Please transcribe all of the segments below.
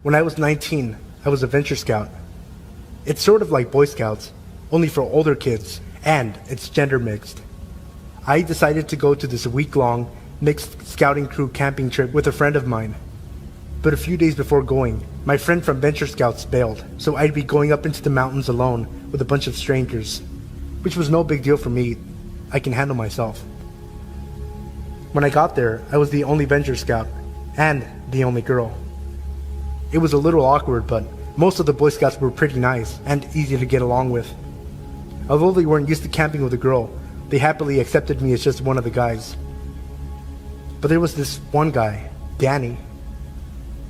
When I was 19, I was a Venture Scout. It's sort of like Boy Scouts, only for older kids, and it's gender mixed. I decided to go to this week-long mixed scouting crew camping trip with a friend of mine. But a few days before going, my friend from Venture Scouts bailed, so I'd be going up into the mountains alone with a bunch of strangers, which was no big deal for me. I can handle myself. When I got there, I was the only Venture Scout, and the only girl. It was a little awkward, but most of the Boy Scouts were pretty nice and easy to get along with. Although they weren't used to camping with a girl, they happily accepted me as just one of the guys. But there was this one guy, Danny.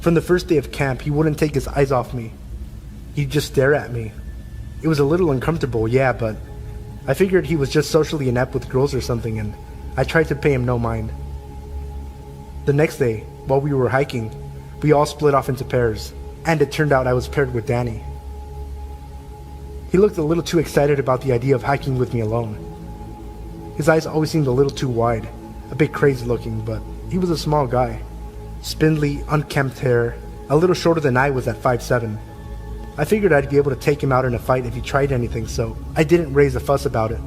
From the first day of camp, he wouldn't take his eyes off me. He'd just stare at me. It was a little uncomfortable, yeah, but I figured he was just socially inept with girls or something, and I tried to pay him no mind. The next day, while we were hiking, we all split off into pairs, and it turned out I was paired with Danny. He looked a little too excited about the idea of hiking with me alone. His eyes always seemed a little too wide, a bit crazy looking, but he was a small guy. Spindly, unkempt hair, a little shorter than I was at 5'7". I figured I'd be able to take him out in a fight if he tried anything, so I didn't raise a fuss about it.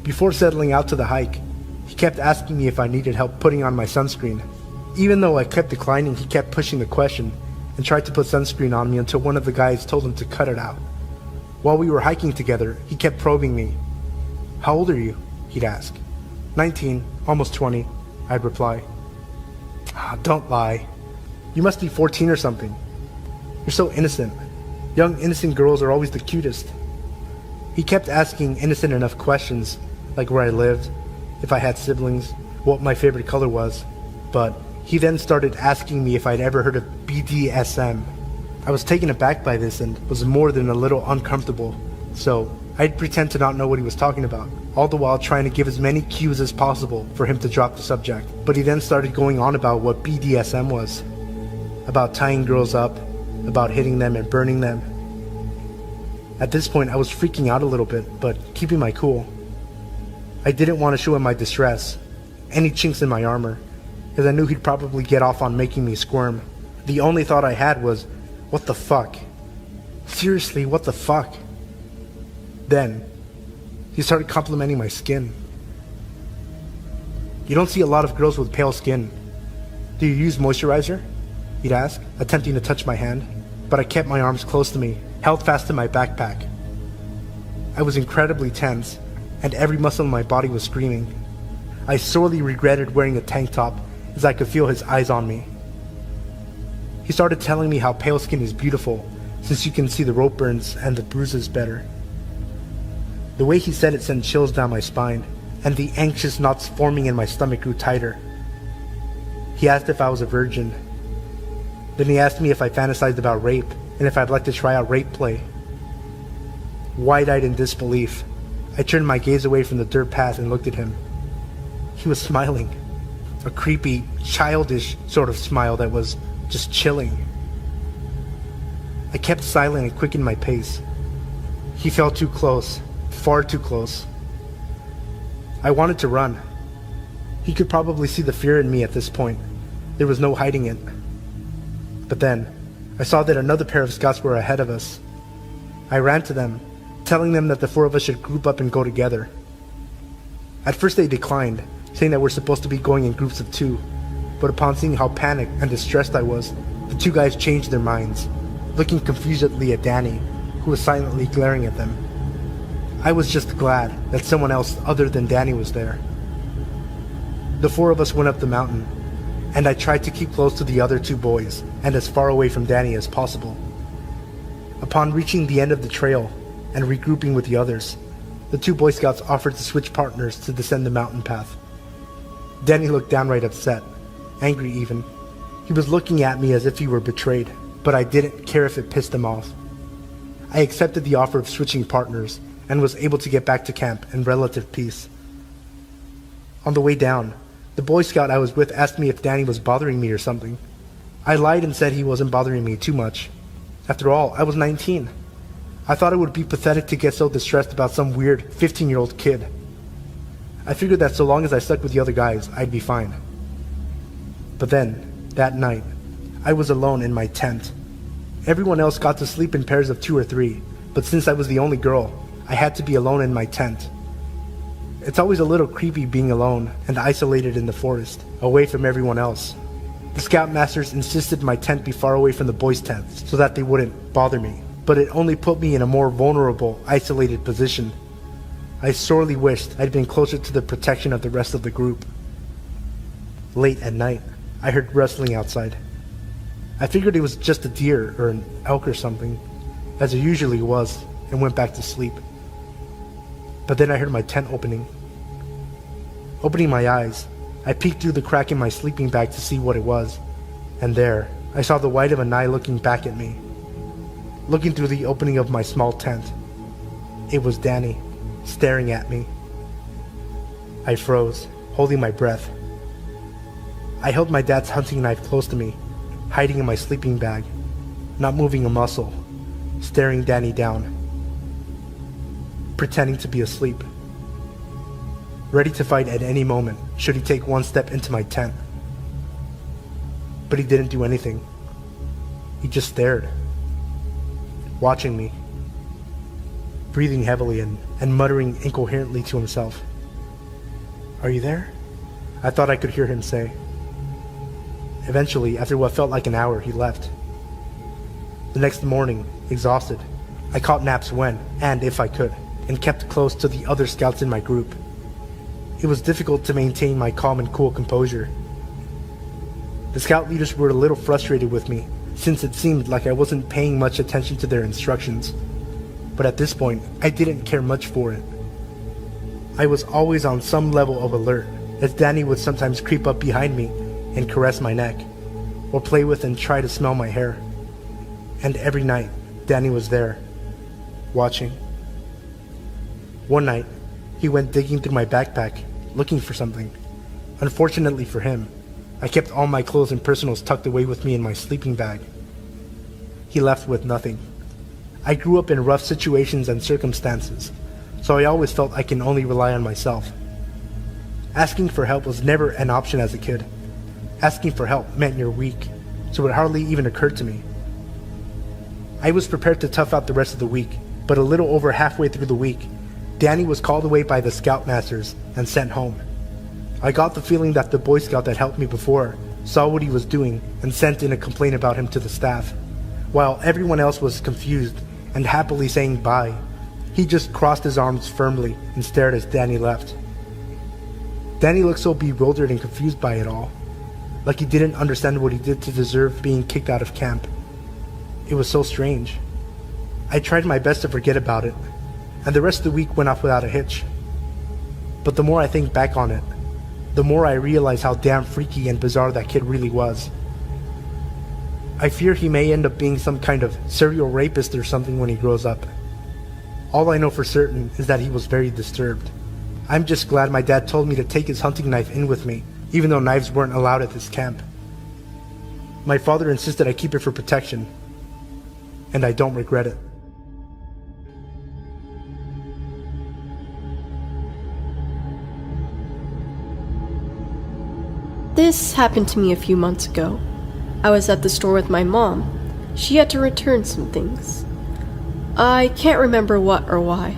Before settling out to the hike, he kept asking me if I needed help putting on my sunscreen. Even though I kept declining, he kept pushing the question and tried to put sunscreen on me until one of the guys told him to cut it out. While we were hiking together, he kept probing me. "How old are you?" he'd ask. 19, almost 20, I'd reply. Don't lie. You must be 14 or something. You're so innocent. Young, innocent girls are always the cutest. He kept asking innocent enough questions, like where I lived, if I had siblings, what my favorite color was, but he then started asking me if I'd ever heard of BDSM. I was taken aback by this and was more than a little uncomfortable, so I'd pretend to not know what he was talking about, all the while trying to give as many cues as possible for him to drop the subject. But he then started going on about what BDSM was, about tying girls up, about hitting them and burning them. At this point, I was freaking out a little bit, but keeping my cool. I didn't want to show him my distress, any chinks in my armor, because I knew he'd probably get off on making me squirm. The only thought I had was, what the fuck? Seriously, what the fuck? Then, he started complimenting my skin. "You don't see a lot of girls with pale skin. Do you use moisturizer?" he'd ask, attempting to touch my hand, but I kept my arms close to me, held fast to my backpack. I was incredibly tense, and every muscle in my body was screaming. I sorely regretted wearing a tank top, as I could feel his eyes on me. He started telling me how pale skin is beautiful, since you can see the rope burns and the bruises better. The way he said it sent chills down my spine, and the anxious knots forming in my stomach grew tighter. He asked if I was a virgin. Then he asked me if I fantasized about rape, and if I'd like to try out rape play. Wide-eyed in disbelief, I turned my gaze away from the dirt path and looked at him. He was smiling, a creepy, childish sort of smile that was just chilling. I kept silent and quickened my pace. He felt too close, far too close. I wanted to run. He could probably see the fear in me at this point. There was no hiding it. But then, I saw that another pair of scouts were ahead of us. I ran to them, telling them that the four of us should group up and go together. At first they declined, saying that we're supposed to be going in groups of 2, but upon seeing how panicked and distressed I was, the 2 guys changed their minds, looking confusedly at Danny, who was silently glaring at them. I was just glad that someone else other than Danny was there. The 4 of us went up the mountain, and I tried to keep close to the other 2 boys and as far away from Danny as possible. Upon reaching the end of the trail and regrouping with the others, the 2 Boy Scouts offered to switch partners to descend the mountain path. Danny looked downright upset, angry even. He was looking at me as if he were betrayed, but I didn't care if it pissed him off. I accepted the offer of switching partners and was able to get back to camp in relative peace. On the way down, the Boy Scout I was with asked me if Danny was bothering me or something. I lied and said he wasn't bothering me too much. After all, I was 19. I thought it would be pathetic to get so distressed about some weird 15-year-old kid. I figured that so long as I stuck with the other guys, I'd be fine. But then, that night, I was alone in my tent. Everyone else got to sleep in pairs of 2 or 3, but since I was the only girl, I had to be alone in my tent. It's always a little creepy being alone and isolated in the forest, away from everyone else. The scoutmasters insisted my tent be far away from the boys' tents so that they wouldn't bother me, but it only put me in a more vulnerable, isolated position. I sorely wished I'd been closer to the protection of the rest of the group. Late at night, I heard rustling outside. I figured it was just a deer or an elk or something, as it usually was, and went back to sleep. But then I heard my tent opening. Opening my eyes, I peeked through the crack in my sleeping bag to see what it was, and there, I saw the white of an eye looking back at me. Looking through the opening of my small tent. It was Danny, staring at me. I froze, holding my breath. I held my dad's hunting knife close to me, hiding in my sleeping bag, not moving a muscle, staring Danny down, pretending to be asleep, ready to fight at any moment should he take one step into my tent. But he didn't do anything. He just stared, watching me, breathing heavily and muttering incoherently to himself. "Are you there?" I thought I could hear him say. Eventually, after what felt like an hour, he left. The next morning, exhausted, I caught naps when, and if I could, and kept close to the other scouts in my group. It was difficult to maintain my calm and cool composure. The scout leaders were a little frustrated with me, since it seemed like I wasn't paying much attention to their instructions. But at this point, I didn't care much for it. I was always on some level of alert, as Danny would sometimes creep up behind me and caress my neck, or play with and try to smell my hair. And every night, Danny was there, watching. One night, he went digging through my backpack, looking for something. Unfortunately for him, I kept all my clothes and personals tucked away with me in my sleeping bag. He left with nothing. I grew up in rough situations and circumstances, so I always felt I can only rely on myself. Asking for help was never an option as a kid. Asking for help meant you're weak, so it hardly even occurred to me. I was prepared to tough out the rest of the week, but a little over halfway through the week, Danny was called away by the scoutmasters and sent home. I got the feeling that the Boy Scout that helped me before saw what he was doing and sent in a complaint about him to the staff. While everyone else was confused and happily saying bye, he just crossed his arms firmly and stared as Danny left. Danny looked so bewildered and confused by it all, like he didn't understand what he did to deserve being kicked out of camp. It was so strange. I tried my best to forget about it, and the rest of the week went off without a hitch. But the more I think back on it, the more I realize how damn freaky and bizarre that kid really was. I fear he may end up being some kind of serial rapist or something when he grows up. All I know for certain is that he was very disturbed. I'm just glad my dad told me to take his hunting knife in with me, even though knives weren't allowed at this camp. My father insisted I keep it for protection, and I don't regret it. This happened to me a few months ago. I was at the store with my mom. She had to return some things. I can't remember what or why.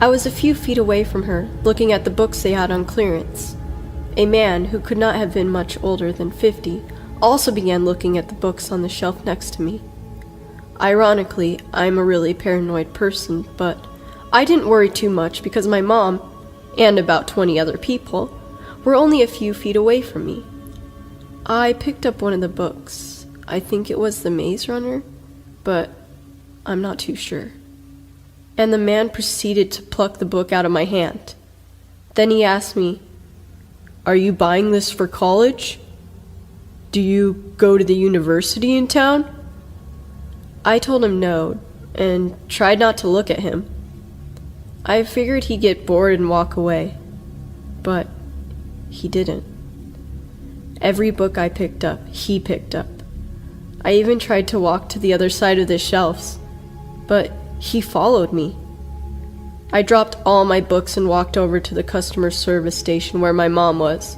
I was a few feet away from her, looking at the books they had on clearance. A man, who could not have been much older than 50, also began looking at the books on the shelf next to me. Ironically, I'm a really paranoid person, but I didn't worry too much because my mom, and about 20 other people, were only a few feet away from me. I picked up one of the books. I think it was The Maze Runner, but I'm not too sure. And the man proceeded to pluck the book out of my hand. Then he asked me, "Are you buying this for college? Do you go to the university in town?" I told him no, and tried not to look at him. I figured he'd get bored and walk away, but he didn't. Every book I picked up, he picked up. I even tried to walk to the other side of the shelves, but he followed me. I dropped all my books and walked over to the customer service station where my mom was.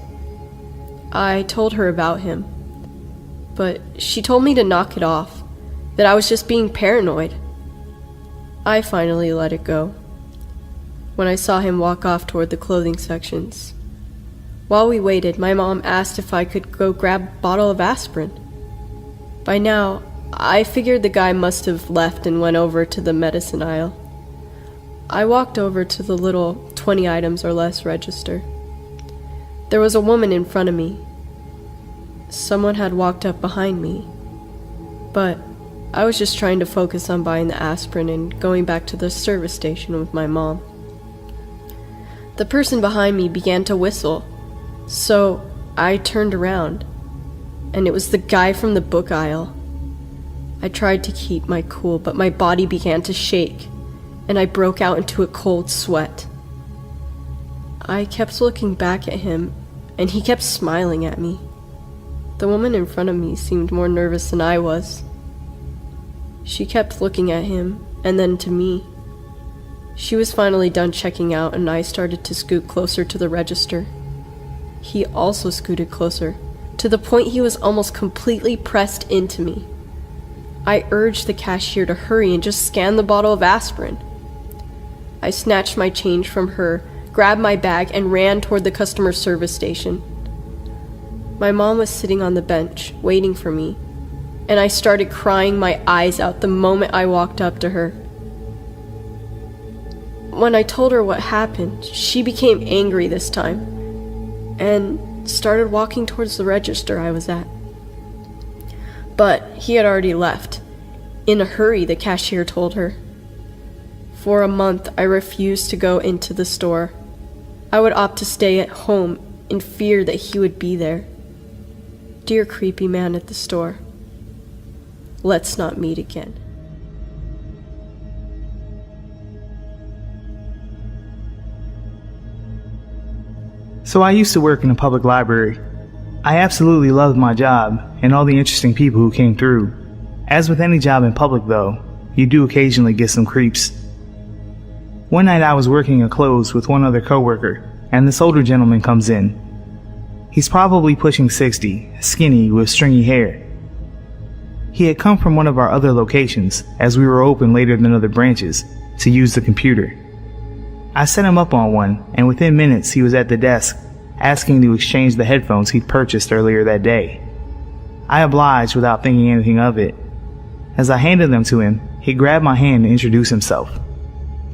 I told her about him, but she told me to knock it off, that I was just being paranoid. I finally let it go when I saw him walk off toward the clothing sections. While we waited, my mom asked if I could go grab a bottle of aspirin. By now, I figured the guy must have left and went over to the medicine aisle. I walked over to the little 20 items or less register. There was a woman in front of me. Someone had walked up behind me, but I was just trying to focus on buying the aspirin and going back to the service station with my mom. The person behind me began to whistle, so I turned around, and it was the guy from the book aisle. I tried to keep my cool, but my body began to shake, and I broke out into a cold sweat. I kept looking back at him, and he kept smiling at me. The woman in front of me seemed more nervous than I was. She kept looking at him, and then to me. She was finally done checking out, and I started to scoot closer to the register. He also scooted closer, to the point he was almost completely pressed into me. I urged the cashier to hurry and just scan the bottle of aspirin. I snatched my change from her, grabbed my bag, and ran toward the customer service station. My mom was sitting on the bench, waiting for me, and I started crying my eyes out the moment I walked up to her. When I told her what happened, she became angry this time, and started walking towards the register I was at. But he had already left. In a hurry, the cashier told her. For a month, I refused to go into the store. I would opt to stay at home in fear that he would be there. Dear creepy man at the store, let's not meet again. So I used to work in a public library. I absolutely loved my job and all the interesting people who came through. As with any job in public though, you do occasionally get some creeps. One night I was working a close with one other coworker, and this older gentleman comes in. He's probably pushing 60, skinny with stringy hair. He had come from one of our other locations, as we were open later than other branches, to use the computer. I set him up on one, and within minutes he was at the desk, asking to exchange the headphones he'd purchased earlier that day. I obliged without thinking anything of it. As I handed them to him, he grabbed my hand to introduce himself.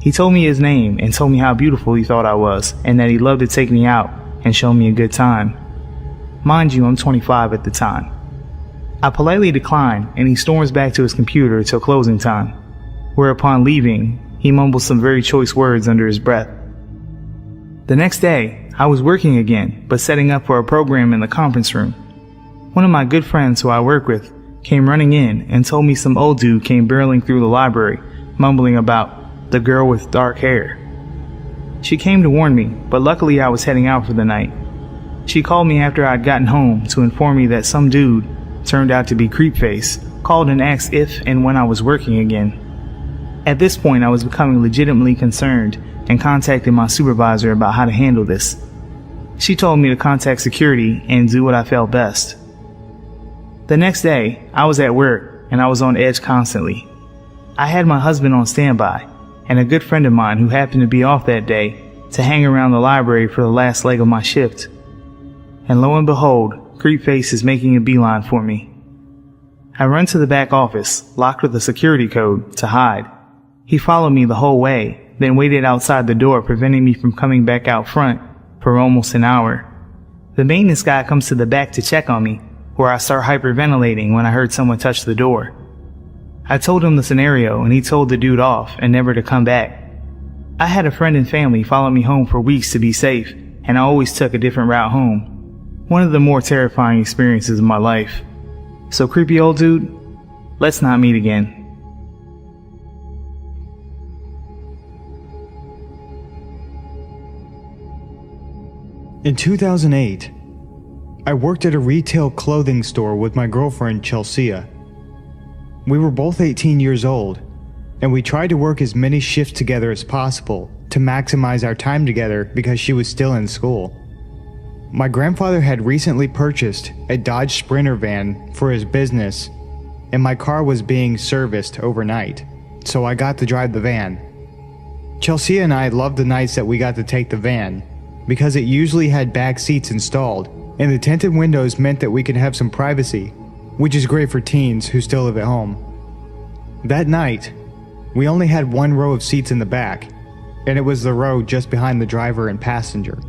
He told me his name and told me how beautiful he thought I was, and that he'd love to take me out and show me a good time. Mind you, I'm 25 at the time. I politely declined, and he storms back to his computer till closing time, where upon leaving, he mumbles some very choice words under his breath. The next day, I was working again, but setting up for a program in the conference room. One of my good friends who I work with came running in and told me some old dude came barreling through the library, mumbling about the girl with dark hair. She came to warn me, but luckily I was heading out for the night. She called me after I'd gotten home to inform me that some dude, turned out to be Creepface, called and asked if and when I was working again. At this point, I was becoming legitimately concerned and contacted my supervisor about how to handle this. She told me to contact security and do what I felt best. The next day, I was at work and I was on edge constantly. I had my husband on standby and a good friend of mine who happened to be off that day to hang around the library for the last leg of my shift. And lo and behold, Creepface is making a beeline for me. I run to the back office, locked with a security code, to hide. He followed me the whole way, then waited outside the door, preventing me from coming back out front for almost an hour. The maintenance guy comes to the back to check on me, where I start hyperventilating when I heard someone touch the door. I told him the scenario, and he told the dude off and never to come back. I had a friend and family follow me home for weeks to be safe, and I always took a different route home. One of the more terrifying experiences of my life. So creepy old dude, let's not meet again. In 2008, I worked at a retail clothing store with my girlfriend Chelsea. We were both 18 years old, and we tried to work as many shifts together as possible to maximize our time together because she was still in school. My grandfather had recently purchased a Dodge Sprinter van for his business, and my car was being serviced overnight, so I got to drive the van. Chelsea and I loved the nights that we got to take the van, because it usually had back seats installed, and the tinted windows meant that we could have some privacy, which is great for teens who still live at home. That night, we only had one row of seats in the back, and it was the row just behind the driver and passenger.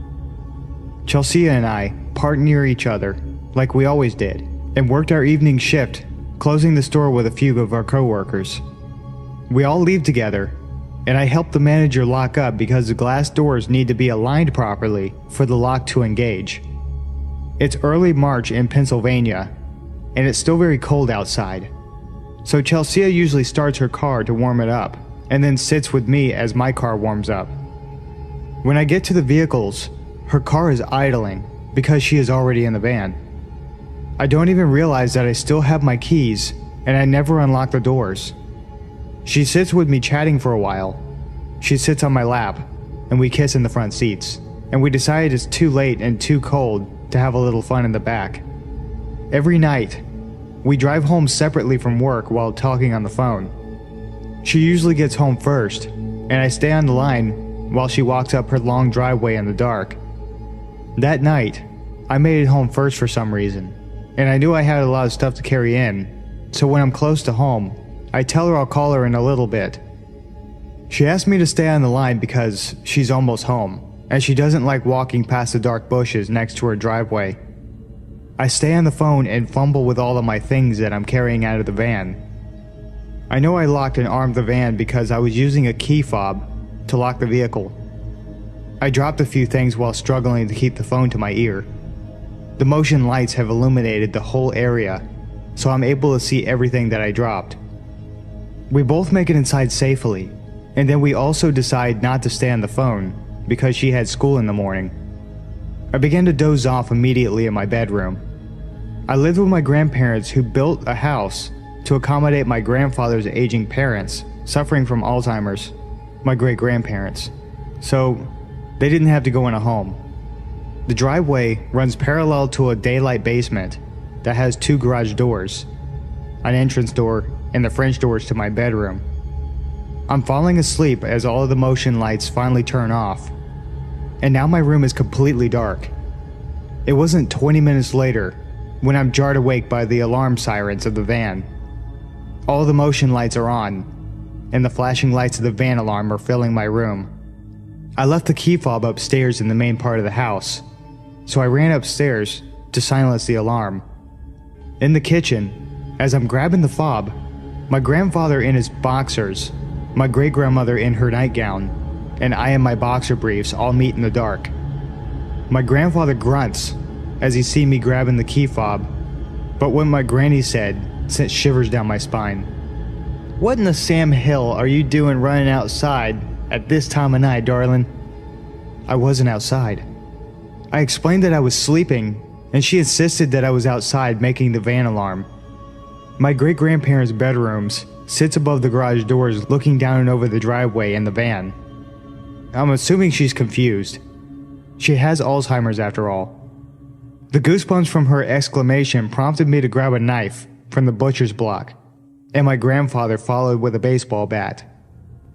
Chelsea and I parked near each other, like we always did, and worked our evening shift, closing the store with a few of our coworkers. We all leave together, and I help the manager lock up because the glass doors need to be aligned properly for the lock to engage. It's early March in Pennsylvania, and it's still very cold outside. So Chelsea usually starts her car to warm it up, and then sits with me as my car warms up. When I get to the vehicles, her car is idling because she is already in the van. I don't even realize that I still have my keys, and I never unlock the doors. She sits with me chatting for a while. She sits on my lap, and we kiss in the front seats, and we decide it's too late and too cold to have a little fun in the back. Every night, we drive home separately from work while talking on the phone. She usually gets home first, and I stay on the line while she walks up her long driveway in the dark. That night, I made it home first for some reason, and I knew I had a lot of stuff to carry in, so when I'm close to home, I tell her I'll call her in a little bit. She asked me to stay on the line because she's almost home, and she doesn't like walking past the dark bushes next to her driveway. I stay on the phone and fumble with all of my things that I'm carrying out of the van. I know I locked and armed the van because I was using a key fob to lock the vehicle. I dropped a few things while struggling to keep the phone to my ear. The motion lights have illuminated the whole area, so I'm able to see everything that I dropped. We both make it inside safely, and then we also decide not to stay on the phone because she had school in the morning. I began to doze off immediately in my bedroom. I lived with my grandparents who built a house to accommodate my grandfather's aging parents suffering from Alzheimer's, my great-grandparents, so they didn't have to go in a home. The driveway runs parallel to a daylight basement that has two garage doors, an entrance door, and the French doors to my bedroom. I'm falling asleep as all of the motion lights finally turn off, and now my room is completely dark. It wasn't 20 minutes later when I'm jarred awake by the alarm sirens of the van. All the motion lights are on, and the flashing lights of the van alarm are filling my room. I left the key fob upstairs in the main part of the house, so I ran upstairs to silence the alarm. In the kitchen, as I'm grabbing the fob, my grandfather in his boxers, my great-grandmother in her nightgown, and I in my boxer briefs all meet in the dark. My grandfather grunts as he sees me grabbing the key fob, but what my granny said sent shivers down my spine. "What in the Sam Hill are you doing running outside at this time of night, darling?" I wasn't outside. I explained that I was sleeping, and she insisted that I was outside making the van alarm. My great-grandparents' bedrooms sits above the garage doors looking down and over the driveway and the van. I'm assuming she's confused. She has Alzheimer's after all. The goosebumps from her exclamation prompted me to grab a knife from the butcher's block, and my grandfather followed with a baseball bat.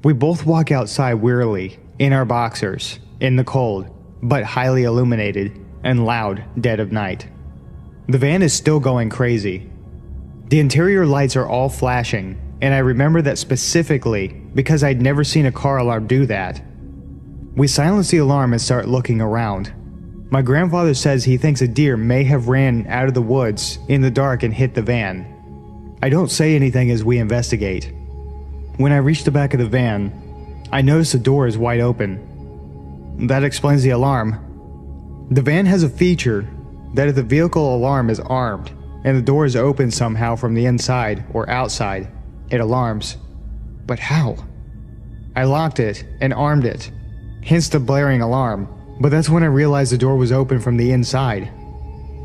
We both walk outside wearily, in our boxers, in the cold, but highly illuminated and loud dead of night. The van is still going crazy. The interior lights are all flashing, and I remember that specifically because I'd never seen a car alarm do that. We silence the alarm and start looking around. My grandfather says he thinks a deer may have ran out of the woods in the dark and hit the van. I don't say anything as we investigate. When I reach the back of the van, I notice the door is wide open. That explains the alarm. The van has a feature that if the vehicle alarm is armed and the door is open somehow from the inside or outside, it alarms. But how? I locked it and armed it, hence the blaring alarm, but that's when I realized the door was open from the inside.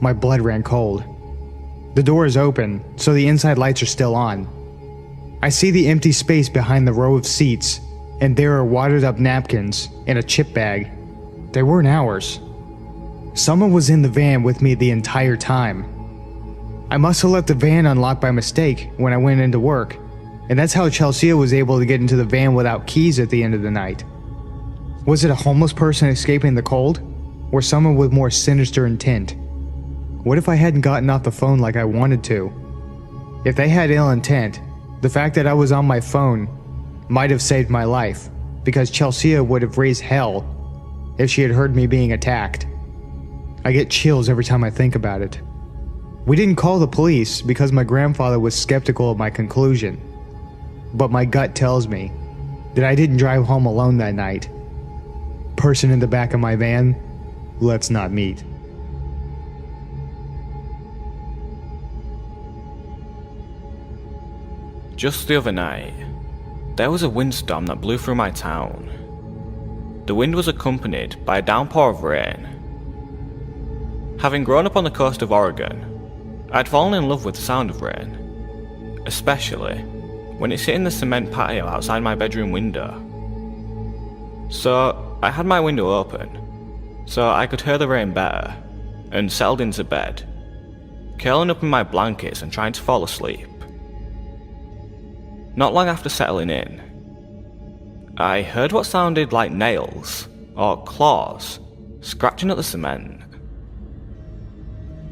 My blood ran cold. The door is open, so the inside lights are still on. I see the empty space behind the row of seats, and there are wadded up napkins and a chip bag. They weren't ours. Someone was in the van with me the entire time. I must have left the van unlocked by mistake when I went into work, and that's how Chelsea was able to get into the van without keys at the end of the night. Was it a homeless person escaping the cold, or someone with more sinister intent? What if I hadn't gotten off the phone like I wanted to? If they had ill intent, the fact that I was on my phone might have saved my life, because Chelsea would have raised hell if she had heard me being attacked. I get chills every time I think about it. We didn't call the police because my grandfather was skeptical of my conclusion, but my gut tells me that I didn't drive home alone that night. Person in the back of my van, let's not meet. Just the other night, there was a windstorm that blew through my town. The wind was accompanied by a downpour of rain. Having grown up on the coast of Oregon, I'd fallen in love with the sound of rain, especially when it's hitting the cement patio outside my bedroom window. So I had my window open, so I could hear the rain better, and settled into bed, curling up in my blankets and trying to fall asleep. Not long after settling in, I heard what sounded like nails, or claws, scratching at the cement.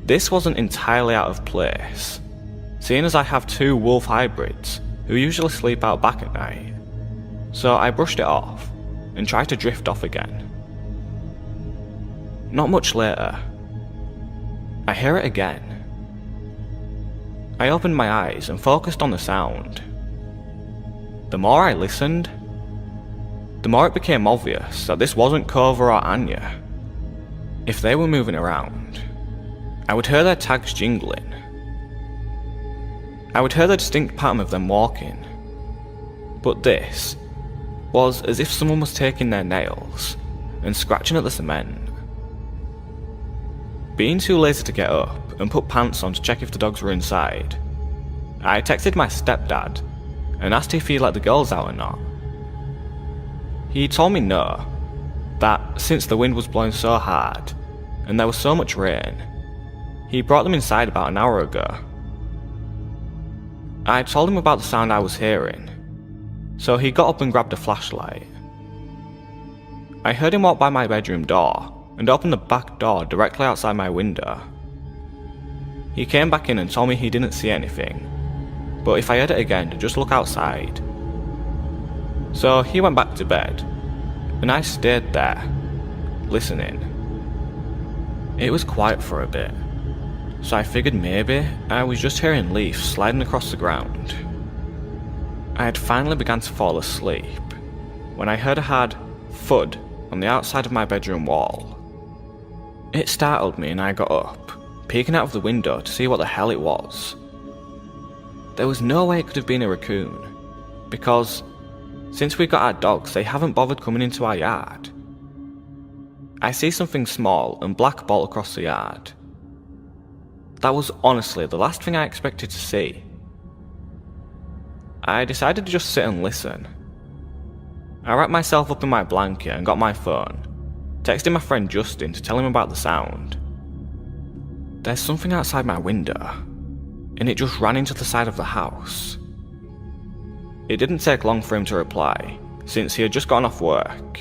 This wasn't entirely out of place, seeing as I have 2 wolf hybrids who usually sleep out back at night, so I brushed it off and tried to drift off again. Not much later, I hear it again. I opened my eyes and focused on the sound. The more I listened, the more it became obvious that this wasn't Cova or Anya. If they were moving around, I would hear their tags jingling. I would hear the distinct pattern of them walking. But this was as if someone was taking their nails and scratching at the cement. Being too lazy to get up and put pants on to check if the dogs were inside, I texted my stepdad and asked if he'd let the girls out or not. He told me no, that since the wind was blowing so hard and there was so much rain, he brought them inside about an hour ago. I told him about the sound I was hearing, so he got up and grabbed a flashlight. I heard him walk by my bedroom door and open the back door directly outside my window. He came back in and told me he didn't see anything, but if I heard it again to just look outside. So he went back to bed, and I stayed there, listening. It was quiet for a bit, so I figured maybe I was just hearing leaves sliding across the ground. I had finally begun to fall asleep when I heard a hard thud on the outside of my bedroom wall. It startled me and I got up, peeking out of the window to see what the hell it was. There was no way it could have been a raccoon, because since we got our dogs, they haven't bothered coming into our yard. I see something small and black bolt across the yard. That was honestly the last thing I expected to see. I decided to just sit and listen. I wrapped myself up in my blanket and got my phone, texting my friend Justin to tell him about the sound. There's something outside my window, and it just ran into the side of the house. It didn't take long for him to reply, since he had just gotten off work.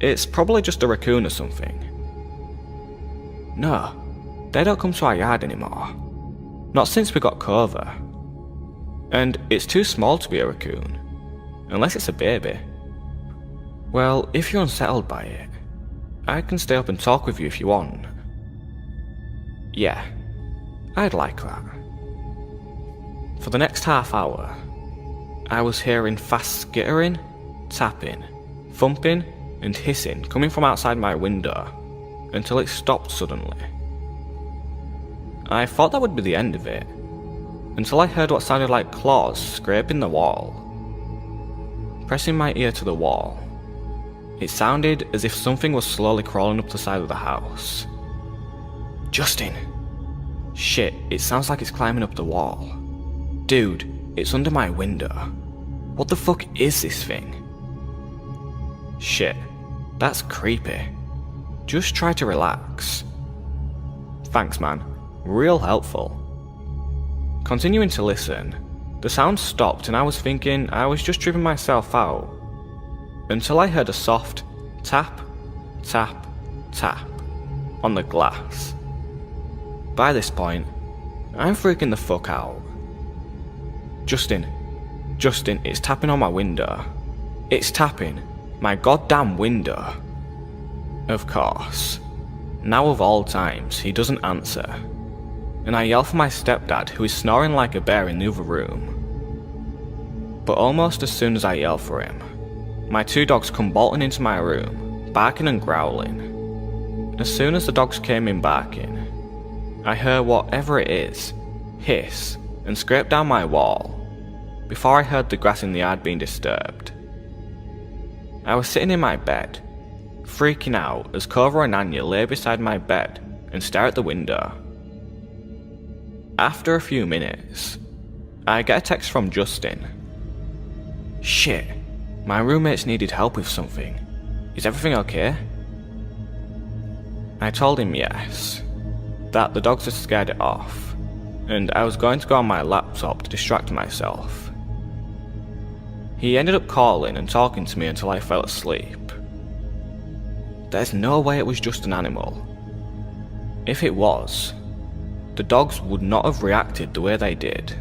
It's probably just a raccoon or something. No, they don't come to our yard anymore. Not since we got Cova. And it's too small to be a raccoon, unless it's a baby. Well, if you're unsettled by it, I can stay up and talk with you if you want. Yeah, I'd like that. For the next half hour, I was hearing fast skittering, tapping, thumping, and hissing coming from outside my window, until it stopped suddenly. I thought that would be the end of it, until I heard what sounded like claws scraping the wall. Pressing my ear to the wall, it sounded as if something was slowly crawling up the side of the house. Justin! Shit, it sounds like it's climbing up the wall. Dude, it's under my window. What the fuck is this thing? Shit, that's creepy. Just try to relax. Thanks, man. Real helpful. Continuing to listen, the sound stopped and I was thinking I was just tripping myself out. Until I heard a soft tap, tap, tap on the glass. By this point, I'm freaking the fuck out. Justin, it's tapping on my window. It's tapping my goddamn window. Of course. Now of all times, he doesn't answer. And I yell for my stepdad, who is snoring like a bear in the other room. But almost as soon as I yell for him, my two dogs come bolting into my room, barking and growling. As soon as the dogs came in barking, I heard whatever it is hiss and scrape down my wall, before I heard the grass in the yard being disturbed. I was sitting in my bed, freaking out as Cobra and Anya lay beside my bed and stare at the window. After a few minutes, I get a text from Justin. Shit, my roommates needed help with something. Is everything okay? I told him yes, that the dogs had scared it off, and I was going to go on my laptop to distract myself. He ended up calling and talking to me until I fell asleep. There's no way it was just an animal. If it was, the dogs would not have reacted the way they did.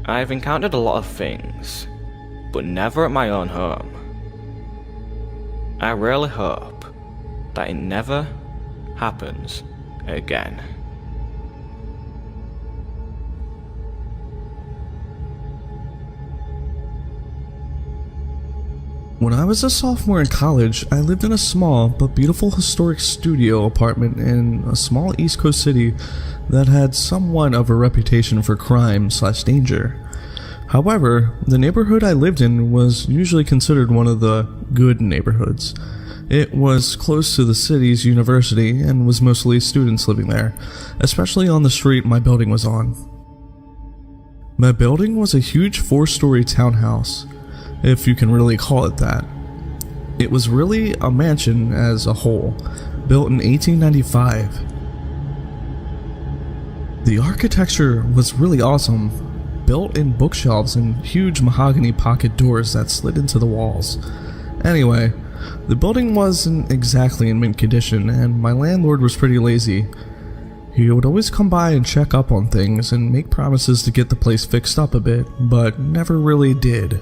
I've encountered a lot of things, but never at my own home. I really hope that it never happens again. When I was a sophomore in college, I lived in a small but beautiful historic studio apartment in a small East Coast city that had somewhat of a reputation for crime/danger. However, the neighborhood I lived in was usually considered one of the good neighborhoods. It was close to the city's university and was mostly students living there, especially on the street my building was on. My building was a huge 4-story townhouse, if you can really call it that. It was really a mansion as a whole, built in 1895. The architecture was really awesome, built-in bookshelves and huge mahogany pocket doors that slid into the walls. Anyway, the building wasn't exactly in mint condition, and my landlord was pretty lazy. He would always come by and check up on things and make promises to get the place fixed up a bit, but never really did.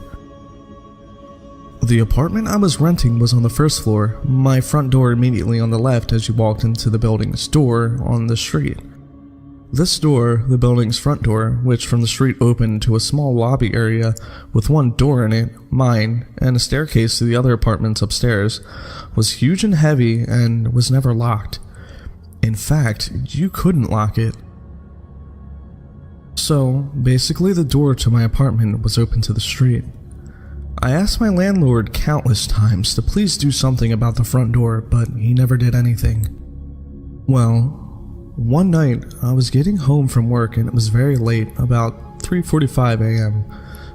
The apartment I was renting was on the first floor, my front door immediately on the left as you walked into the building's door on the street. This door, the building's front door, which from the street opened to a small lobby area with one door in it, mine, and a staircase to the other apartments upstairs, was huge and heavy and was never locked. In fact, you couldn't lock it. So, basically the door to my apartment was open to the street. I asked my landlord countless times to please do something about the front door, but he never did anything. Well, one night I was getting home from work and it was very late, about 3:45 a.m.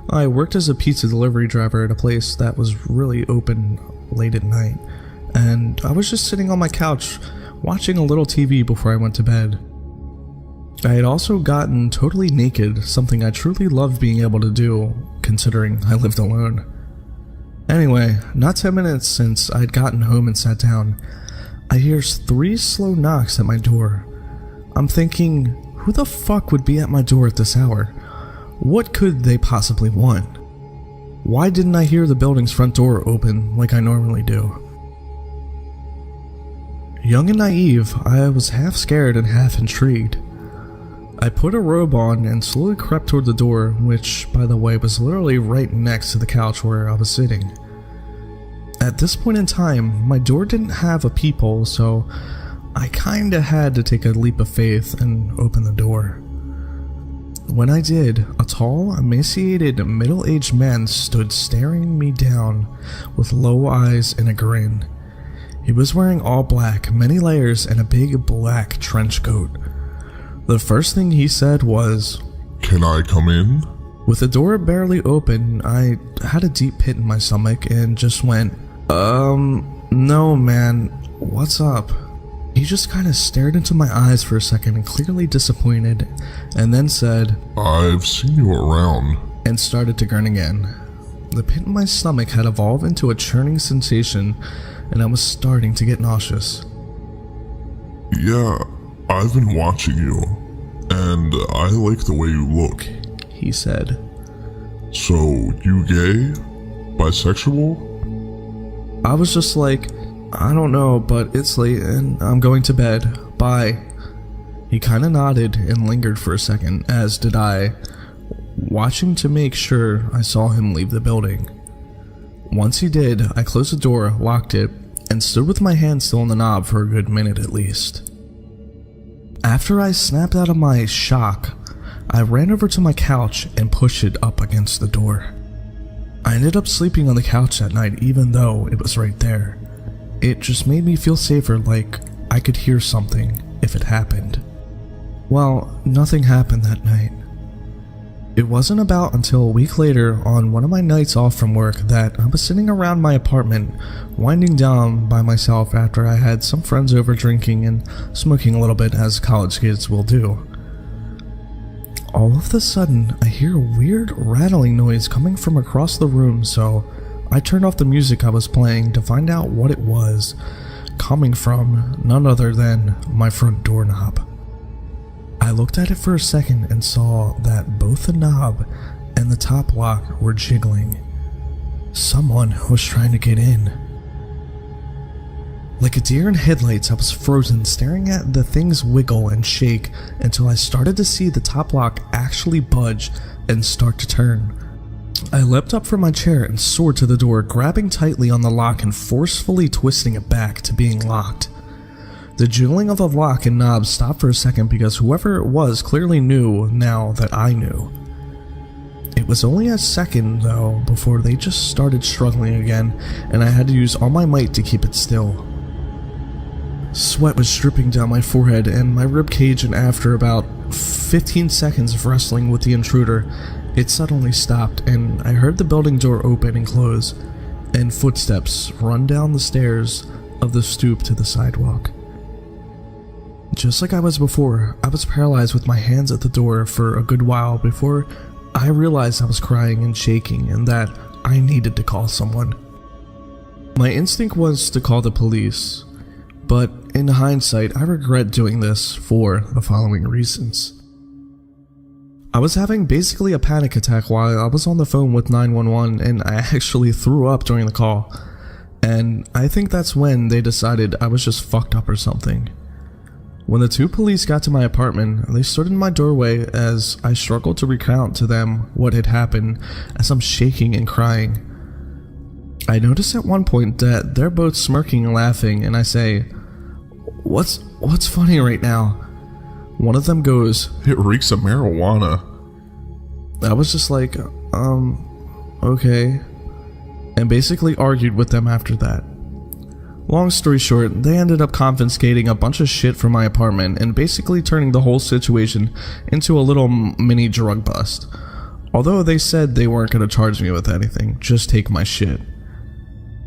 I worked as a pizza delivery driver at a place that was really open late at night, and I was just sitting on my couch watching a little TV before I went to bed. I had also gotten totally naked, something I truly loved being able to do, considering I lived alone. Anyway, not 10 minutes since I'd gotten home and sat down, I hear 3 slow knocks at my door. I'm thinking, who the fuck would be at my door at this hour? What could they possibly want? Why didn't I hear the building's front door open like I normally do? Young and naive, I was half scared and half intrigued. I put a robe on and slowly crept toward the door, which, by the way, was literally right next to the couch where I was sitting. At this point in time, my door didn't have a peephole, so I kinda had to take a leap of faith and open the door. When I did, a tall, emaciated, middle-aged man stood staring me down with low eyes and a grin. He was wearing all black, many layers, and a big black trench coat. The first thing he said was, "Can I come in?" With the door barely open, I had a deep pit in my stomach and just went, no man, what's up? He just kind of stared into my eyes for a second, clearly disappointed, and then said, I've seen you around. and started to grin again. The pit in my stomach had evolved into a churning sensation, and I was starting to get nauseous. Yeah, I've been watching you, and I like the way you look. He said. So, you gay? Bisexual? I was just like, I don't know, but it's late and I'm going to bed. Bye. He kinda nodded and lingered for a second, as did I, watching to make sure I saw him leave the building. Once he did, I closed the door, locked it, and stood with my hand still on the knob for a good minute at least. After I snapped out of my shock, I ran over to my couch and pushed it up against the door. I ended up sleeping on the couch that night even though it was right there. It just made me feel safer, like I could hear something if it happened. Well, nothing happened that night. It wasn't about until a week later on one of my nights off from work that I was sitting around my apartment, winding down by myself after I had some friends over drinking and smoking a little bit as college kids will do. All of a sudden, I hear a weird rattling noise coming from across the room, so I turned off the music I was playing to find out what it was, coming from none other than my front doorknob. I looked at it for a second and saw that both the knob and the top lock were jiggling. Someone was trying to get in. Like a deer in headlights, I was frozen, staring at the things wiggle and shake until I started to see the top lock actually budge and start to turn. I leapt up from my chair and soared to the door, grabbing tightly on the lock and forcefully twisting it back to being locked. The jiggling of the lock and knob stopped for a second because whoever it was clearly knew now that I knew. It was only a second, though, before they just started struggling again, and I had to use all my might to keep it still. Sweat was dripping down my forehead and my ribcage, and after about 15 seconds of wrestling with the intruder, it suddenly stopped and I heard the building door open and close, and footsteps run down the stairs of the stoop to the sidewalk. Just like I was before, I was paralyzed with my hands at the door for a good while before I realized I was crying and shaking and that I needed to call someone. My instinct was to call the police, but in hindsight, I regret doing this for the following reasons. I was having basically a panic attack while I was on the phone with 911, and I actually threw up during the call, and I think that's when they decided I was just fucked up or something. When the two police got to my apartment, they stood in my doorway as I struggled to recount to them what had happened as I'm shaking and crying. I noticed at one point that they're both smirking and laughing, and I say, What's funny right now? One of them goes, It reeks of marijuana. I was just like, okay, and basically argued with them after that. Long story short, they ended up confiscating a bunch of shit from my apartment and basically turning the whole situation into a little mini drug bust. Although they said they weren't going to charge me with anything, just take my shit.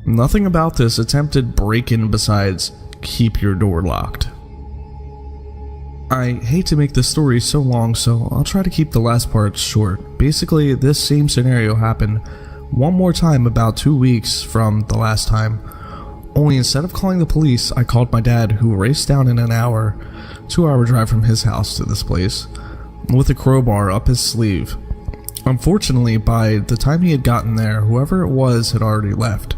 Nothing about this attempted break-in besides keep your door locked. I hate to make this story so long, so I'll try to keep the last part short. Basically, this same scenario happened one more time about 2 weeks from the last time. Only instead of calling the police, I called my dad, who raced down in an hour, 2-hour drive from his house to this place, with a crowbar up his sleeve. Unfortunately, by the time he had gotten there, whoever it was had already left.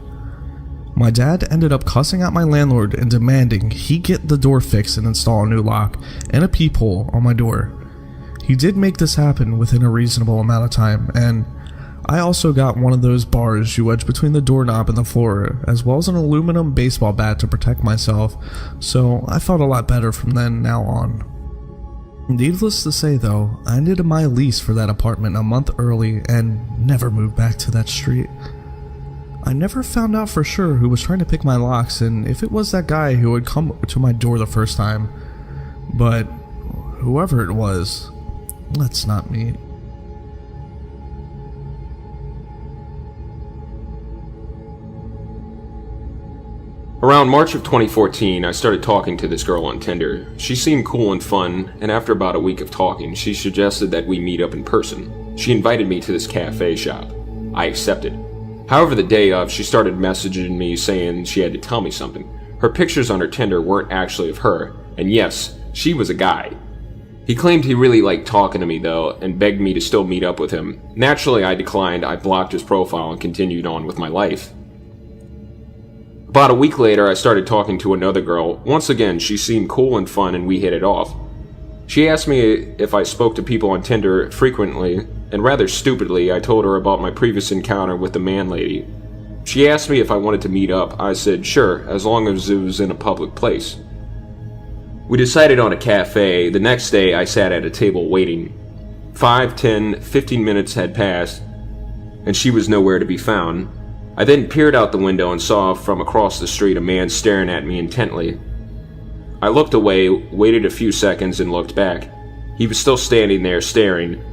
My dad ended up cussing out my landlord and demanding he get the door fixed and install a new lock and a peephole on my door. He did make this happen within a reasonable amount of time, and I also got one of those bars you wedge between the doorknob and the floor, as well as an aluminum baseball bat to protect myself, so I felt a lot better from then now on. Needless to say though, I ended my lease for that apartment a month early and never moved back to that street. I never found out for sure who was trying to pick my locks and if it was that guy who had come to my door the first time, but whoever it was, let's not meet. Around March of 2014, I started talking to this girl on Tinder. She seemed cool and fun, and after about a week of talking, she suggested that we meet up in person. She invited me to this cafe shop. I accepted. However, the day of, she started messaging me saying she had to tell me something. Her pictures on her Tinder weren't actually of her, and yes, she was a guy. He claimed he really liked talking to me though, and begged me to still meet up with him. Naturally, I declined. I blocked his profile and continued on with my life. About a week later, I started talking to another girl. Once again, she seemed cool and fun and we hit it off. She asked me if I spoke to people on Tinder frequently, and rather stupidly, I told her about my previous encounter with the man lady. She asked me if I wanted to meet up. I said sure, as long as it was in a public place. We decided on a cafe. The next day, I sat at a table waiting. 5, 10, 15 minutes had passed, and she was nowhere to be found. I then peered out the window and saw from across the street a man staring at me intently. I looked away, waited a few seconds, and looked back. He was still standing there staring.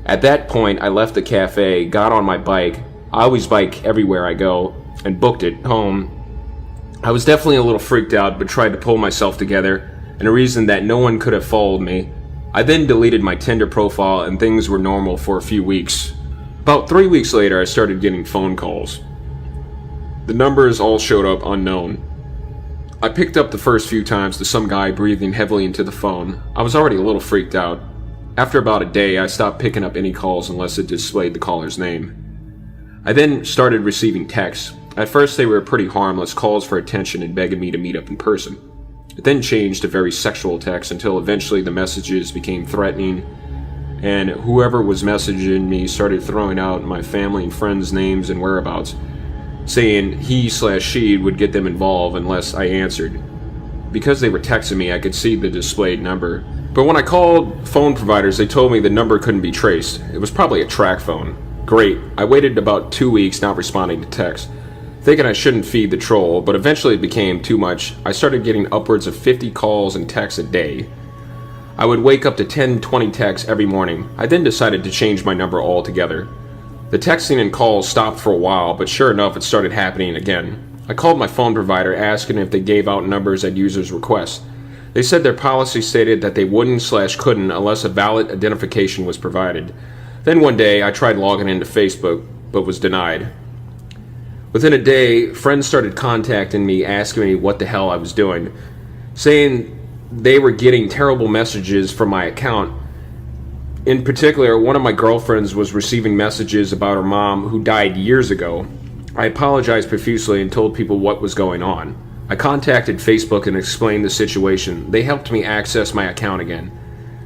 At that point, I left the cafe, got on my bike. I always bike everywhere I go, and booked it home. I was definitely a little freaked out, but tried to pull myself together, and a reason that no one could have followed me. I then deleted my Tinder profile, and things were normal for a few weeks. About 3 weeks later, I started getting phone calls. The numbers all showed up unknown. I picked up the first few times to some guy breathing heavily into the phone. I was already a little freaked out. After about a day, I stopped picking up any calls unless it displayed the caller's name. I then started receiving texts. At first they were pretty harmless, calls for attention and begging me to meet up in person. It then changed to very sexual texts until eventually the messages became threatening, and whoever was messaging me started throwing out my family and friends' names and whereabouts, saying he/she would get them involved unless I answered. Because they were texting me, I could see the displayed number. But when I called phone providers, they told me the number couldn't be traced. It was probably a track phone. Great. I waited about 2 weeks not responding to texts, thinking I shouldn't feed the troll, but eventually it became too much. I started getting upwards of 50 calls and texts a day. I would wake up to 10, 20 texts every morning. I then decided to change my number altogether. The texting and calls stopped for a while, but sure enough, it started happening again. I called my phone provider asking if they gave out numbers at users' requests. They said their policy stated that they wouldn't/couldn't unless a valid identification was provided. Then one day, I tried logging into Facebook, but was denied. Within a day, friends started contacting me asking me what the hell I was doing, saying they were getting terrible messages from my account. In particular, one of my girlfriends was receiving messages about her mom who died years ago. I apologized profusely and told people what was going on. I contacted Facebook and explained the situation. They helped me access my account again,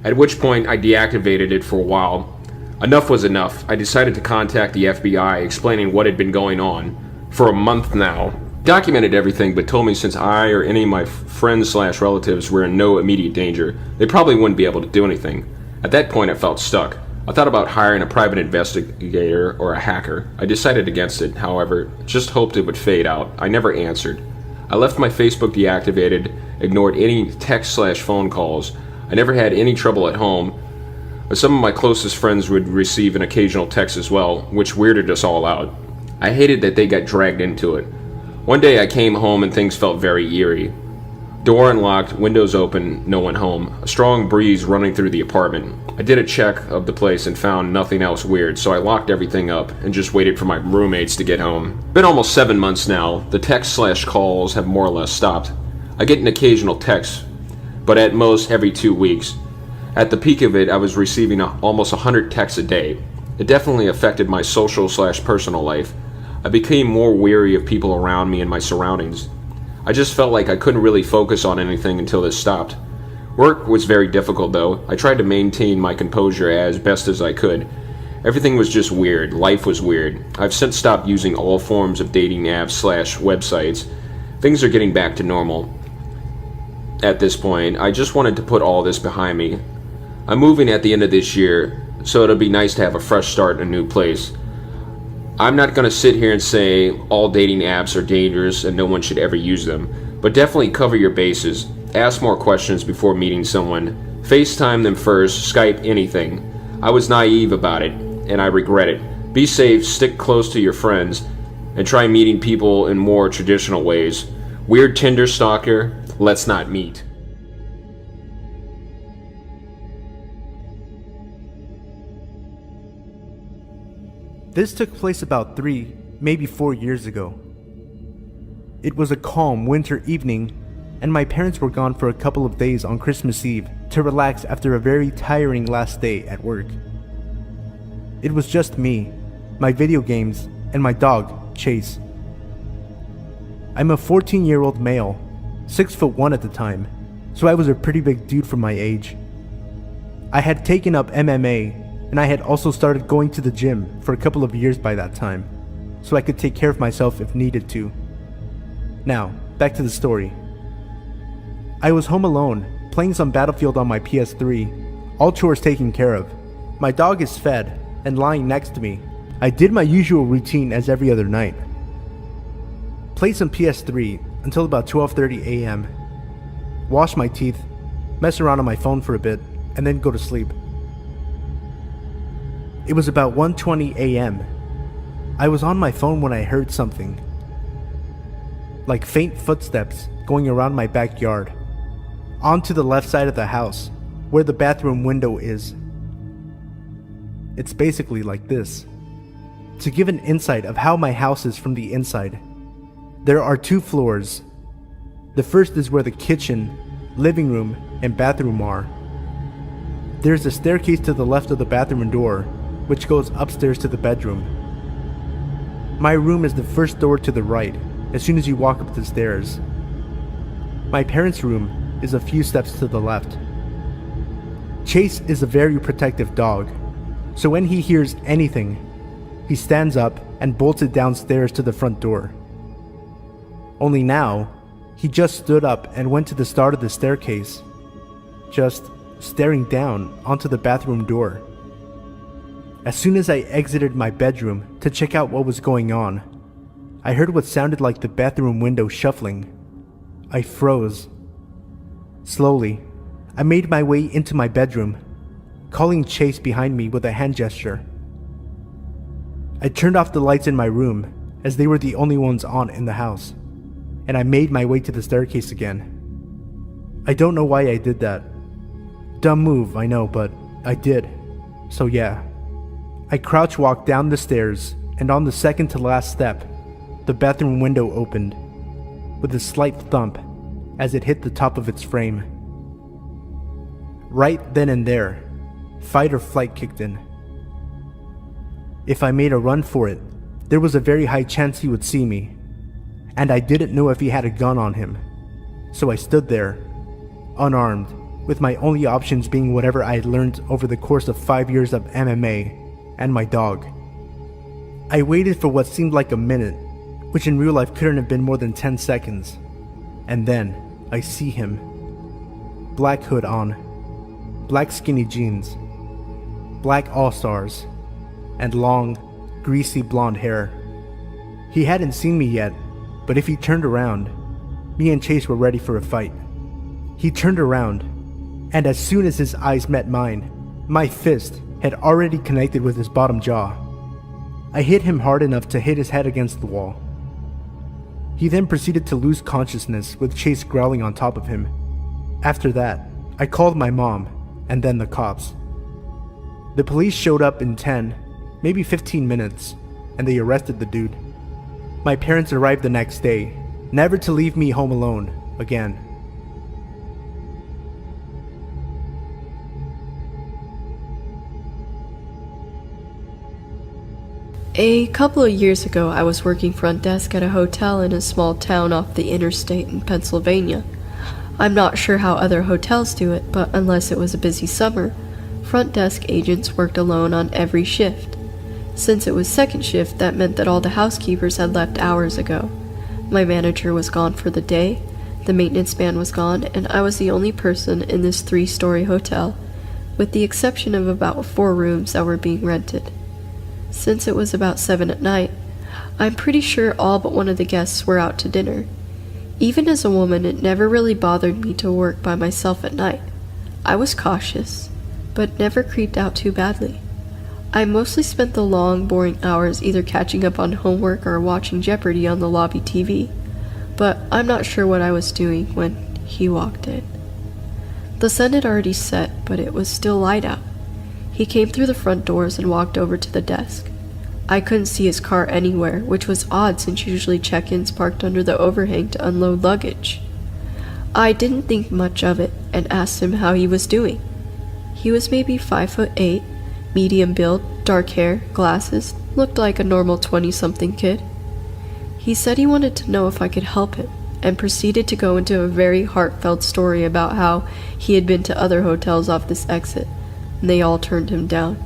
at which point I deactivated it for a while. Enough was enough. I decided to contact the FBI, explaining what had been going on for a month now. Documented everything, but told me since I or any of my friends/relatives were in no immediate danger, they probably wouldn't be able to do anything. At that point, I felt stuck. I thought about hiring a private investigator or a hacker. I decided against it, however, just hoped it would fade out. I never answered. I left my Facebook deactivated, ignored any text/phone calls. I never had any trouble at home, but some of my closest friends would receive an occasional text as well, which weirded us all out. I hated that they got dragged into it. One day I came home and things felt very eerie. Door unlocked, windows open, no one home. A strong breeze running through the apartment. I did a check of the place and found nothing else weird, so I locked everything up and just waited for my roommates to get home. Been almost 7 months now. The text/calls have more or less stopped. I get an occasional text, but at most every 2 weeks. At the peak of it, I was receiving almost 100 texts a day. It definitely affected my social/personal life. I became more weary of people around me and my surroundings. I just felt like I couldn't really focus on anything until this stopped. Work was very difficult though. I tried to maintain my composure as best as I could. Everything was just weird. Life was weird. I've since stopped using all forms of dating apps/websites. Things are getting back to normal. At this point, I just wanted to put all this behind me. I'm moving at the end of this year, so it'll be nice to have a fresh start in a new place. I'm not going to sit here and say all dating apps are dangerous and no one should ever use them, but definitely cover your bases. Ask more questions before meeting someone. FaceTime them first, Skype, anything. I was naive about it, and I regret it. Be safe, stick close to your friends, and try meeting people in more traditional ways. Weird Tinder stalker, let's not meet. This took place about 3, maybe 4 years ago. It was a calm winter evening, and my parents were gone for a couple of days on Christmas Eve to relax after a very tiring last day at work. It was just me, my video games, and my dog, Chase. I'm a 14-year-old male, 6'1" at the time, so I was a pretty big dude for my age. I had taken up MMA, and I had also started going to the gym for a couple of years by that time, so I could take care of myself if needed to. Now, back to the story. I was home alone, playing some Battlefield on my PS3, all chores taken care of. My dog is fed, and lying next to me. I did my usual routine as every other night. Played some PS3 until about 12:30 a.m. Wash my teeth, mess around on my phone for a bit, and then go to sleep. It was about 1:20 a.m. I was on my phone when I heard something. Like faint footsteps going around my backyard, onto the left side of the house, where the bathroom window is. It's basically like this. To give an insight of how my house is from the inside, there are 2 floors. The first is where the kitchen, living room, and bathroom are. There's a staircase to the left of the bathroom door, which goes upstairs to the bedroom. My room is the first door to the right, as soon as you walk up the stairs. My parents' room is a few steps to the left. Chase is a very protective dog, so when he hears anything, he stands up and bolts it downstairs to the front door. Only now, he just stood up and went to the start of the staircase, just staring down onto the bathroom door. As soon as I exited my bedroom to check out what was going on, I heard what sounded like the bathroom window shuffling. I froze. Slowly, I made my way into my bedroom, calling Chase behind me with a hand gesture. I turned off the lights in my room, as they were the only ones on in the house, and I made my way to the staircase again. I don't know why I did that. Dumb move, I know, but I did. So yeah. I crouch walked down the stairs, and on the second to last step, the bathroom window opened, with a slight thump as it hit the top of its frame. Right then and there, fight or flight kicked in. If I made a run for it, there was a very high chance he would see me, and I didn't know if he had a gun on him, so I stood there, unarmed, with my only options being whatever I had learned over the course of 5 years of MMA and my dog. I waited for what seemed like a minute, which in real life couldn't have been more than 10 seconds, and then I see him. Black hood on, black skinny jeans, black all-stars, and long, greasy blonde hair. He hadn't seen me yet, but if he turned around, me and Chase were ready for a fight. He turned around, and as soon as his eyes met mine, my fist had already connected with his bottom jaw. I hit him hard enough to hit his head against the wall. He then proceeded to lose consciousness with Chase growling on top of him. After that, I called my mom, and then the cops. The police showed up in 10, maybe 15 minutes, and they arrested the dude. My parents arrived the next day, never to leave me home alone again. A couple of years ago, I was working front desk at a hotel in a small town off the interstate in Pennsylvania. I'm not sure how other hotels do it, but unless it was a busy summer, front desk agents worked alone on every shift. Since it was second shift, that meant that all the housekeepers had left hours ago. My manager was gone for the day, the maintenance man was gone, and I was the only person in this 3-story hotel, with the exception of about 4 rooms that were being rented. Since it was about 7 at night, I'm pretty sure all but one of the guests were out to dinner. Even as a woman, it never really bothered me to work by myself at night. I was cautious, but never creeped out too badly. I mostly spent the long, boring hours either catching up on homework or watching Jeopardy on the lobby TV. but I'm not sure what I was doing when he walked in. The sun had already set, but it was still light out. He came through the front doors and walked over to the desk. I couldn't see his car anywhere, which was odd since usually check-ins parked under the overhang to unload luggage. I didn't think much of it and asked him how he was doing. He was maybe 5'8", medium build, dark hair, glasses, looked like a normal 20-something kid. He said he wanted to know if I could help him, and proceeded to go into a very heartfelt story about how he had been to other hotels off this exit, and they all turned him down.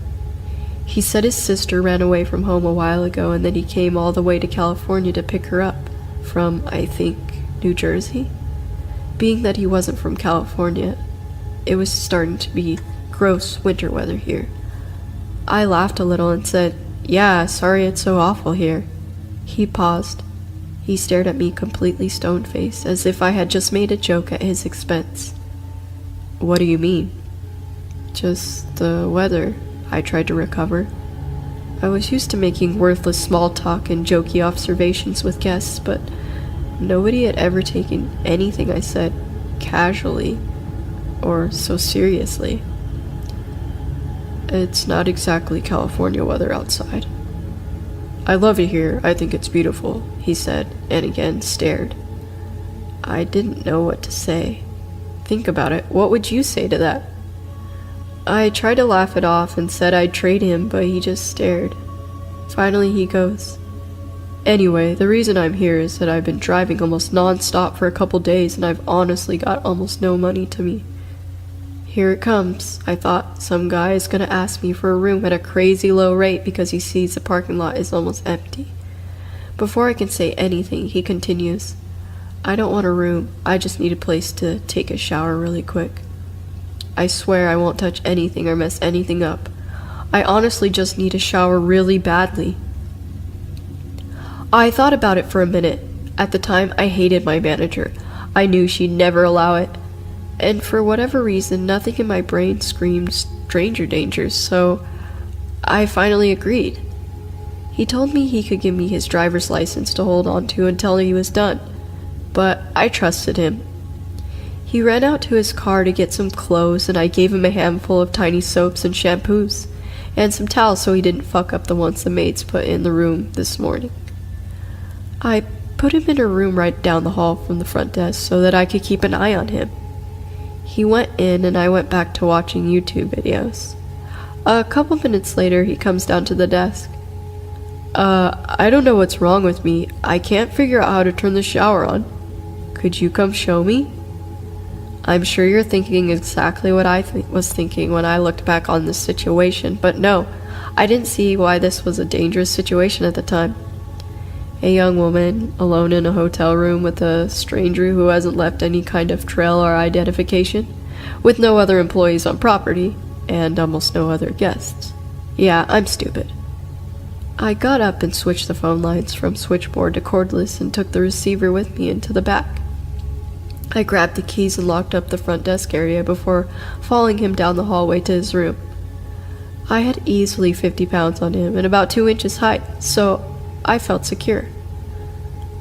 He said his sister ran away from home a while ago and that he came all the way to California to pick her up, from, I think, New Jersey? Being that he wasn't from California, it was starting to be gross winter weather here. I laughed a little and said, "Yeah, sorry it's so awful here." He paused. He stared at me completely stone-faced, as if I had just made a joke at his expense. "What do you mean?" "Just the weather," I tried to recover. I was used to making worthless small talk and jokey observations with guests, but nobody had ever taken anything I said casually or so seriously. "It's not exactly California weather outside." "I love it here. I think it's beautiful," he said, and again stared. I didn't know what to say. Think about it. What would you say to that? I tried to laugh it off and said I'd trade him, but he just stared. Finally he goes, "Anyway, the reason I'm here is that I've been driving almost non-stop for a couple days and I've honestly got almost no money to me." Here it comes, I thought. Some guy is gonna ask me for a room at a crazy low rate because he sees the parking lot is almost empty. Before I can say anything, he continues, "I don't want a room, I just need a place to take a shower really quick. I swear I won't touch anything or mess anything up. I honestly just need a shower really badly." I thought about it for a minute. At the time, I hated my manager. I knew she'd never allow it. And for whatever reason, nothing in my brain screamed stranger dangers, so I finally agreed. He told me he could give me his driver's license to hold on to until he was done, but I trusted him. He ran out to his car to get some clothes, and I gave him a handful of tiny soaps and shampoos, and some towels so he didn't fuck up the ones the maids put in the room this morning. I put him in a room right down the hall from the front desk so that I could keep an eye on him. He went in and I went back to watching YouTube videos. A couple minutes later, he comes down to the desk. I don't know what's wrong with me. I can't figure out how to turn the shower on. Could you come show me?" I'm sure you're thinking exactly what I was thinking when I looked back on this situation, but no, I didn't see why this was a dangerous situation at the time. A young woman, alone in a hotel room with a stranger who hasn't left any kind of trail or identification, with no other employees on property, and almost no other guests. Yeah, I'm stupid. I got up and switched the phone lines from switchboard to cordless and took the receiver with me into the back. I grabbed the keys and locked up the front desk area before following him down the hallway to his room. I had easily 50 pounds on him and about 2 inches height, so I felt secure.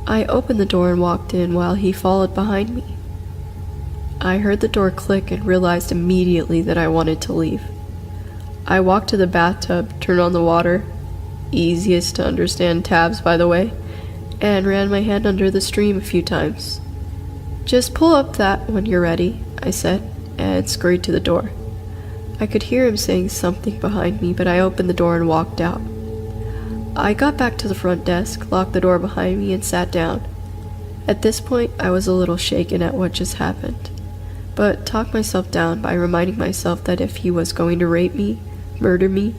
I opened the door and walked in while he followed behind me. I heard the door click and realized immediately that I wanted to leave. I walked to the bathtub, turned on the water, easiest to understand tabs by the way, and ran my hand under the stream a few times. "Just pull up that when you're ready," I said, and scurried to the door. I could hear him saying something behind me, but I opened the door and walked out. I got back to the front desk, locked the door behind me, and sat down. At this point, I was a little shaken at what just happened, but talked myself down by reminding myself that if he was going to rape me, murder me,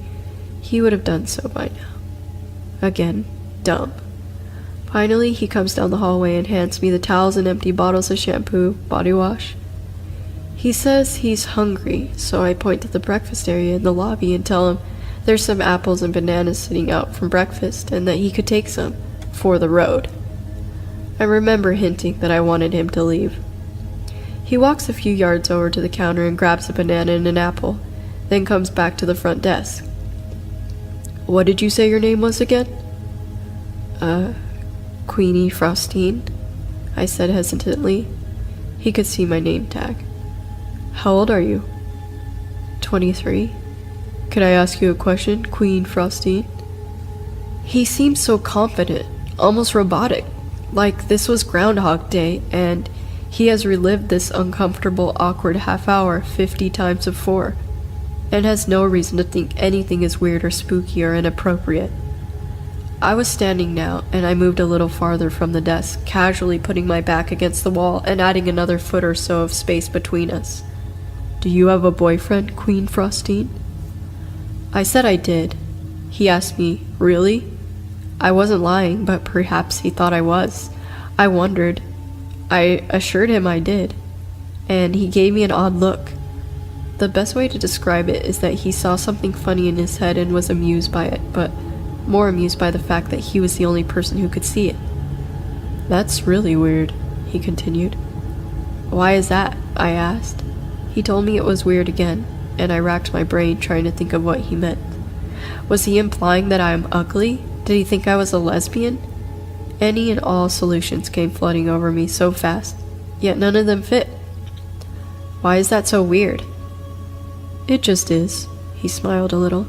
he would have done so by now. Again, dumb. Finally, he comes down the hallway and hands me the towels and empty bottles of shampoo, body wash. He says he's hungry, so I point to the breakfast area in the lobby and tell him there's some apples and bananas sitting out from breakfast and that he could take some for the road. I remember hinting that I wanted him to leave. He walks a few yards over to the counter and grabs a banana and an apple, then comes back to the front desk. "What did you say your name was again?" Queenie Frostine. I said hesitantly. He could see my name tag. How old are you? 23. Could I ask you a question, Queen Frostine? He seemed so confident, almost robotic, like this was Groundhog Day, and he has relived this uncomfortable, awkward half hour 50 times before, and has no reason to think anything is weird or spooky or inappropriate. I was standing now, and I moved a little farther from the desk, casually putting my back against the wall and adding another foot or so of space between us. Do you have a boyfriend, Queen Frostine? I said I did. He asked me, really? I wasn't lying, but perhaps he thought I was. I wondered. I assured him I did, and he gave me an odd look. The best way to describe it is that he saw something funny in his head and was amused by it, but more amused by the fact that he was the only person who could see it. That's really weird, he continued. Why is that? I asked. He told me it was weird again, and I racked my brain trying to think of what he meant. Was he implying that I am ugly? Did he think I was a lesbian? Any and all solutions came flooding over me so fast, yet none of them fit. Why is that so weird? It just is, he smiled a little.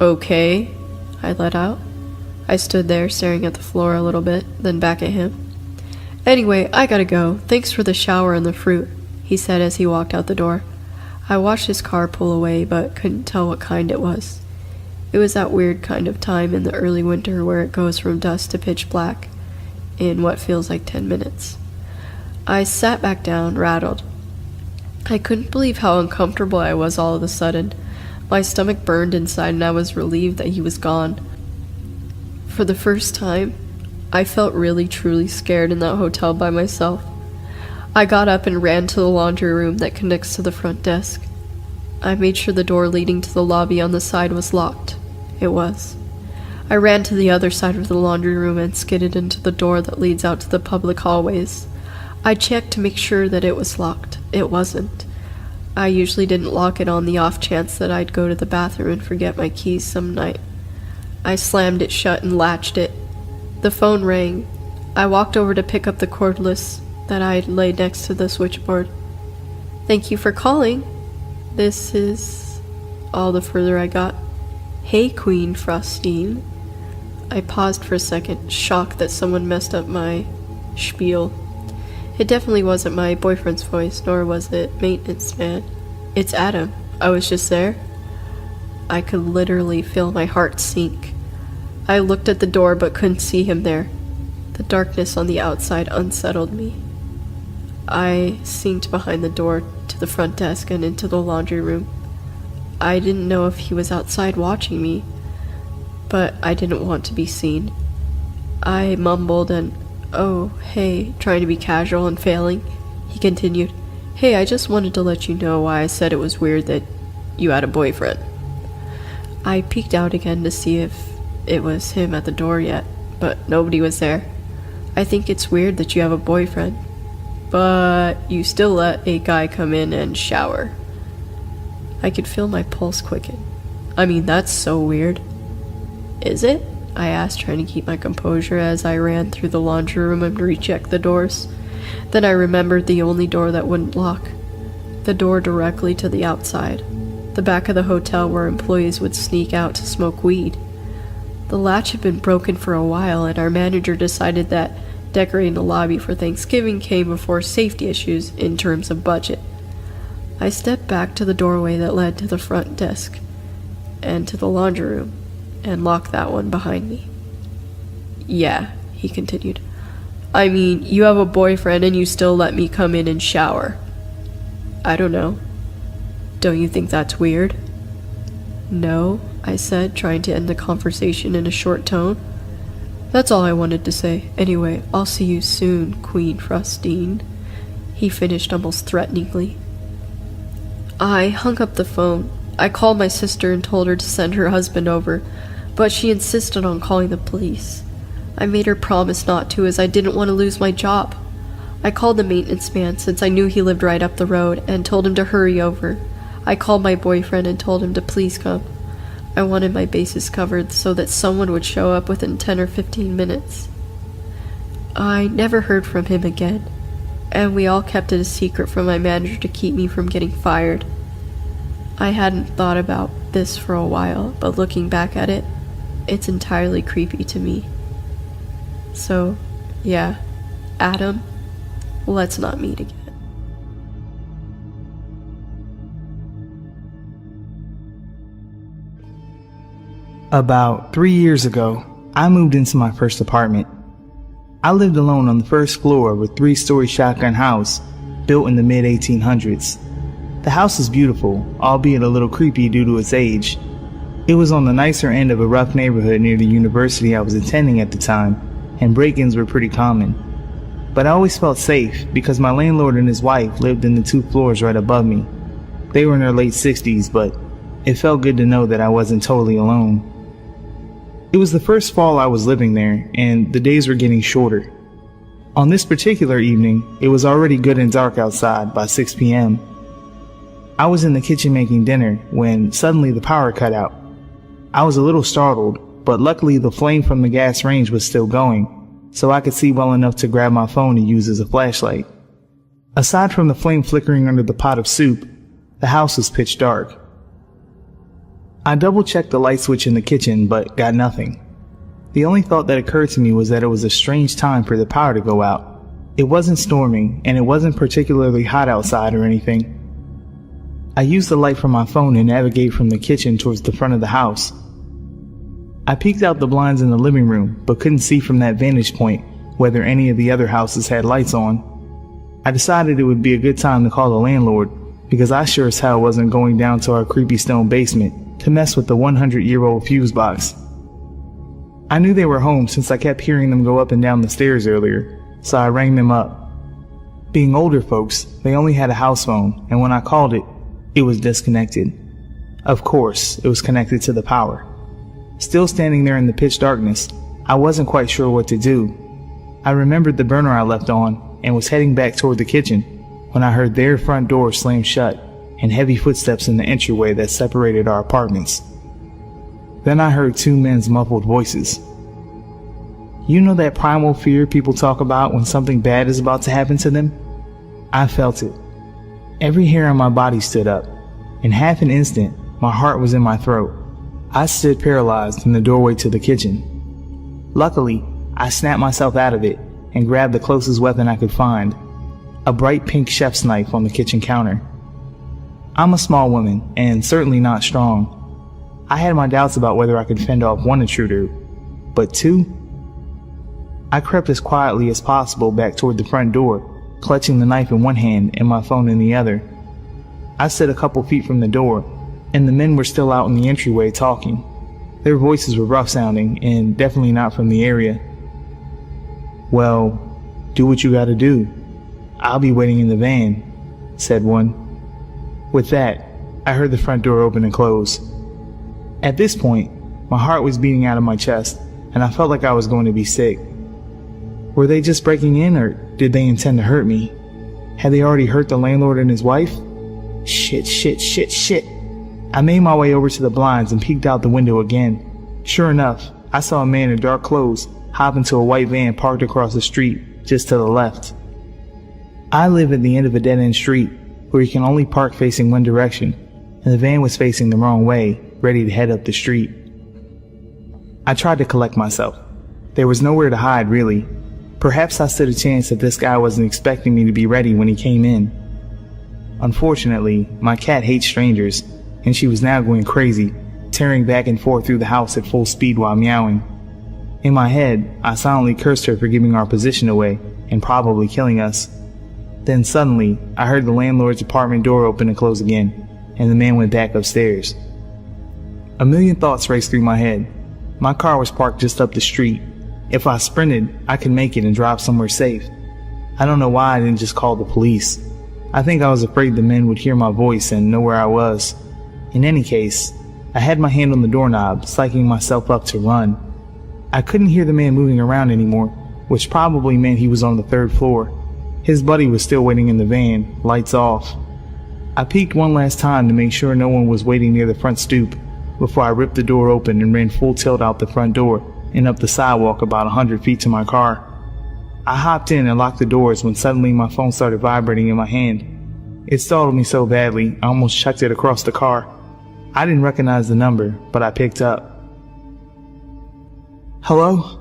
Okay, I let out. I stood there staring at the floor a little bit, then back at him. Anyway, I gotta go. Thanks for the shower and the fruit, he said as he walked out the door. I watched his car pull away, but couldn't tell what kind it was. It was that weird kind of time in the early winter where it goes from dusk to pitch black in what feels like 10 minutes. I sat back down, rattled. I couldn't believe how uncomfortable I was all of a sudden. My stomach burned inside and I was relieved that he was gone. For the first time, I felt really truly scared in that hotel by myself. I got up and ran to the laundry room that connects to the front desk. I made sure the door leading to the lobby on the side was locked. It was. I ran to the other side of the laundry room and skidded into the door that leads out to the public hallways. I checked to make sure that it was locked. It wasn't. I usually didn't lock it on the off chance that I'd go to the bathroom and forget my keys some night. I slammed it shut and latched it. The phone rang. I walked over to pick up the cordless that I'd laid next to the switchboard. Thank you for calling. This is all the further I got. Hey, Queen Frostine. I paused for a second, shocked that someone messed up my spiel. It definitely wasn't my boyfriend's voice, nor was it maintenance man. It's Adam. I was just there. I could literally feel my heart sink. I looked at the door but couldn't see him there. The darkness on the outside unsettled me. I sneaked behind the door to the front desk and into the laundry room. I didn't know if he was outside watching me, but I didn't want to be seen. I mumbled and, oh, hey, trying to be casual and failing. He continued, hey, I just wanted to let you know why I said it was weird that you had a boyfriend. I peeked out again to see if it was him at the door yet, but nobody was there. I think it's weird that you have a boyfriend, but you still let a guy come in and shower. I could feel my pulse quicken. I mean, that's so weird. Is it? I asked, trying to keep my composure as I ran through the laundry room and rechecked the doors. Then I remembered the only door that wouldn't lock. The door directly to the outside. The back of the hotel where employees would sneak out to smoke weed. The latch had been broken for a while, and our manager decided that decorating the lobby for Thanksgiving came before safety issues in terms of budget. I stepped back to the doorway that led to the front desk and to the laundry room and locked that one behind me. Yeah, he continued. I mean, you have a boyfriend and you still let me come in and shower. I don't know. Don't you think that's weird? No, I said, trying to end the conversation in a short tone. That's all I wanted to say. Anyway, I'll see you soon, Queen Frostine. He finished almost threateningly. I hung up the phone. I called my sister and told her to send her husband over, but she insisted on calling the police. I made her promise not to, as I didn't want to lose my job. I called the maintenance man, since I knew he lived right up the road, and told him to hurry over. I called my boyfriend and told him to please come. I wanted my bases covered so that someone would show up within 10 or 15 minutes. I never heard from him again, and we all kept it a secret from my manager to keep me from getting fired. I hadn't thought about this for a while, but looking back at it, it's entirely creepy to me. So, yeah, Adam, let's not meet again. About 3 years ago, I moved into my first apartment. I lived alone on the first floor of a 3-story shotgun house built in the mid-1800s. The house was beautiful, albeit a little creepy due to its age. It was on the nicer end of a rough neighborhood near the university I was attending at the time, and break-ins were pretty common. But I always felt safe because my landlord and his wife lived in the 2 floors right above me. They were in their late 60s, but it felt good to know that I wasn't totally alone. It was the first fall I was living there, and the days were getting shorter. On this particular evening, it was already good and dark outside by 6 p.m. I was in the kitchen making dinner when suddenly the power cut out. I was a little startled, but luckily the flame from the gas range was still going, so I could see well enough to grab my phone to use as a flashlight. Aside from the flame flickering under the pot of soup, the house was pitch dark. I double-checked the light switch in the kitchen, but got nothing. The only thought that occurred to me was that it was a strange time for the power to go out. It wasn't storming, and it wasn't particularly hot outside or anything. I used the light from my phone to navigate from the kitchen towards the front of the house. I peeked out the blinds in the living room, but couldn't see from that vantage point whether any of the other houses had lights on. I decided it would be a good time to call the landlord, because I sure as hell wasn't going down to our creepy stone basement to mess with the 100-year-old fuse box. I knew they were home since I kept hearing them go up and down the stairs earlier, so I rang them up. Being older folks, they only had a house phone, and when I called it, it was disconnected. Of course, it was connected to the power. Still standing there in the pitch darkness, I wasn't quite sure what to do. I remembered the burner I left on and was heading back toward the kitchen when I heard their front door slam shut and heavy footsteps in the entryway that separated our apartments. Then I heard 2 men's muffled voices. You know that primal fear people talk about when something bad is about to happen to them? I felt it. Every hair on my body stood up. In half an instant, my heart was in my throat. I stood paralyzed in the doorway to the kitchen. Luckily, I snapped myself out of it and grabbed the closest weapon I could find, a bright pink chef's knife on the kitchen counter. I'm a small woman, and certainly not strong. I had my doubts about whether I could fend off 1 intruder, but 2? I crept as quietly as possible back toward the front door, clutching the knife in one hand and my phone in the other. I stood a couple feet from the door, and the men were still out in the entryway talking. Their voices were rough sounding, and definitely not from the area. Well, do what you gotta do. I'll be waiting in the van, said one. With that, I heard the front door open and close. At this point, my heart was beating out of my chest, and I felt like I was going to be sick. Were they just breaking in, or did they intend to hurt me? Had they already hurt the landlord and his wife? Shit. I made my way over to the blinds and peeked out the window again. Sure enough, I saw a man in dark clothes hop into a white van parked across the street, just to the left. I live at the end of a dead-end street, where you can only park facing one direction, and the van was facing the wrong way, ready to head up the street. I tried to collect myself. There was nowhere to hide, really. Perhaps I stood a chance that this guy wasn't expecting me to be ready when he came in. Unfortunately, my cat hates strangers, and she was now going crazy, tearing back and forth through the house at full speed while meowing. In my head, I silently cursed her for giving our position away and probably killing us. Then suddenly, I heard the landlord's apartment door open and close again, and the man went back upstairs. A million thoughts raced through my head. My car was parked just up the street. If I sprinted, I could make it and drive somewhere safe. I don't know why I didn't just call the police. I think I was afraid the men would hear my voice and know where I was. In any case, I had my hand on the doorknob, psyching myself up to run. I couldn't hear the man moving around anymore, which probably meant he was on the 3rd floor. His buddy was still waiting in the van, lights off. I peeked one last time to make sure no one was waiting near the front stoop before I ripped the door open and ran full tilt out the front door and up the sidewalk about 100 feet to my car. I hopped in and locked the doors when suddenly my phone started vibrating in my hand. It startled me so badly, I almost chucked it across the car. I didn't recognize the number, but I picked up. "Hello?"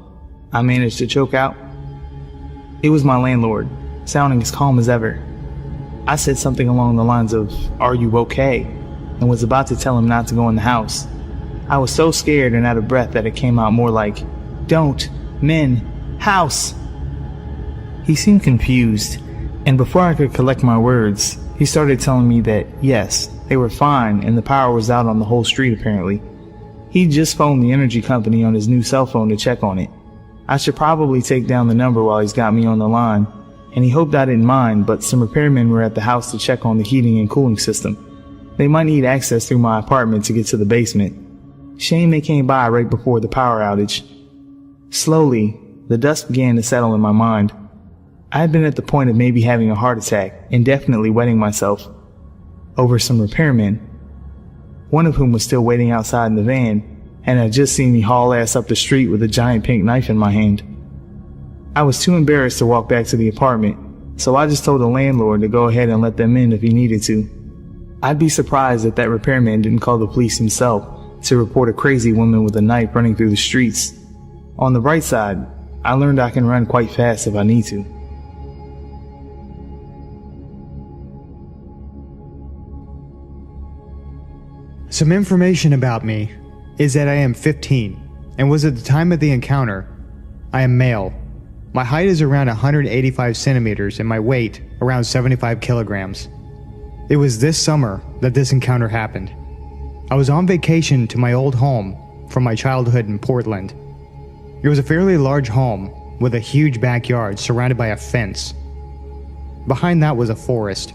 I managed to choke out. It was my landlord, sounding as calm as ever. I said something along the lines of, "Are you okay?" and was about to tell him not to go in the house. I was so scared and out of breath that it came out more like, "Don't, men, house." He seemed confused, and before I could collect my words, he started telling me that, yes, they were fine and the power was out on the whole street apparently. He just phoned the energy company on his new cell phone to check on it. I should probably take down the number while he's got me on the line, and he hoped I didn't mind, but some repairmen were at the house to check on the heating and cooling system. They might need access through my apartment to get to the basement. Shame they came by right before the power outage. Slowly, the dust began to settle in my mind. I had been at the point of maybe having a heart attack and definitely wetting myself over some repairmen, one of whom was still waiting outside in the van and had just seen me haul ass up the street with a giant pink knife in my hand. I was too embarrassed to walk back to the apartment, so I just told the landlord to go ahead and let them in if he needed to. I'd be surprised if that repairman didn't call the police himself to report a crazy woman with a knife running through the streets. On the bright side, I learned I can run quite fast if I need to. Some information about me is that I am 15 and was at the time of the encounter. I am male. My height is around 185 centimeters and my weight around 75 kilograms. It was this summer that this encounter happened. I was on vacation to my old home from my childhood in Portland. It was a fairly large home with a huge backyard surrounded by a fence. Behind that was a forest.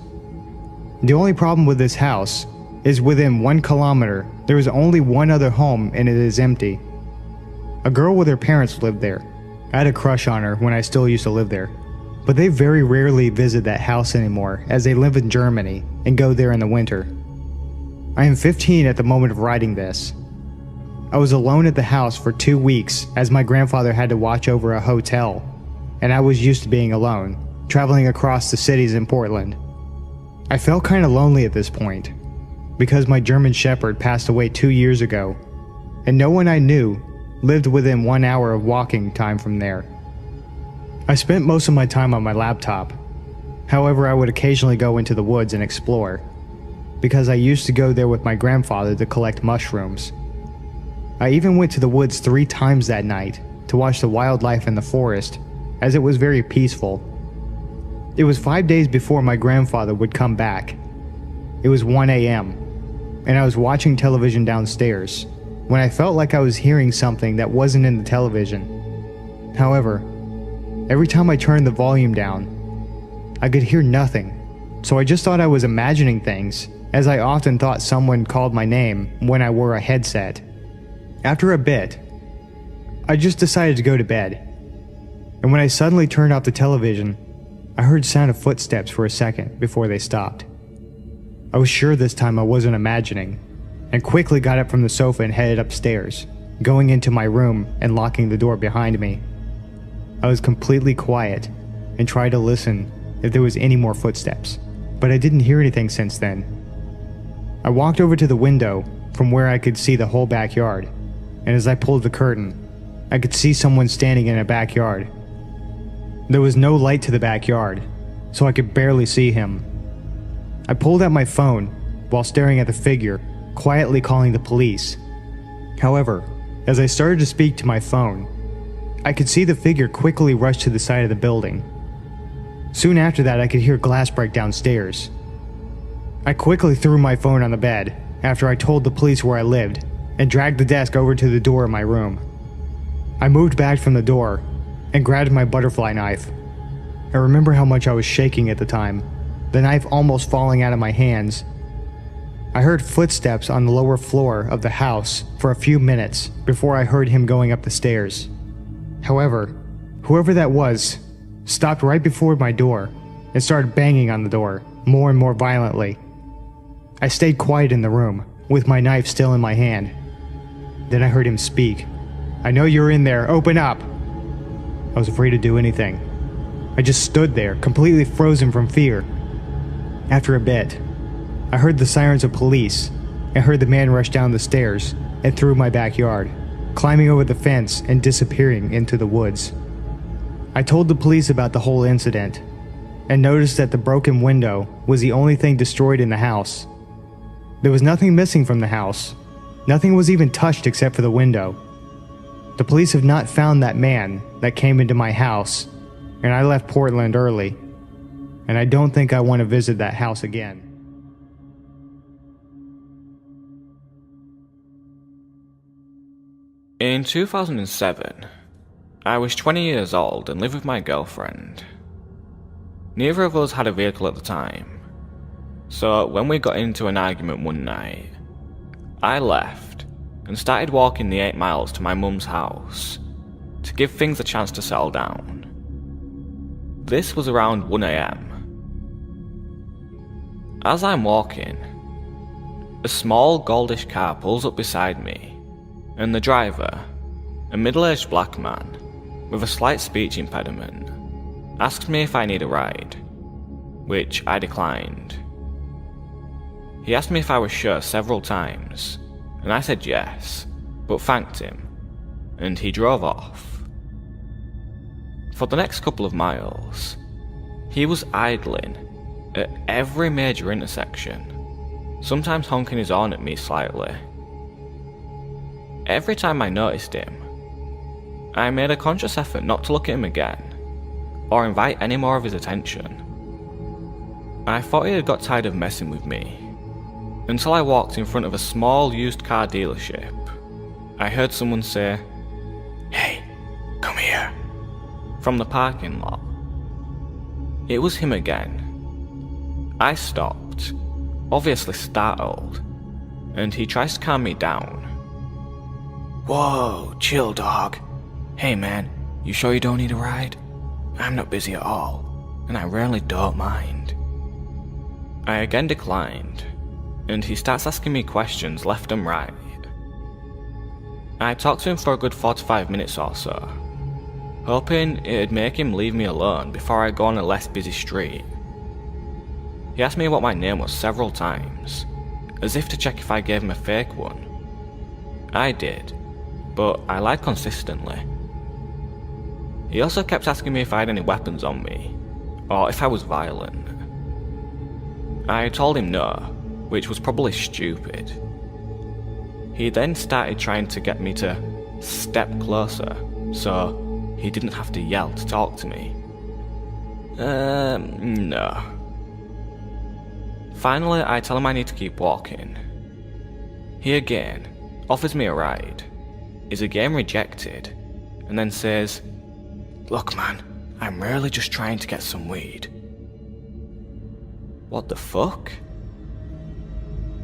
The only problem with this house is within 1 kilometer, there is only one other home and it is empty. A girl with her parents lived there. I had a crush on her when I still used to live there, but they very rarely visit that house anymore as they live in Germany and go there in the winter. I am 15 at the moment of writing this. I was alone at the house for 2 weeks as my grandfather had to watch over a hotel, and I was used to being alone, traveling across the cities in Portland. I felt kind of lonely at this point, because my German Shepherd passed away 2 years ago, and no one I knew lived within 1 hour of walking time from there. I spent most of my time on my laptop. However, I would occasionally go into the woods and explore, because I used to go there with my grandfather to collect mushrooms. I even went to the woods 3 times that night to watch the wildlife in the forest, as it was very peaceful. It was 5 days before my grandfather would come back. It was 1 a.m., and I was watching television downstairs when I felt like I was hearing something that wasn't in the television. However, every time I turned the volume down, I could hear nothing, so I just thought I was imagining things, as I often thought someone called my name when I wore a headset. After a bit, I just decided to go to bed, and when I suddenly turned off the television, I heard the sound of footsteps for a second before they stopped. I was sure this time I wasn't imagining, and quickly got up from the sofa and headed upstairs, going into my room and locking the door behind me. I was completely quiet and tried to listen if there was any more footsteps, but I didn't hear anything since then. I walked over to the window from where I could see the whole backyard, and as I pulled the curtain, I could see someone standing in a backyard. There was no light to the backyard, so I could barely see him. I pulled out my phone while staring at the figure, quietly calling the police. However, as I started to speak to my phone, I could see the figure quickly rush to the side of the building. Soon after that, I could hear glass break downstairs. I quickly threw my phone on the bed after I told the police where I lived and dragged the desk over to the door of my room. I moved back from the door and grabbed my butterfly knife. I remember how much I was shaking at the time, the knife almost falling out of my hands. I heard footsteps on the lower floor of the house for a few minutes before I heard him going up the stairs. However, whoever that was stopped right before my door and started banging on the door more and more violently. I stayed quiet in the room with my knife still in my hand. Then I heard him speak. "I know you're in there, open up!" I was afraid to do anything, I just stood there, completely frozen from fear. After a bit, I heard the sirens of police and heard the man rush down the stairs and through my backyard, climbing over the fence and disappearing into the woods. I told the police about the whole incident and noticed that the broken window was the only thing destroyed in the house. There was nothing missing from the house. Nothing was even touched except for the window. The police have not found that man that came into my house, and I left Portland early, and I don't think I want to visit that house again. In 2007, I was 20 years old and lived with my girlfriend. Neither of us had a vehicle at the time, so when we got into an argument one night, I left and started walking the 8 miles to my mum's house to give things a chance to settle down. This was around 1 AM. As I'm walking, a small goldish car pulls up beside me, and the driver, a middle-aged black man with a slight speech impediment, asked me if I need a ride, which I declined. He asked me if I was sure several times, and I said yes, but thanked him, and he drove off. For the next couple of miles, he was idling at every major intersection, sometimes honking his horn at me slightly. Every time I noticed him, I made a conscious effort not to look at him again, or invite any more of his attention. I thought he had got tired of messing with me, until I walked in front of a small used car dealership. I heard someone say, "Hey, come here," from the parking lot. It was him again. I stopped, obviously startled, and he tries to calm me down. "Whoa, chill, dog. Hey man, you sure you don't need a ride? I'm not busy at all, and I really don't mind." I again declined, and he starts asking me questions left and right. I talked to him for a good 45 minutes or so, hoping it'd make him leave me alone before I go on a less busy street. He asked me what my name was several times, as if to check if I gave him a fake one. I did, but I lied consistently. He also kept asking me if I had any weapons on me, or if I was violent. I told him no, which was probably stupid. He then started trying to get me to step closer, so he didn't have to yell to talk to me. No. Finally, I tell him I need to keep walking. He again offers me a ride, is again rejected, and then says, "Look man, I'm really just trying to get some weed." What the fuck?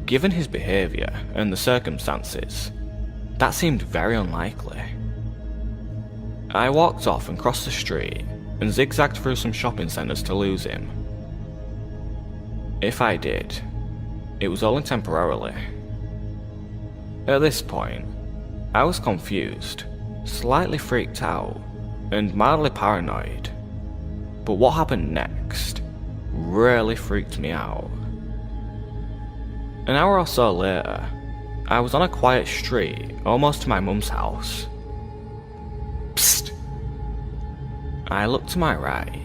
Given his behaviour and the circumstances, that seemed very unlikely. I walked off and crossed the street and zigzagged through some shopping centres to lose him. If I did, it was only temporarily. At this point, I was confused, slightly freaked out, and mildly paranoid. But what happened next really freaked me out. An hour or so later, I was on a quiet street, almost to my mum's house. Psst! I look to my right,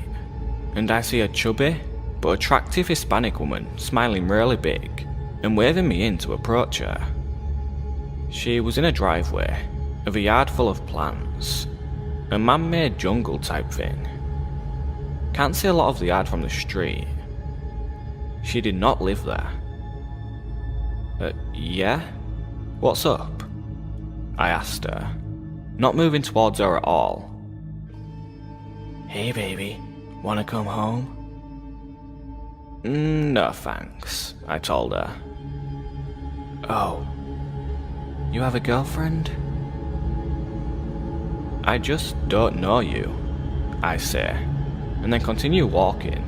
and I see a chubby but attractive Hispanic woman smiling really big and waving me in to approach her. She was in a driveway of a yard full of plants, a man-made jungle type thing. Can't see a lot of the yard from the street. She did not live there. Yeah? What's up? I asked her, not moving towards her at all. "Hey baby, wanna come home?" "No thanks," I told her. "Oh, you have a girlfriend?" "I just don't know you," I say, and then continue walking.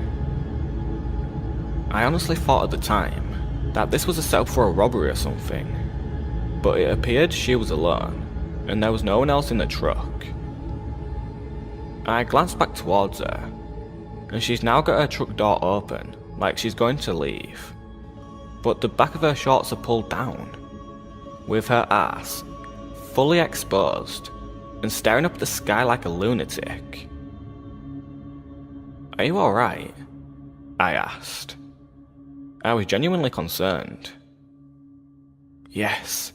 I honestly thought at the time that this was a setup for a robbery or something, but it appeared she was alone, and there was no one else in the truck. I glanced back towards her, and she's now got her truck door open, like she's going to leave. But the back of her shorts are pulled down, with her ass fully exposed and staring up at the sky like a lunatic. "Are you alright?" I asked. I was genuinely concerned. "Yes,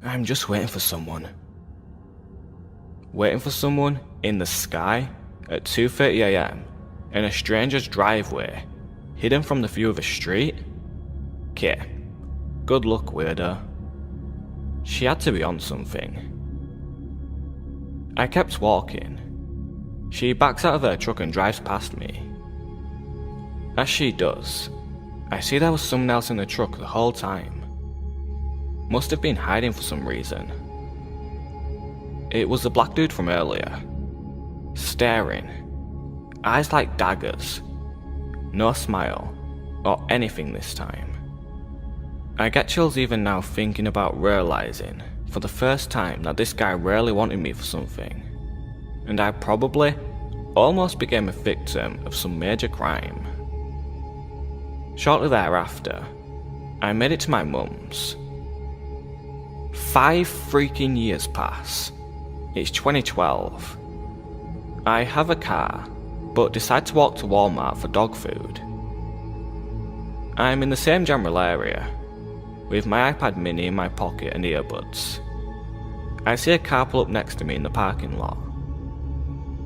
I'm just waiting for someone." Waiting for someone in the sky at 2:30 AM in a stranger's driveway, hidden from the view of a street? Okay, good luck, weirdo. She had to be on something. I kept walking. She backs out of her truck and drives past me. As she does, I see there was someone else in the truck the whole time. Must have been hiding for some reason. It was the black dude from earlier. Staring. Eyes like daggers. No smile, or anything this time. I get chills even now thinking about realizing, for the first time, that this guy really wanted me for something. And I probably almost became a victim of some major crime. Shortly thereafter, I made it to my mum's. 5 freaking years pass. It's 2012. I have a car, but decide to walk to Walmart for dog food. I'm in the same general area, with my iPad mini in my pocket and earbuds. I see a car pull up next to me in the parking lot.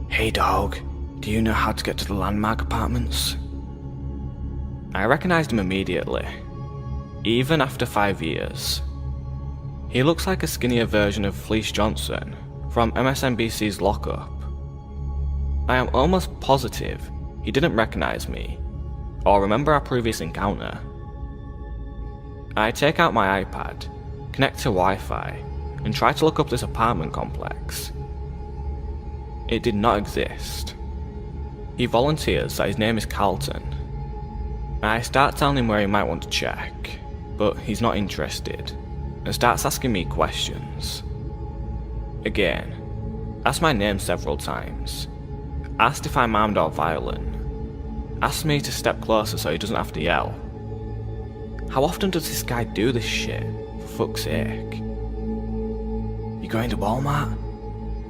"Hey dog, do you know how to get to the Landmark Apartments?" I recognized him immediately, even after 5 years. He looks like a skinnier version of Fleece Johnson from MSNBC's Lockup. I am almost positive he didn't recognize me, or remember our previous encounter. I take out my iPad, connect to Wi-Fi, and try to look up this apartment complex. It did not exist. He volunteers that his name is Carlton. I start telling him where he might want to check, but he's not interested, and starts asking me questions. Again, asked my name several times, asked if I'm armed or violent, asked me to step closer so he doesn't have to yell. How often does this guy do this shit, for fuck's sake? "You going to Walmart?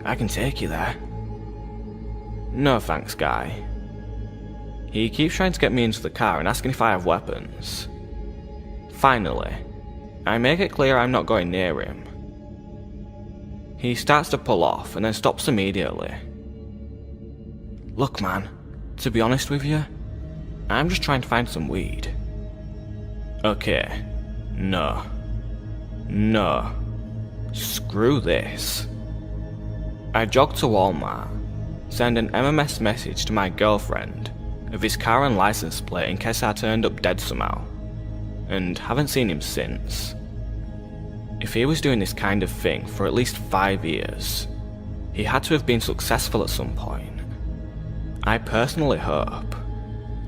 I can take you there." "No thanks, guy." He keeps trying to get me into the car and asking if I have weapons. Finally, I make it clear I'm not going near him. He starts to pull off and then stops immediately. "Look man, to be honest with you, I'm just trying to find some weed." Okay, no. Screw this. I jog to Walmart, send an MMS message to my girlfriend of his car and license plate in case I turned up dead somehow, and haven't seen him since. If he was doing this kind of thing for at least 5 years, he had to have been successful at some point. I personally hope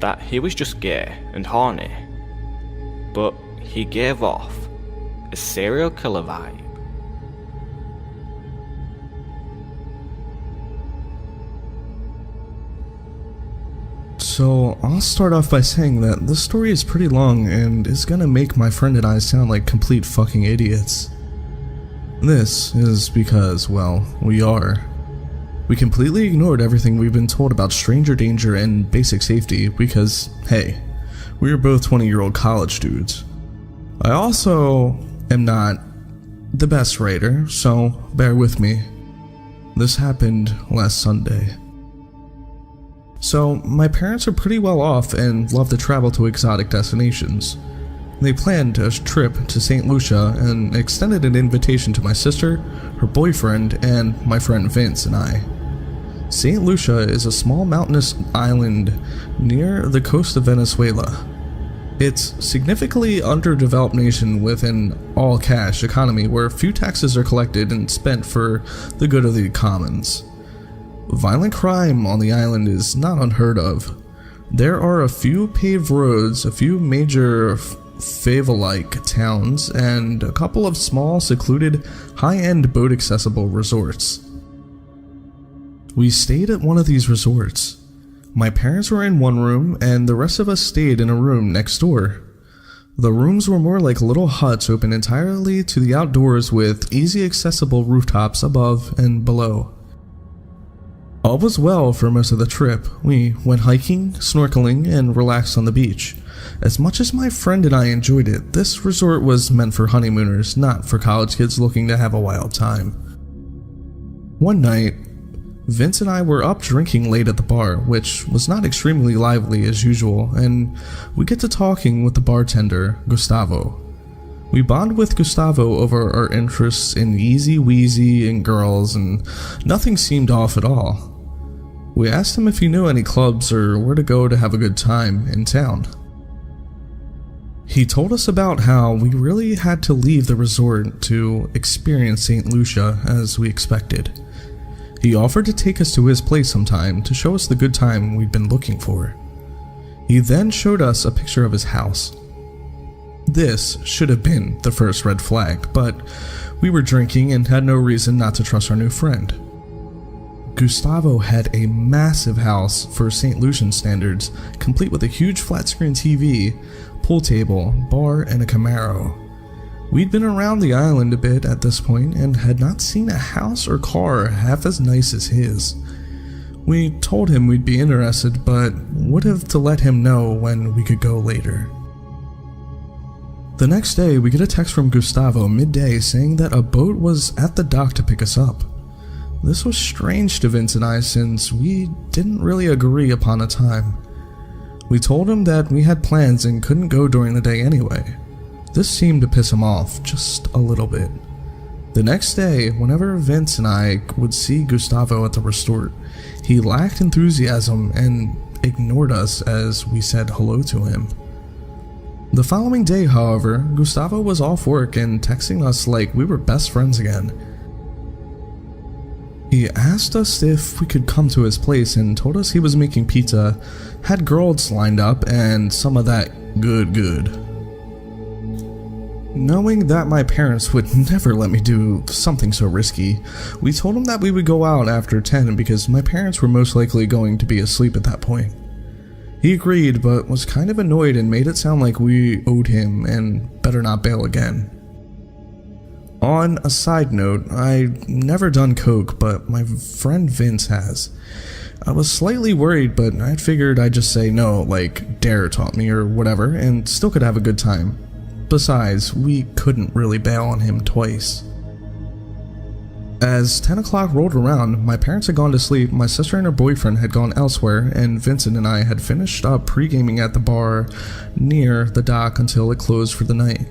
that he was just gay and horny, but he gave off a serial killer vibe. So, I'll start off by saying that this story is pretty long and is gonna make my friend and I sound like complete fucking idiots. This is because, well, we are. We completely ignored everything we've been told about stranger danger and basic safety because, hey, we are both 20-year-old college dudes. I also am not the best writer, so bear with me. This happened last Sunday. So, my parents are pretty well off and love to travel to exotic destinations. They planned a trip to St. Lucia and extended an invitation to my sister, her boyfriend, and my friend Vince and I. St. Lucia is a small mountainous island near the coast of Venezuela. It's significantly underdeveloped nation with an all-cash economy where few taxes are collected and spent for the good of the commons. Violent crime on the island is not unheard of. There are a few paved roads, a few major favela-like towns, and a couple of small, secluded, high-end boat-accessible resorts. We stayed at one of these resorts, My parents were in one room, and the rest of us stayed in a room next door. The rooms were more like little huts open entirely to the outdoors with easy accessible rooftops above and below. All was well for most of the trip. We went hiking, snorkeling, and relaxed on the beach. As much as my friend and I enjoyed it, this resort was meant for honeymooners, not for college kids looking to have a wild time. One night, Vince and I were up drinking late at the bar, which was not extremely lively as usual, and we get to talking with the bartender, Gustavo. We bond with Gustavo over our interests in Easy Weezy and girls, and nothing seemed off at all. We asked him if he knew any clubs or where to go to have a good time in town. He told us about how we really had to leave the resort to experience St. Lucia as we expected. He offered to take us to his place sometime to show us the good time we'd been looking for. He then showed us a picture of his house. This should have been the first red flag, but we were drinking and had no reason not to trust our new friend. Gustavo had a massive house for St. Lucian standards, complete with a huge flat-screen TV, pool table, bar, and a Camaro. We'd been around the island a bit at this point and had not seen a house or car half as nice as his. We told him we'd be interested, but would have to let him know when we could go later. The next day, we get a text from Gustavo midday saying that a boat was at the dock to pick us up. This was strange to Vince and I since we didn't really agree upon a time. We told him that we had plans and couldn't go during the day anyway. This seemed to piss him off just a little bit. The next day, whenever Vince and I would see Gustavo at the resort, he lacked enthusiasm and ignored us as we said hello to him. The following day, however, Gustavo was off work and texting us like we were best friends again. He asked us if we could come to his place and told us he was making pizza, had girls lined up, and some of that good. Knowing that my parents would never let me do something so risky, we told him that we would go out after 10 because my parents were most likely going to be asleep at that point. He agreed, but was kind of annoyed and made it sound like we owed him and better not bail again. On a side note, I've never done coke, but my friend Vince has. I was slightly worried, but I figured I'd just say no, like Dare taught me or whatever, and still could have a good time. Besides, we couldn't really bail on him twice. As 10 o'clock rolled around, my parents had gone to sleep, my sister and her boyfriend had gone elsewhere, and Vincent and I had finished up pre-gaming at the bar near the dock until it closed for the night.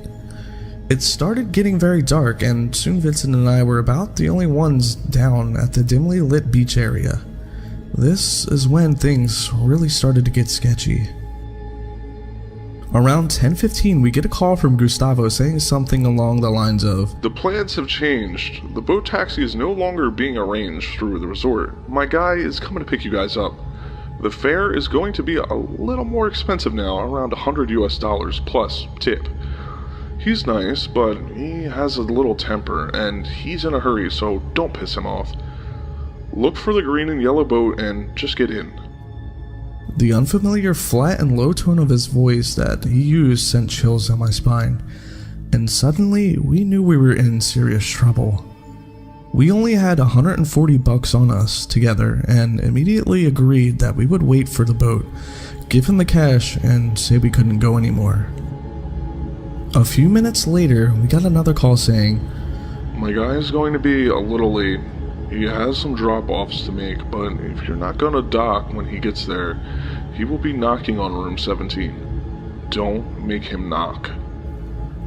It started getting very dark, and soon Vincent and I were about the only ones down at the dimly lit beach area. This is when things really started to get sketchy. Around 10:15, we get a call from Gustavo saying something along the lines of, "The plans have changed. The boat taxi is no longer being arranged through the resort. My guy is coming to pick you guys up. The fare is going to be a little more expensive now, around $100 plus tip. He's nice, but he has a little temper, and he's in a hurry, so don't piss him off. Look for the green and yellow boat and just get in." The unfamiliar flat and low tone of his voice that he used sent chills down my spine, and suddenly we knew we were in serious trouble. We only had $140 on us together and immediately agreed that we would wait for the boat, give him the cash, and say we couldn't go anymore. A few minutes later, we got another call saying, "My guy is going to be a little late. He has some drop-offs to make, but if you're not gonna dock when he gets there, he will be knocking on room 17. Don't make him knock."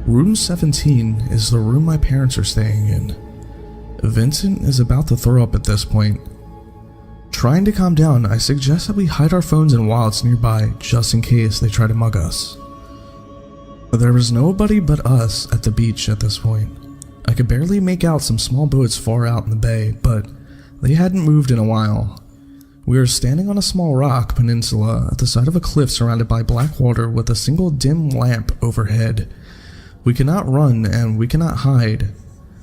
Room 17 is the room my parents are staying in. Vincent is about to throw up at this point. Trying to calm down, I suggest that we hide our phones and wallets nearby just in case they try to mug us. There was nobody but us at the beach at this point. I could barely make out some small boats far out in the bay, but they hadn't moved in a while. We were standing on a small rock peninsula at the side of a cliff surrounded by black water with a single dim lamp overhead. We cannot run and we cannot hide.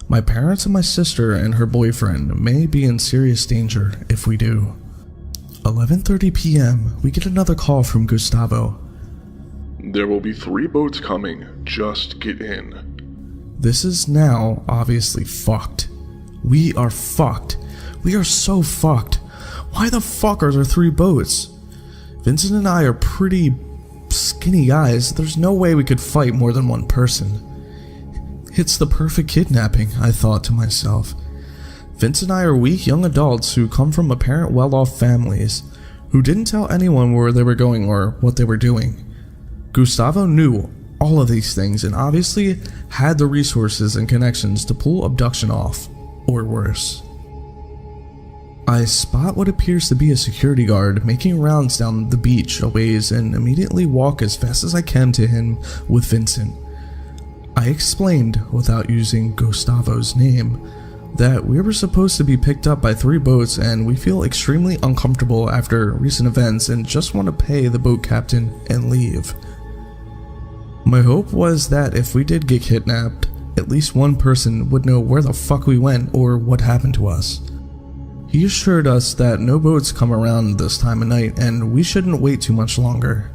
My parents and my sister and her boyfriend may be in serious danger if we do. 11:30 p.m., we get another call from Gustavo. There will be 3 boats coming. Just get in. This is now obviously fucked. We are fucked. We are so fucked. Why the fuck are there 3 boats? Vincent and I are pretty skinny guys. There's no way we could fight more than one person. It's the perfect kidnapping, I thought to myself. Vince and I are weak young adults who come from apparent well-off families, who didn't tell anyone where they were going or what they were doing. Gustavo knew all of these things and obviously had the resources and connections to pull abduction off, or worse. I spot what appears to be a security guard making rounds down the beach a ways and immediately walk as fast as I can to him with Vincent. I explained, without using Gustavo's name, that we were supposed to be picked up by 3 boats and we feel extremely uncomfortable after recent events and just want to pay the boat captain and leave. My hope was that if we did get kidnapped, at least one person would know where the fuck we went or what happened to us. He assured us that no boats come around this time of night and we shouldn't wait too much longer.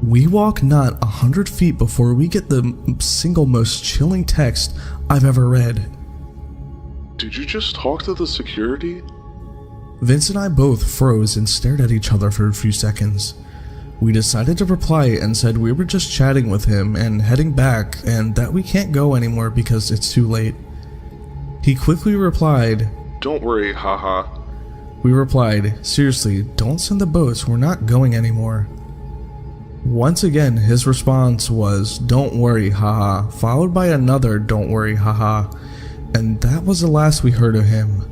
We walk not 100 feet before we get the single most chilling text I've ever read. Did you just talk to the security? Vince and I both froze and stared at each other for a few seconds. We decided to reply and said we were just chatting with him and heading back and that we can't go anymore because it's too late. He quickly replied, "Don't worry, haha." We replied, "Seriously, don't send the boats, we're not going anymore." Once again, his response was, "Don't worry, haha," followed by another "Don't worry, haha," and that was the last we heard of him.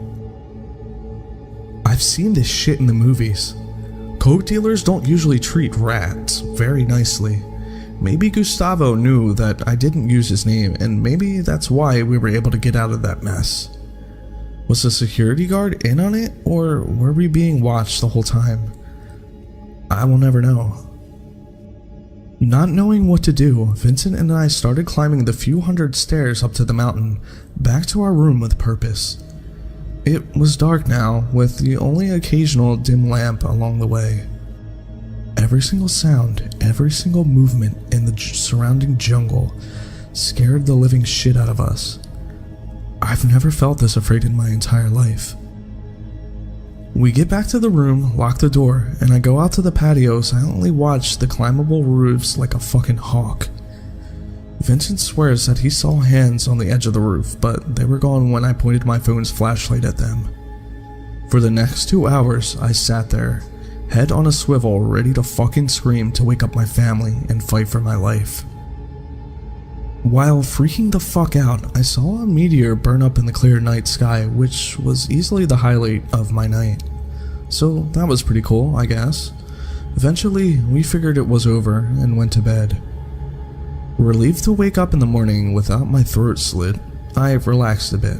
I've seen this shit in the movies. Coke dealers don't usually treat rats very nicely. Maybe Gustavo knew that I didn't use his name, and maybe that's why we were able to get out of that mess. Was the security guard in on it, or were we being watched the whole time? I will never know. Not knowing what to do, Vincent and I started climbing the few hundred stairs up to the mountain, back to our room with purpose. It was dark now, with the only occasional dim lamp along the way. Every single sound, every single movement in the surrounding jungle scared the living shit out of us. I've never felt this afraid in my entire life. We get back to the room, lock the door, and I go out to the patio silently watch the climbable roofs like a fucking hawk. Vincent swears that he saw hands on the edge of the roof, but they were gone when I pointed my phone's flashlight at them. For the next 2 hours, I sat there, head on a swivel, ready to fucking scream to wake up my family and fight for my life. While freaking the fuck out, I saw a meteor burn up in the clear night sky, which was easily the highlight of my night. So that was pretty cool, I guess. Eventually, we figured it was over and went to bed. Relieved to wake up in the morning without my throat slit, I relaxed a bit.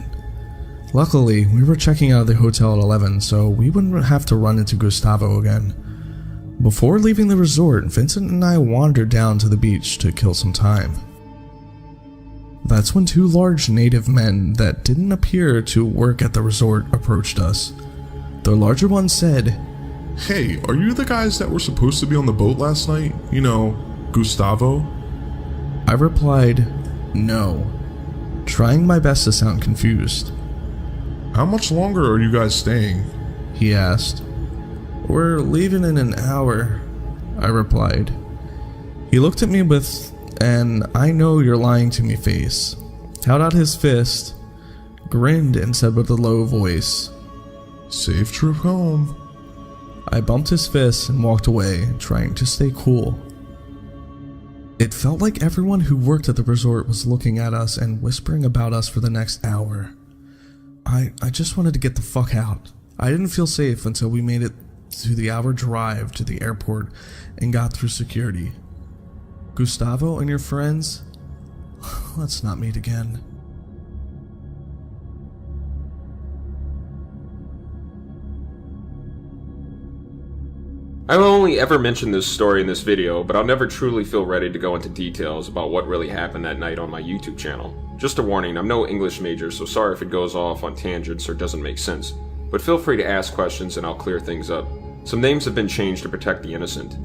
Luckily, we were checking out of the hotel at 11, so we wouldn't have to run into Gustavo again. Before leaving the resort, Vincent and I wandered down to the beach to kill some time. That's when 2 large native men that didn't appear to work at the resort approached us. The larger one said, Hey, are you the guys that were supposed to be on the boat last night? You know, Gustavo? I replied, no, trying my best to sound confused. How much longer are you guys staying? He asked. We're leaving in an hour, I replied. He looked at me with an "I know you're lying to me" face, held out his fist, grinned and said with a low voice, Safe trip home. I bumped his fist and walked away, trying to stay cool. It felt like everyone who worked at the resort was looking at us and whispering about us for the next hour. I just wanted to get the fuck out. I didn't feel safe until we made it to the hour drive to the airport and got through security. Gustavo and your friends? Let's not meet again. I've only ever mentioned this story in this video, but I'll never truly feel ready to go into details about what really happened that night on my YouTube channel. Just a warning, I'm no English major, so sorry if it goes off on tangents or doesn't make sense. but feel free to ask questions and I'll clear things up. Some names have been changed to protect the innocent.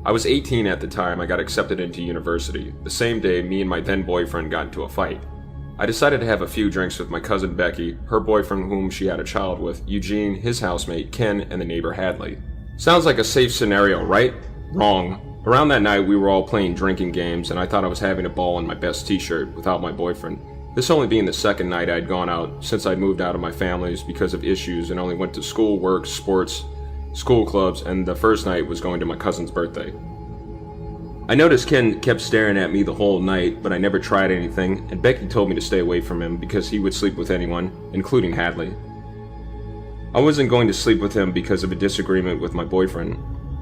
I was 18 at the time I got accepted into university. The same day, me and my then boyfriend got into a fight. I decided to have a few drinks with my cousin Becky, her boyfriend whom she had a child with, Eugene, his housemate, Ken, and the neighbor Hadley. Sounds like a safe scenario, right? Wrong. Around that night, we were all playing drinking games, and I thought I was having a ball in my best t-shirt without my boyfriend. This only being the second night I'd gone out since I'd moved out of my family's because of issues and only went to school, work, sports, school clubs, and the first night was going to my cousin's birthday. I noticed Ken kept staring at me the whole night, but I never tried anything, and Becky told me to stay away from him because he would sleep with anyone, including Hadley. I wasn't going to sleep with him because of a disagreement with my boyfriend.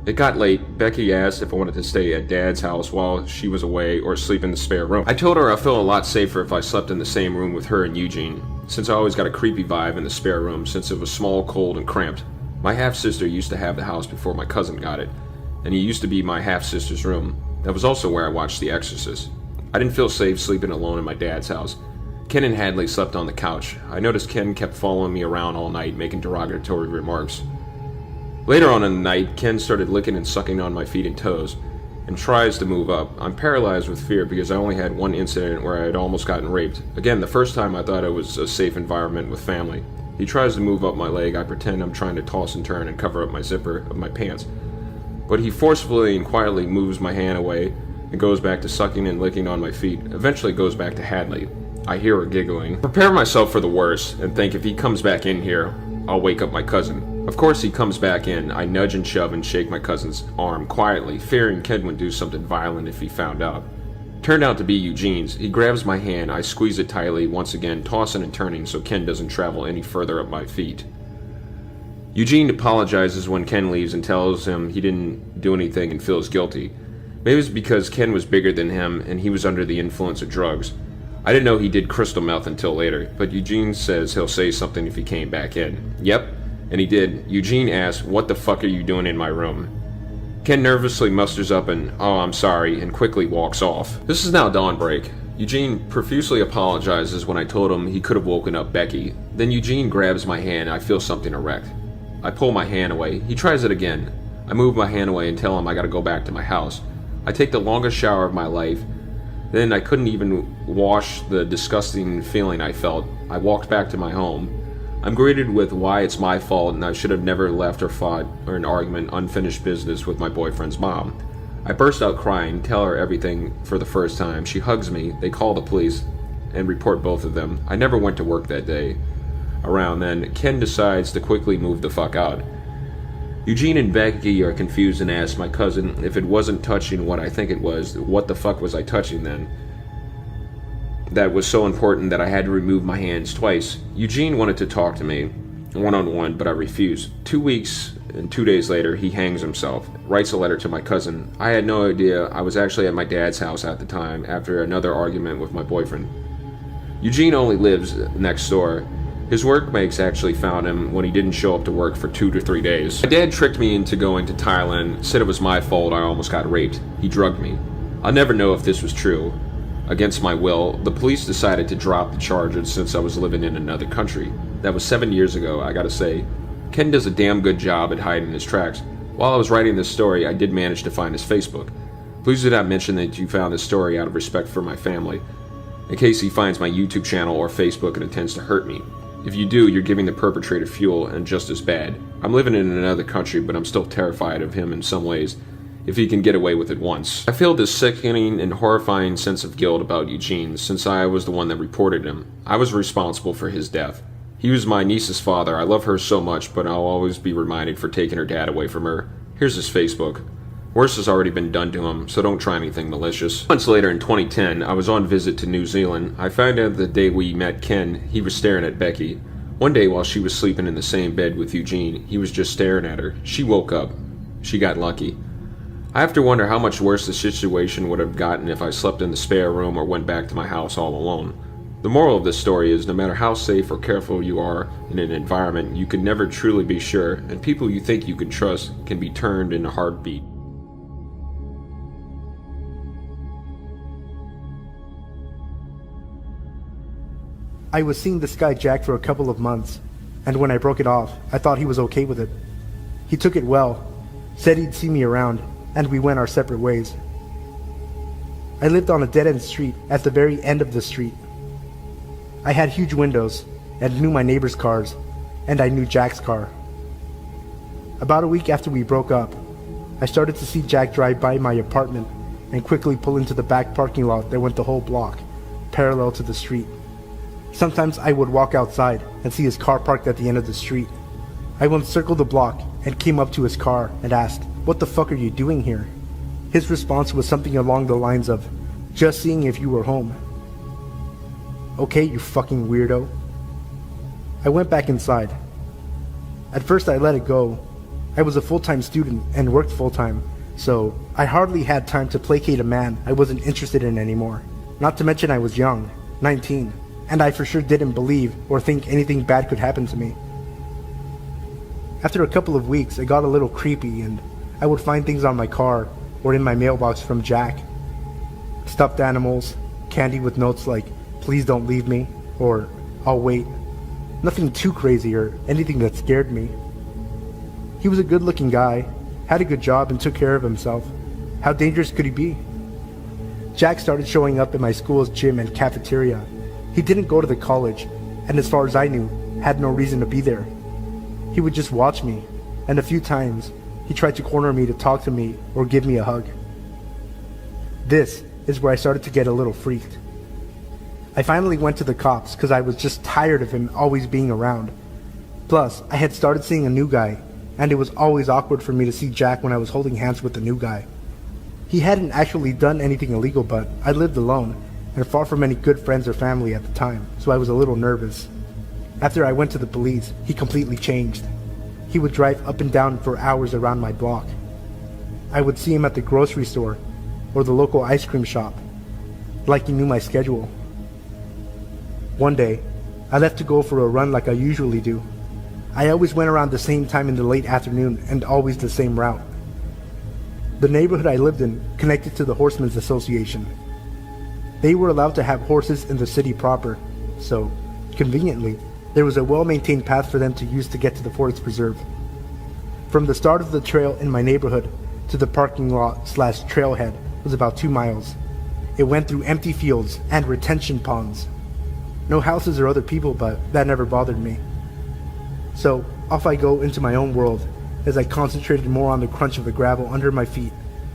It got late. Becky asked if I wanted to stay at Dad's house while she was away or sleep in the spare room. I told her I felt a lot safer if I slept in the same room with her and Eugene, since I always got a creepy vibe in the spare room since it was small, cold, and cramped. My half-sister used to have the house before my cousin got it, and it used to be my half-sister's room. That was also where I watched The Exorcist. I didn't feel safe sleeping alone in my dad's house. Ken and Hadley slept on the couch. I noticed Ken kept following me around all night, making derogatory remarks. Later on in the night, Ken started licking and sucking on my feet and toes, and tries to move up. I'm paralyzed with fear because I only had one incident where I had almost gotten raped. Again, the first time I thought it was a safe environment with family. He tries to move up my leg. I pretend I'm trying to toss and turn and cover up my zipper of my pants. But he forcefully and quietly moves my hand away and goes back to sucking and licking on my feet, eventually goes back to Hadley. I hear her giggling. Prepare myself for the worst and think if he comes back in here, I'll wake up my cousin. Of course he comes back in. I nudge and shove and shake my cousin's arm quietly, fearing Ken would do something violent if he found out. Turned out to be Eugene's. He grabs my hand, I squeeze it tightly, once again tossing and turning so Ken doesn't travel any further up my feet. Eugene apologizes when Ken leaves and tells him he didn't do anything and feels guilty. Maybe it was because Ken was bigger than him and he was under the influence of drugs. I didn't know he did crystal meth until later, but Eugene says he'll say something if he came back in. Yep, and he did. Eugene asks, "What the fuck are you doing in my room?" Ken nervously musters up an, "Oh, I'm sorry," and quickly walks off. This is now dawnbreak. Eugene profusely apologizes when I told him he could have woken up Becky. Then Eugene grabs my hand and I feel something erect. I pull my hand away. He tries it again. I move my hand away and tell him I gotta go back to my house. I take the longest shower of my life. Then I couldn't even wash the disgusting feeling I felt. I walked back to my home. I'm greeted with why it's my fault and I should have never left or fought or an argument, unfinished business with my boyfriend's mom. I burst out crying, tell her everything for the first time. She hugs me. They call the police and report both of them. I never went to work that day. Around then, Ken decides to quickly move the fuck out. Eugene and Becky are confused and ask my cousin if it wasn't touching what I think it was, what the fuck was I touching then? That was so important that I had to remove my hands twice. Eugene wanted to talk to me, one-on-one, but I refused. 2 weeks and 2 days later, he hangs himself, writes a letter to my cousin. I had no idea I was actually at my dad's house at the time after another argument with my boyfriend. Eugene only lives next door. His workmates actually found him when he didn't show up to work for 2 to 3 days. My dad tricked me into going to Thailand, said it was my fault I almost got raped. He drugged me. I'll never know if this was true. Against my will, the police decided to drop the charges since I was living in another country. That was 7 years ago, I gotta say. Ken does a damn good job at hiding his tracks. While I was writing this story, I did manage to find his Facebook. Please do not mention that you found this story out of respect for my family, in case he finds my YouTube channel or Facebook and intends to hurt me. If you do, you're giving the perpetrator fuel and just as bad. I'm living in another country, but I'm still terrified of him in some ways, if he can get away with it once. I feel this sickening and horrifying sense of guilt about Eugene, since I was the one that reported him. I was responsible for his death. He was my niece's father. I love her so much, but I'll always be reminded for taking her dad away from her. Here's his Facebook. Worse has already been done to him, so don't try anything malicious. Months later in 2010, I was on visit to New Zealand. I found out the day we met Ken, he was staring at Becky. One day while she was sleeping in the same bed with Eugene, he was just staring at her. She woke up. She got lucky. I have to wonder how much worse the situation would have gotten if I slept in the spare room or went back to my house all alone. The moral of this story is no matter how safe or careful you are in an environment, you can never truly be sure, and people you think you can trust can be turned in a heartbeat. I was seeing this guy Jack for a couple of months. and when I broke it off, I thought he was okay with it. He took it well, said he'd see me around, and we went our separate ways. I lived on a dead-end street at the very end of the street. I had huge windows and knew my neighbors' cars, and I knew Jack's car. About a week after we broke up, I started to see Jack drive by my apartment and quickly pull into the back parking lot that went the whole block, parallel to the street. Sometimes I would walk outside and see his car parked at the end of the street. I once circled the block and came up to his car and asked, "What the fuck are you doing here?" His response was something along the lines of, "Just seeing if you were home." "Okay, you fucking weirdo." I went back inside. At first I let it go. I was a full-time student and worked full-time, so I hardly had time to placate a man I wasn't interested in anymore. Not to mention I was young, 19, and I for sure didn't believe or think anything bad could happen to me. After a couple of weeks, it got a little creepy, and I would find things on my car or in my mailbox from Jack. Stuffed animals, candy with notes like, "Please don't leave me," or "I'll wait." Nothing too crazy or anything that scared me. He was a good-looking guy, had a good job, and took care of himself. How dangerous could he be? Jack started showing up at my school's gym and cafeteria. He didn't go to the college, and as far as I knew, had no reason to be there. He would just watch me, and a few times, he tried to corner me to talk to me or give me a hug. This is where I started to get a little freaked. I finally went to the cops because I was just tired of him always being around. Plus, I had started seeing a new guy, and it was always awkward for me to see Jack when I was holding hands with the new guy. He hadn't actually done anything illegal, but I lived alone, and far from any good friends or family at the time, so I was a little nervous. After I went to the police, he completely changed. He would drive up and down for hours around my block. I would see him at the grocery store or the local ice cream shop, like he knew my schedule. One day, I left to go for a run like I usually do. I always went around the same time in the late afternoon and always the same route. The neighborhood I lived in connected to the Horsemen's Association. They were allowed to have horses in the city proper, so, conveniently, there was a well-maintained path for them to use to get to the forest preserve. From the start of the trail in my neighborhood to the parking lot/trailhead was about 2 miles. It went through empty fields and retention ponds. No houses or other people, but that never bothered me. So, off I go into my own world as I concentrated more on the crunch of the gravel under my feet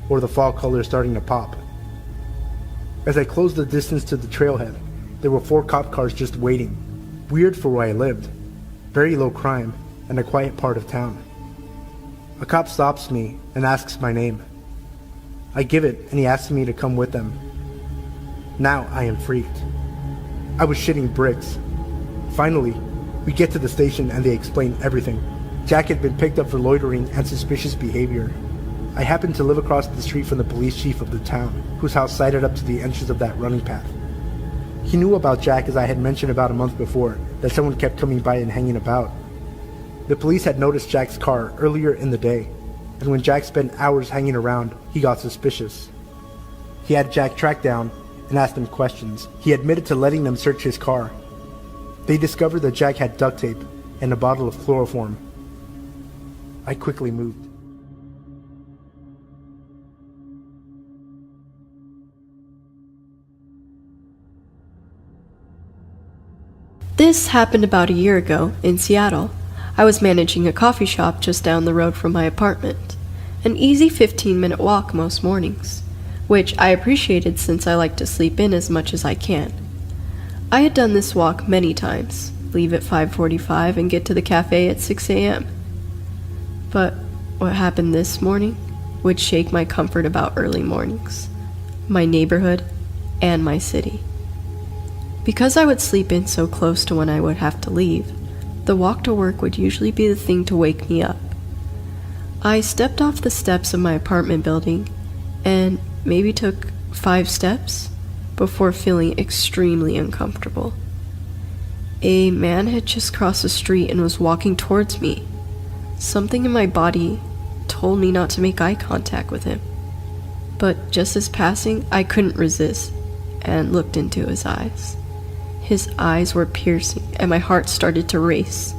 or the fall colors starting to pop. As I closed the distance to the trailhead, there were 4 cop cars just waiting. Weird for where I lived. Very low crime and a quiet part of town. A cop stops me and asks my name. I give it and he asks me to come with them. Now I am freaked. I was shitting bricks. Finally, we get to the station and they explain everything. Jack had been picked up for loitering and suspicious behavior. I happened to live across the street from the police chief of the town, whose house sided up to the entrance of that running path. He knew about Jack, as I had mentioned about a month before, that someone kept coming by and hanging about. The police had noticed Jack's car earlier in the day, and when Jack spent hours hanging around, he got suspicious. He had Jack tracked down and asked him questions. He admitted to letting them search his car. They discovered that Jack had duct tape and a bottle of chloroform. I quickly moved. This happened about a year ago in Seattle. I was managing a coffee shop just down the road from my apartment. An easy 15-minute walk most mornings, which I appreciated since I like to sleep in as much as I can. I had done this walk many times, leave at 5:45 and get to the cafe at 6 a.m. But what happened this morning would shake my comfort about early mornings, my neighborhood, and my city. Because I would sleep in so close to when I would have to leave, the walk to work would usually be the thing to wake me up. I stepped off the steps of my apartment building and maybe took 5 steps before feeling extremely uncomfortable. A man had just crossed the street and was walking towards me. Something in my body told me not to make eye contact with him. But just as passing, I couldn't resist and looked into his eyes. His eyes were piercing and my heart started to race.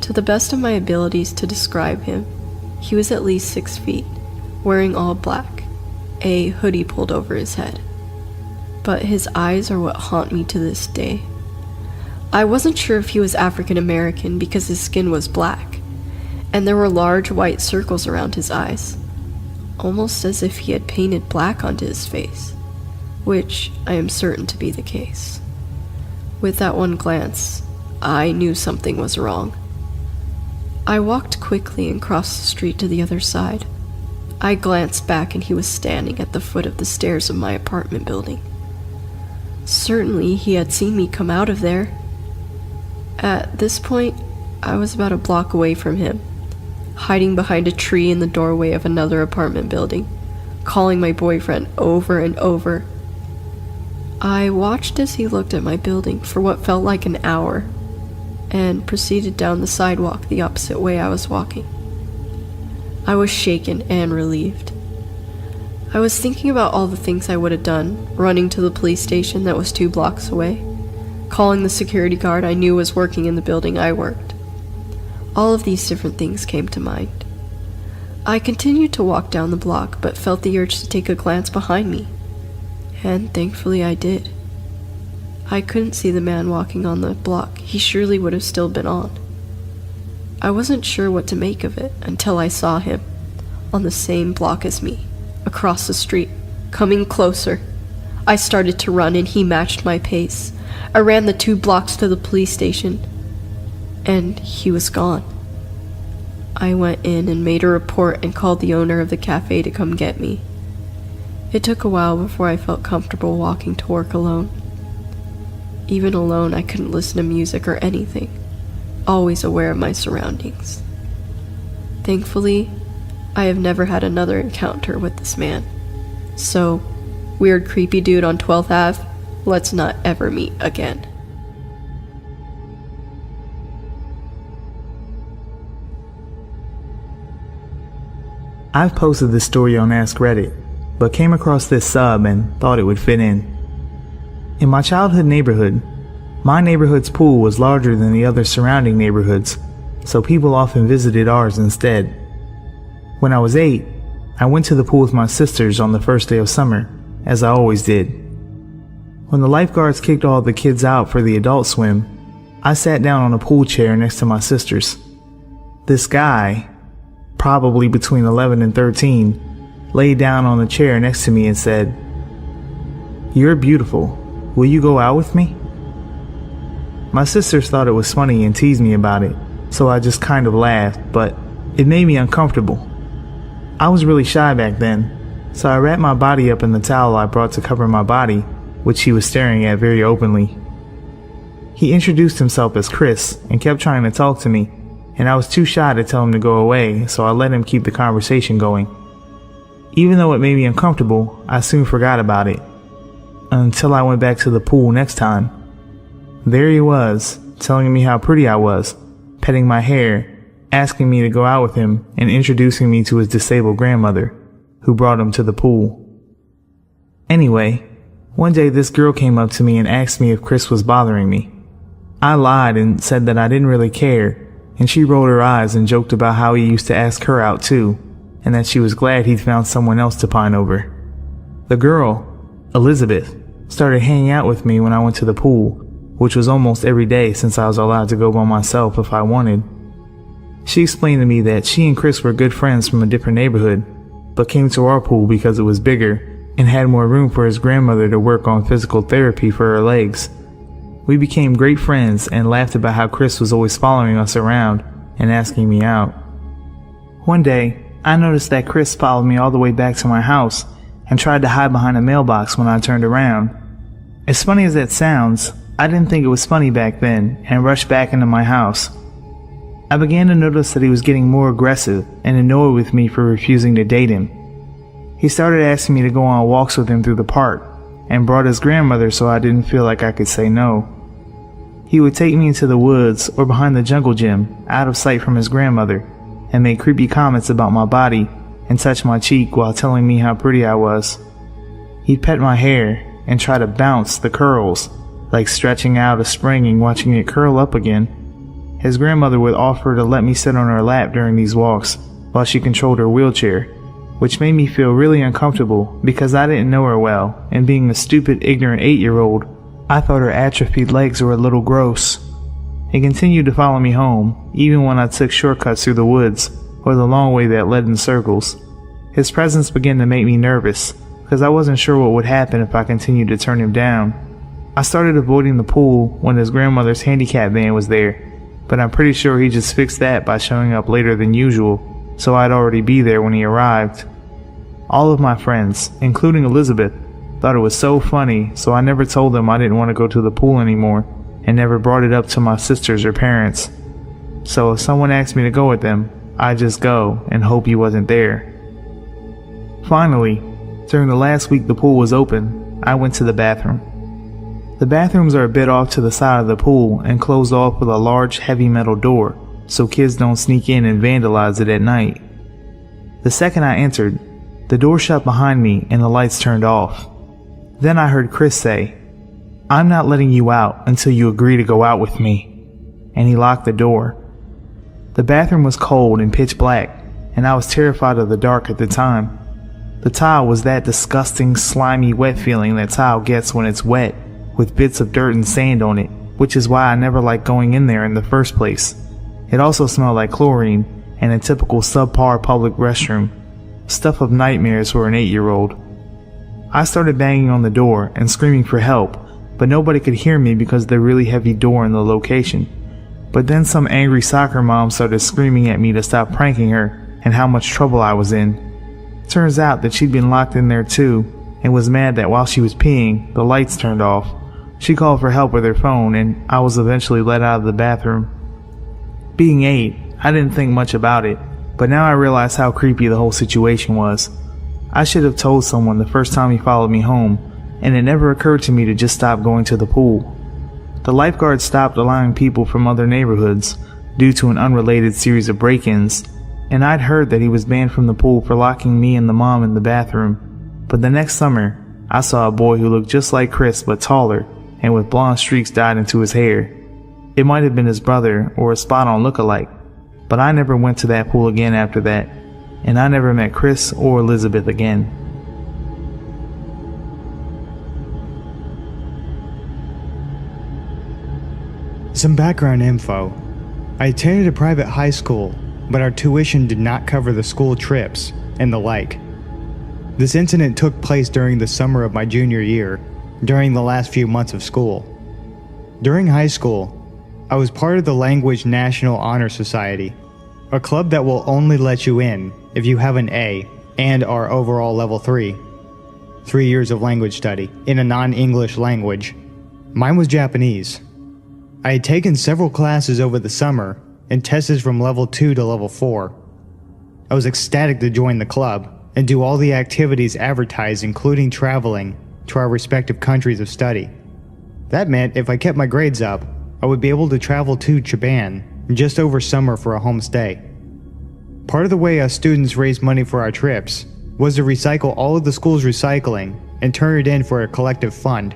To the best of my abilities to describe him, he was at least 6 feet, wearing all black, a hoodie pulled over his head. But his eyes are what haunt me to this day. I wasn't sure if he was African American because his skin was black, and there were large white circles around his eyes, almost as if he had painted black onto his face, which I am certain to be the case. With that one glance, I knew something was wrong. I walked quickly and crossed the street to the other side. I glanced back and he was standing at the foot of the stairs of my apartment building. Certainly he had seen me come out of there. At this point, I was about a block away from him, hiding behind a tree in the doorway of another apartment building, calling my boyfriend over and over. I watched as he looked at my building for what felt like an hour, and proceeded down the sidewalk the opposite way I was walking. I was shaken and relieved. I was thinking about all the things I would have done, running to the police station that was 2 blocks away, calling the security guard I knew was working in the building I worked. All of these different things came to mind. I continued to walk down the block, but felt the urge to take a glance behind me, and thankfully I did. I couldn't see the man walking on the block. He surely would have still been on. I wasn't sure what to make of it until I saw him, on the same block as me, across the street, coming closer. I started to run and he matched my pace. I ran the 2 blocks to the police station, and he was gone. I went in and made a report and called the owner of the cafe to come get me. It took a while before I felt comfortable walking to work alone. Even alone, I couldn't listen to music or anything, always aware of my surroundings. Thankfully, I have never had another encounter with this man. So, weird creepy dude on 12th Ave, let's not ever meet again. I've posted this story on Ask Reddit, but came across this sub and thought it would fit in. In my childhood neighborhood, my neighborhood's pool was larger than the other surrounding neighborhoods, so people often visited ours instead. When I was 8, I went to the pool with my sisters on the first day of summer, as I always did. When the lifeguards kicked all the kids out for the adult swim, I sat down on a pool chair next to my sisters. This guy, probably between 11 and 13, laid down on the chair next to me and said, "You're beautiful. Will you go out with me?" My sisters thought it was funny and teased me about it, so I just kind of laughed, but it made me uncomfortable. I was really shy back then, so I wrapped my body up in the towel I brought to cover my body, which he was staring at very openly. He introduced himself as Chris and kept trying to talk to me, and I was too shy to tell him to go away, so I let him keep the conversation going. Even though it made me uncomfortable, I soon forgot about it, until I went back to the pool next time. There he was, telling me how pretty I was, petting my hair, asking me to go out with him, and introducing me to his disabled grandmother, who brought him to the pool. Anyway, one day this girl came up to me and asked me if Chris was bothering me. I lied and said that I didn't really care, and she rolled her eyes and joked about how he used to ask her out too, and that she was glad he'd found someone else to pine over. The girl, Elizabeth, started hanging out with me when I went to the pool, which was almost every day since I was allowed to go by myself if I wanted. She explained to me that she and Chris were good friends from a different neighborhood, but came to our pool because it was bigger and had more room for his grandmother to work on physical therapy for her legs. We became great friends and laughed about how Chris was always following us around and asking me out. One day, I noticed that Chris followed me all the way back to my house and tried to hide behind a mailbox when I turned around. As funny as that sounds, I didn't think it was funny back then and rushed back into my house. I began to notice that he was getting more aggressive and annoyed with me for refusing to date him. He started asking me to go on walks with him through the park and brought his grandmother so I didn't feel like I could say no. He would take me into the woods or behind the jungle gym, out of sight from his grandmother, and make creepy comments about my body and touch my cheek while telling me how pretty I was. He'd pet my hair and try to bounce the curls, like stretching out a spring and watching it curl up again. His grandmother would offer to let me sit on her lap during these walks while she controlled her wheelchair, which made me feel really uncomfortable because I didn't know her well, and being a stupid, ignorant 8-year-old, I thought her atrophied legs were a little gross. He continued to follow me home, even when I took shortcuts through the woods or the long way that led in circles. His presence began to make me nervous because I wasn't sure what would happen if I continued to turn him down. I started avoiding the pool when his grandmother's handicap van was there, but I'm pretty sure he just fixed that by showing up later than usual, so I'd already be there when he arrived. All of my friends, including Elizabeth, thought it was so funny, so I never told them I didn't want to go to the pool anymore and never brought it up to my sisters or parents. So if someone asked me to go with them, I'd just go and hope he wasn't there. Finally, during the last week the pool was open, I went to the bathroom. The bathrooms are a bit off to the side of the pool and closed off with a large heavy metal door, so kids don't sneak in and vandalize it at night. The second I entered, the door shut behind me and the lights turned off. Then I heard Chris say, "I'm not letting you out until you agree to go out with me," and he locked the door. The bathroom was cold and pitch black, and I was terrified of the dark at the time. The tile was that disgusting, slimy, wet feeling that tile gets when it's wet, with bits of dirt and sand on it, which is why I never liked going in there in the first place. It also smelled like chlorine and a typical subpar public restroom, stuff of nightmares for an 8-year-old. I started banging on the door and screaming for help, but nobody could hear me because of the really heavy door in the location. But then some angry soccer mom started screaming at me to stop pranking her and how much trouble I was in. Turns out that she'd been locked in there too and was mad that while she was peeing, the lights turned off. She called for help with her phone and I was eventually let out of the bathroom. Being 8, I didn't think much about it, but now I realize how creepy the whole situation was. I should have told someone the first time he followed me home, and it never occurred to me to just stop going to the pool. The lifeguard stopped allowing people from other neighborhoods due to an unrelated series of break-ins, and I'd heard that he was banned from the pool for locking me and the mom in the bathroom. But the next summer, I saw a boy who looked just like Chris but taller and with blonde streaks dyed into his hair. It might have been his brother or a spot-on look-alike, but I never went to that pool again after that, and I never met Chris or Elizabeth again. Some background info. I attended a private high school, but our tuition did not cover the school trips and the like. This incident took place during the summer of my junior year, during the last few months of school. During high school, I was part of the Language National Honor Society, a club that will only let you in if you have an A and are overall level 3. 3 years of language study in a non-English language. Mine was Japanese. I had taken several classes over the summer and tested from level 2 to level 4. I was ecstatic to join the club and do all the activities advertised, including traveling to our respective countries of study. That meant if I kept my grades up, I would be able to travel to Japan just over summer for a home stay. Part of the way us students raised money for our trips was to recycle all of the school's recycling and turn it in for a collective fund.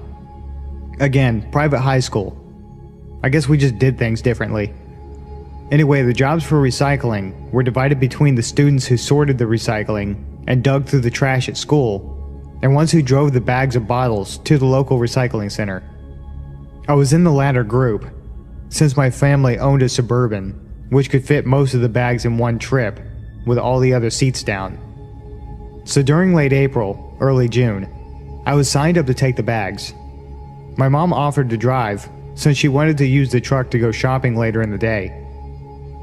Again, private high school. I guess we just did things differently. Anyway, the jobs for recycling were divided between the students who sorted the recycling and dug through the trash at school, and ones who drove the bags of bottles to the local recycling center. I was in the latter group, since my family owned a Suburban, which could fit most of the bags in one trip, with all the other seats down. So during late April, early June, I was signed up to take the bags. My mom offered to drive, since she wanted to use the truck to go shopping later in the day.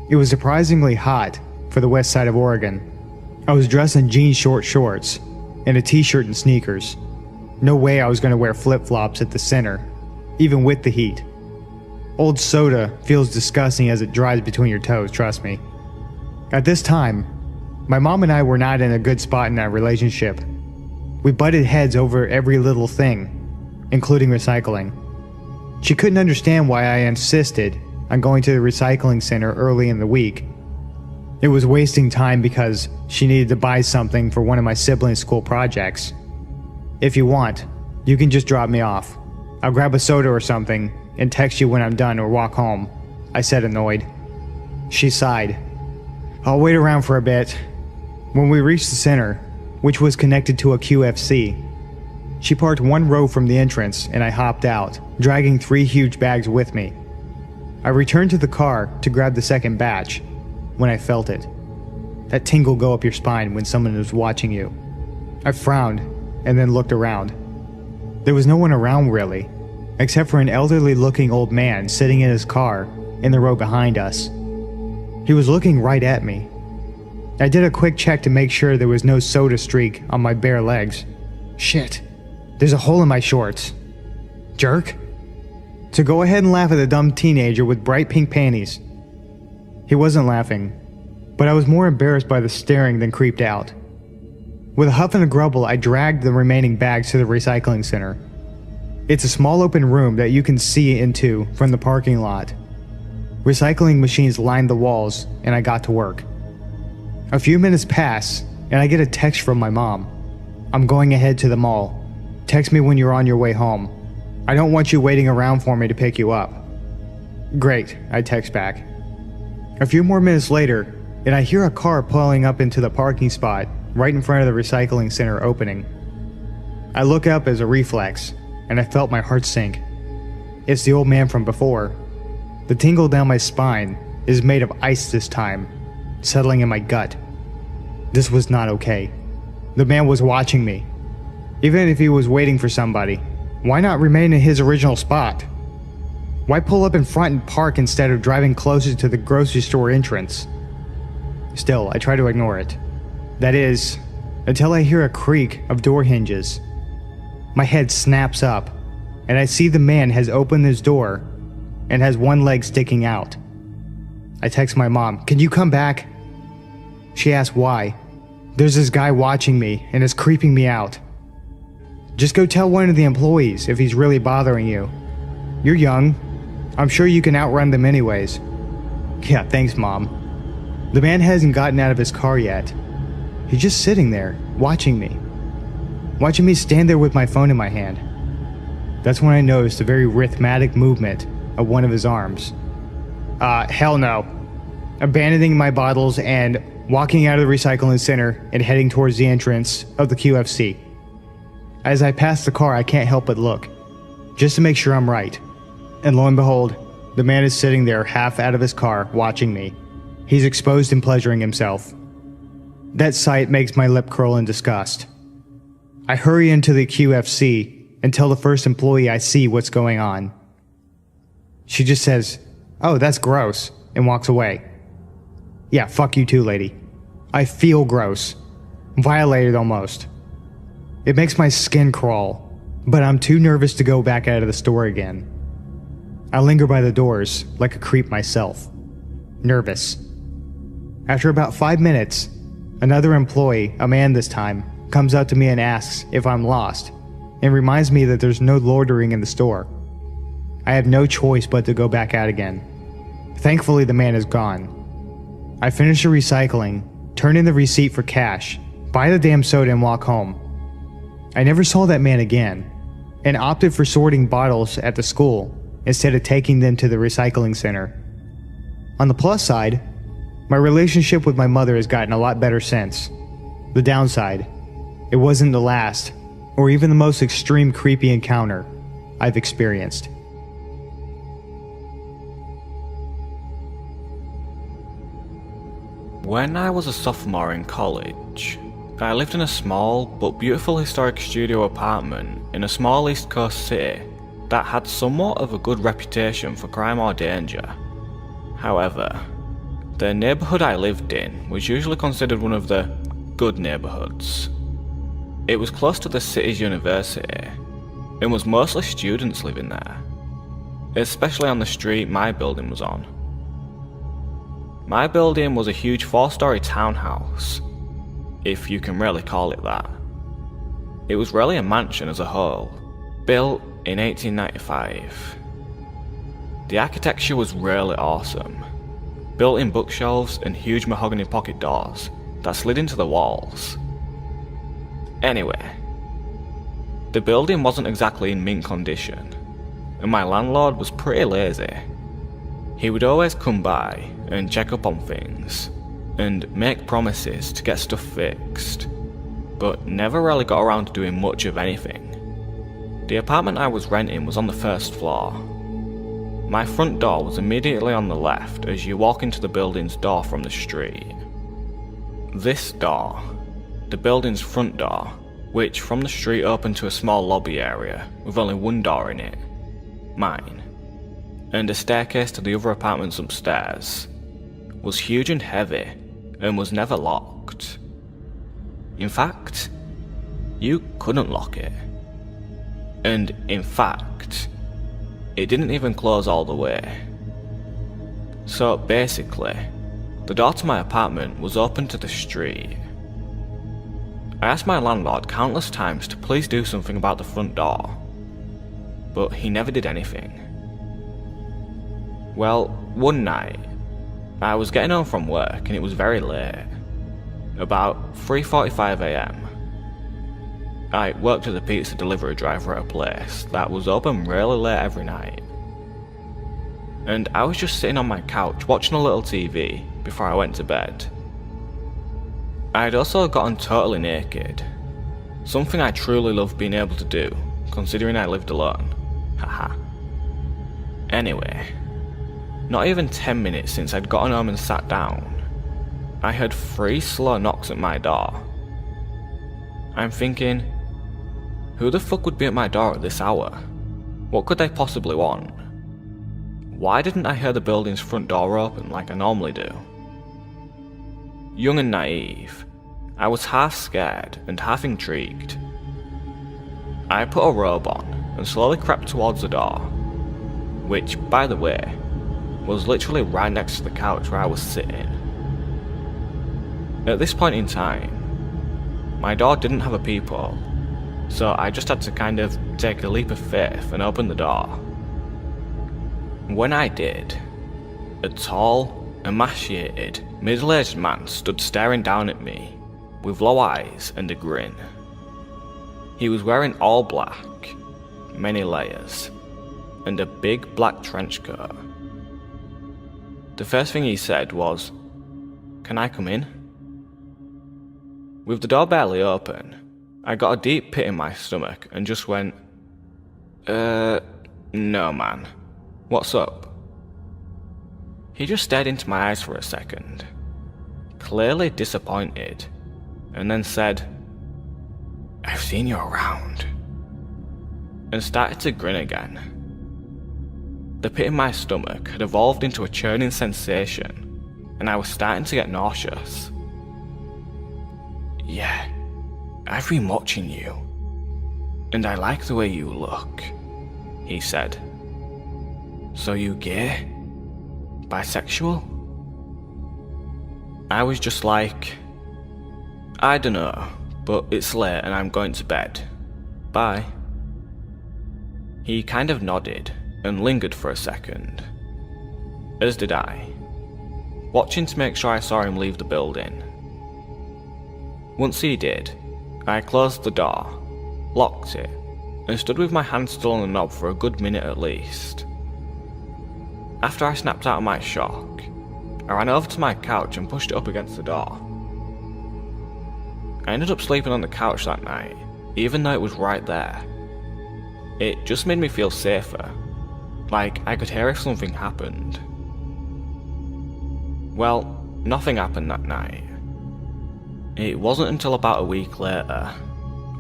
It was surprisingly hot for the west side of Oregon. I was dressed in jean short shorts and a t-shirt and sneakers. No way I was going to wear flip-flops at the center, even with the heat. Old soda feels disgusting as it dries between your toes, trust me. At this time, my mom and I were not in a good spot in our relationship. We butted heads over every little thing, including recycling. She couldn't understand why I insisted on going to the recycling center early in the week. It was wasting time because she needed to buy something for one of my siblings' school projects. If you want, you can just drop me off. I'll grab a soda or something and text you when I'm done or walk home, I said, annoyed. She sighed. I'll wait around for a bit. When we reached the center, which was connected to a QFC, she parked one row from the entrance and I hopped out, dragging 3 huge bags with me. I returned to the car to grab the second batch when I felt it. That tingle go up your spine when someone is watching you. I frowned and then looked around. There was no one around really, except for an elderly looking old man sitting in his car in the row behind us. He was looking right at me. I did a quick check to make sure there was no soda streak on my bare legs. Shit, there's a hole in my shorts. Jerk. So go ahead and laugh at the dumb teenager with bright pink panties. He wasn't laughing, but I was more embarrassed by the staring than creeped out. With a huff and a grumble, I dragged the remaining bags to the recycling center. It's a small open room that you can see into from the parking lot. Recycling machines lined the walls, and I got to work. A few minutes pass, and I get a text from my mom. I'm going ahead to the mall. Text me when you're on your way home. I don't want you waiting around for me to pick you up. Great, I text back. A few more minutes later, and I hear a car pulling up into the parking spot right in front of the recycling center opening. I look up as a reflex, and I felt my heart sink. It's the old man from before. The tingle down my spine is made of ice this time, settling in my gut. This was not okay. The man was watching me. Even if he was waiting for somebody, why not remain in his original spot? Why pull up in front and park instead of driving closer to the grocery store entrance? Still, I try to ignore it. That is, until I hear a creak of door hinges. My head snaps up, and I see the man has opened his door and has one leg sticking out. I text my mom, "Can you come back?" She asks why. There's this guy watching me and is creeping me out. Just go tell one of the employees if he's really bothering you. You're young. I'm sure you can outrun them anyways. Yeah, thanks, Mom. The man hasn't gotten out of his car yet. He's just sitting there, watching me. Watching me stand there with my phone in my hand. That's when I noticed a very rhythmic movement of one of his arms. Hell no. Abandoning my bottles and walking out of the recycling center and heading towards the entrance of the QFC. As I pass the car, I can't help but look, just to make sure I'm right. And lo and behold, the man is sitting there half out of his car watching me. He's exposed and pleasuring himself. That sight makes my lip curl in disgust. I hurry into the QFC and tell the first employee I see what's going on. She just says, "Oh, that's gross," and walks away. Yeah, fuck you too, lady. I feel gross. Violated almost. It makes my skin crawl, but I'm too nervous to go back out of the store again. I linger by the doors, like a creep myself. Nervous. After about 5 minutes, another employee, a man this time, comes up to me and asks if I'm lost, and reminds me that there's no loitering in the store. I have no choice but to go back out again. Thankfully, the man is gone. I finish the recycling, turn in the receipt for cash, buy the damn soda and walk home. I never saw that man again, and opted for sorting bottles at the school instead of taking them to the recycling center. On the plus side, my relationship with my mother has gotten a lot better since. The downside, it wasn't the last, or even the most extreme creepy encounter I've experienced. When I was a sophomore in college, I lived in a small but beautiful historic studio apartment in a small East Coast city that had somewhat of a good reputation for crime or danger. However, the neighbourhood I lived in was usually considered one of the good neighbourhoods. It was close to the city's university, and was mostly students living there, especially on the street my building was on. My building was a huge 4-story townhouse, if you can really call it that. It was really a mansion as a whole, built in 1895. The architecture was really awesome. Built-in bookshelves and huge mahogany pocket doors that slid into the walls. Anyway, the building wasn't exactly in mint condition, and my landlord was pretty lazy. He would always come by and check up on things, and make promises to get stuff fixed, but never really got around to doing much of anything. The apartment I was renting was on the first floor. My front door was immediately on the left as you walk into the building's door from the street. This door, the building's front door, which from the street opened to a small lobby area with only one door in it, mine, and a staircase to the other apartments upstairs, was huge and heavy and was never locked. In fact, you couldn't lock it. And in fact, it didn't even close all the way. So basically, the door to my apartment was open to the street. I asked my landlord countless times to please do something about the front door, but he never did anything. Well, one night, I was getting home from work and it was very late, about 3:45 AM. I worked as a pizza delivery driver at a place that was open really late every night. And I was just sitting on my couch watching a little TV before I went to bed. I'd also gotten totally naked, something I truly loved being able to do, considering I lived alone. Haha. Anyway, not even 10 minutes since I'd gotten home and sat down, I heard 3 slow knocks at my door. I'm thinking, who the fuck would be at my door at this hour? What could they possibly want? Why didn't I hear the building's front door open like I normally do? Young and naive, I was half scared and half intrigued. I put a robe on and slowly crept towards the door, which, by the way, was literally right next to the couch where I was sitting. At this point in time, my door didn't have a peephole, so I just had to kind of take a leap of faith and open the door. When I did, a tall, emaciated, middle-aged man stood staring down at me, with low eyes and a grin. He was wearing all black, many layers, and a big black trench coat. The first thing he said was, "Can I come in?" With the door barely open, I got a deep pit in my stomach and just went, no man, what's up? He just stared into my eyes for a second, clearly disappointed, and then said, "I've seen you around," and started to grin again. The pit in my stomach had evolved into a churning sensation, and I was starting to get nauseous. "Yeah, I've been watching you, and I like the way you look," he said. "So you gay? Bisexual?" I was just like, "I dunno, but it's late and I'm going to bed. Bye." He kind of nodded and lingered for a second, as did I, watching to make sure I saw him leave the building. Once he did, I closed the door, locked it, and stood with my hand still on the knob for a good minute at least. After I snapped out of my shock, I ran over to my couch and pushed it up against the door. I ended up sleeping on the couch that night, even though it was right there. It just made me feel safer, like I could hear if something happened. Well, nothing happened that night. It wasn't until about a week later,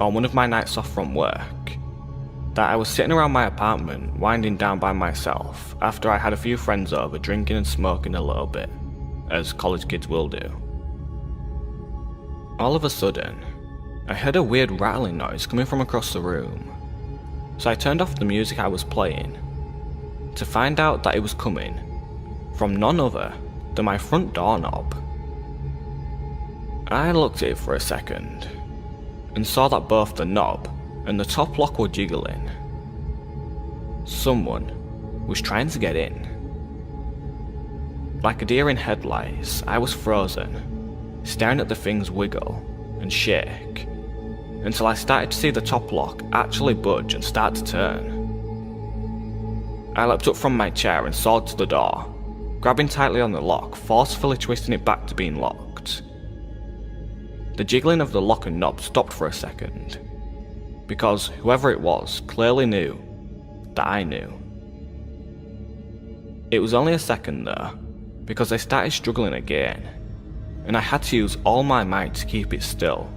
on one of my nights off from work, that I was sitting around my apartment winding down by myself after I had a few friends over drinking and smoking a little bit, as college kids will do. All of a sudden, I heard a weird rattling noise coming from across the room, so I turned off the music I was playing, to find out that it was coming from none other than my front doorknob. I looked at it for a second, and saw that both the knob and the top lock were jiggling. Someone was trying to get in. Like a deer in headlights, I was frozen, staring at the things wiggle and shake, until I started to see the top lock actually budge and start to turn. I leapt up from my chair and sawed to the door, grabbing tightly on the lock, forcefully twisting it back to being locked. The jiggling of the lock and knob stopped for a second, because whoever it was clearly knew that I knew. It was only a second though, because they started struggling again, and I had to use all my might to keep it still.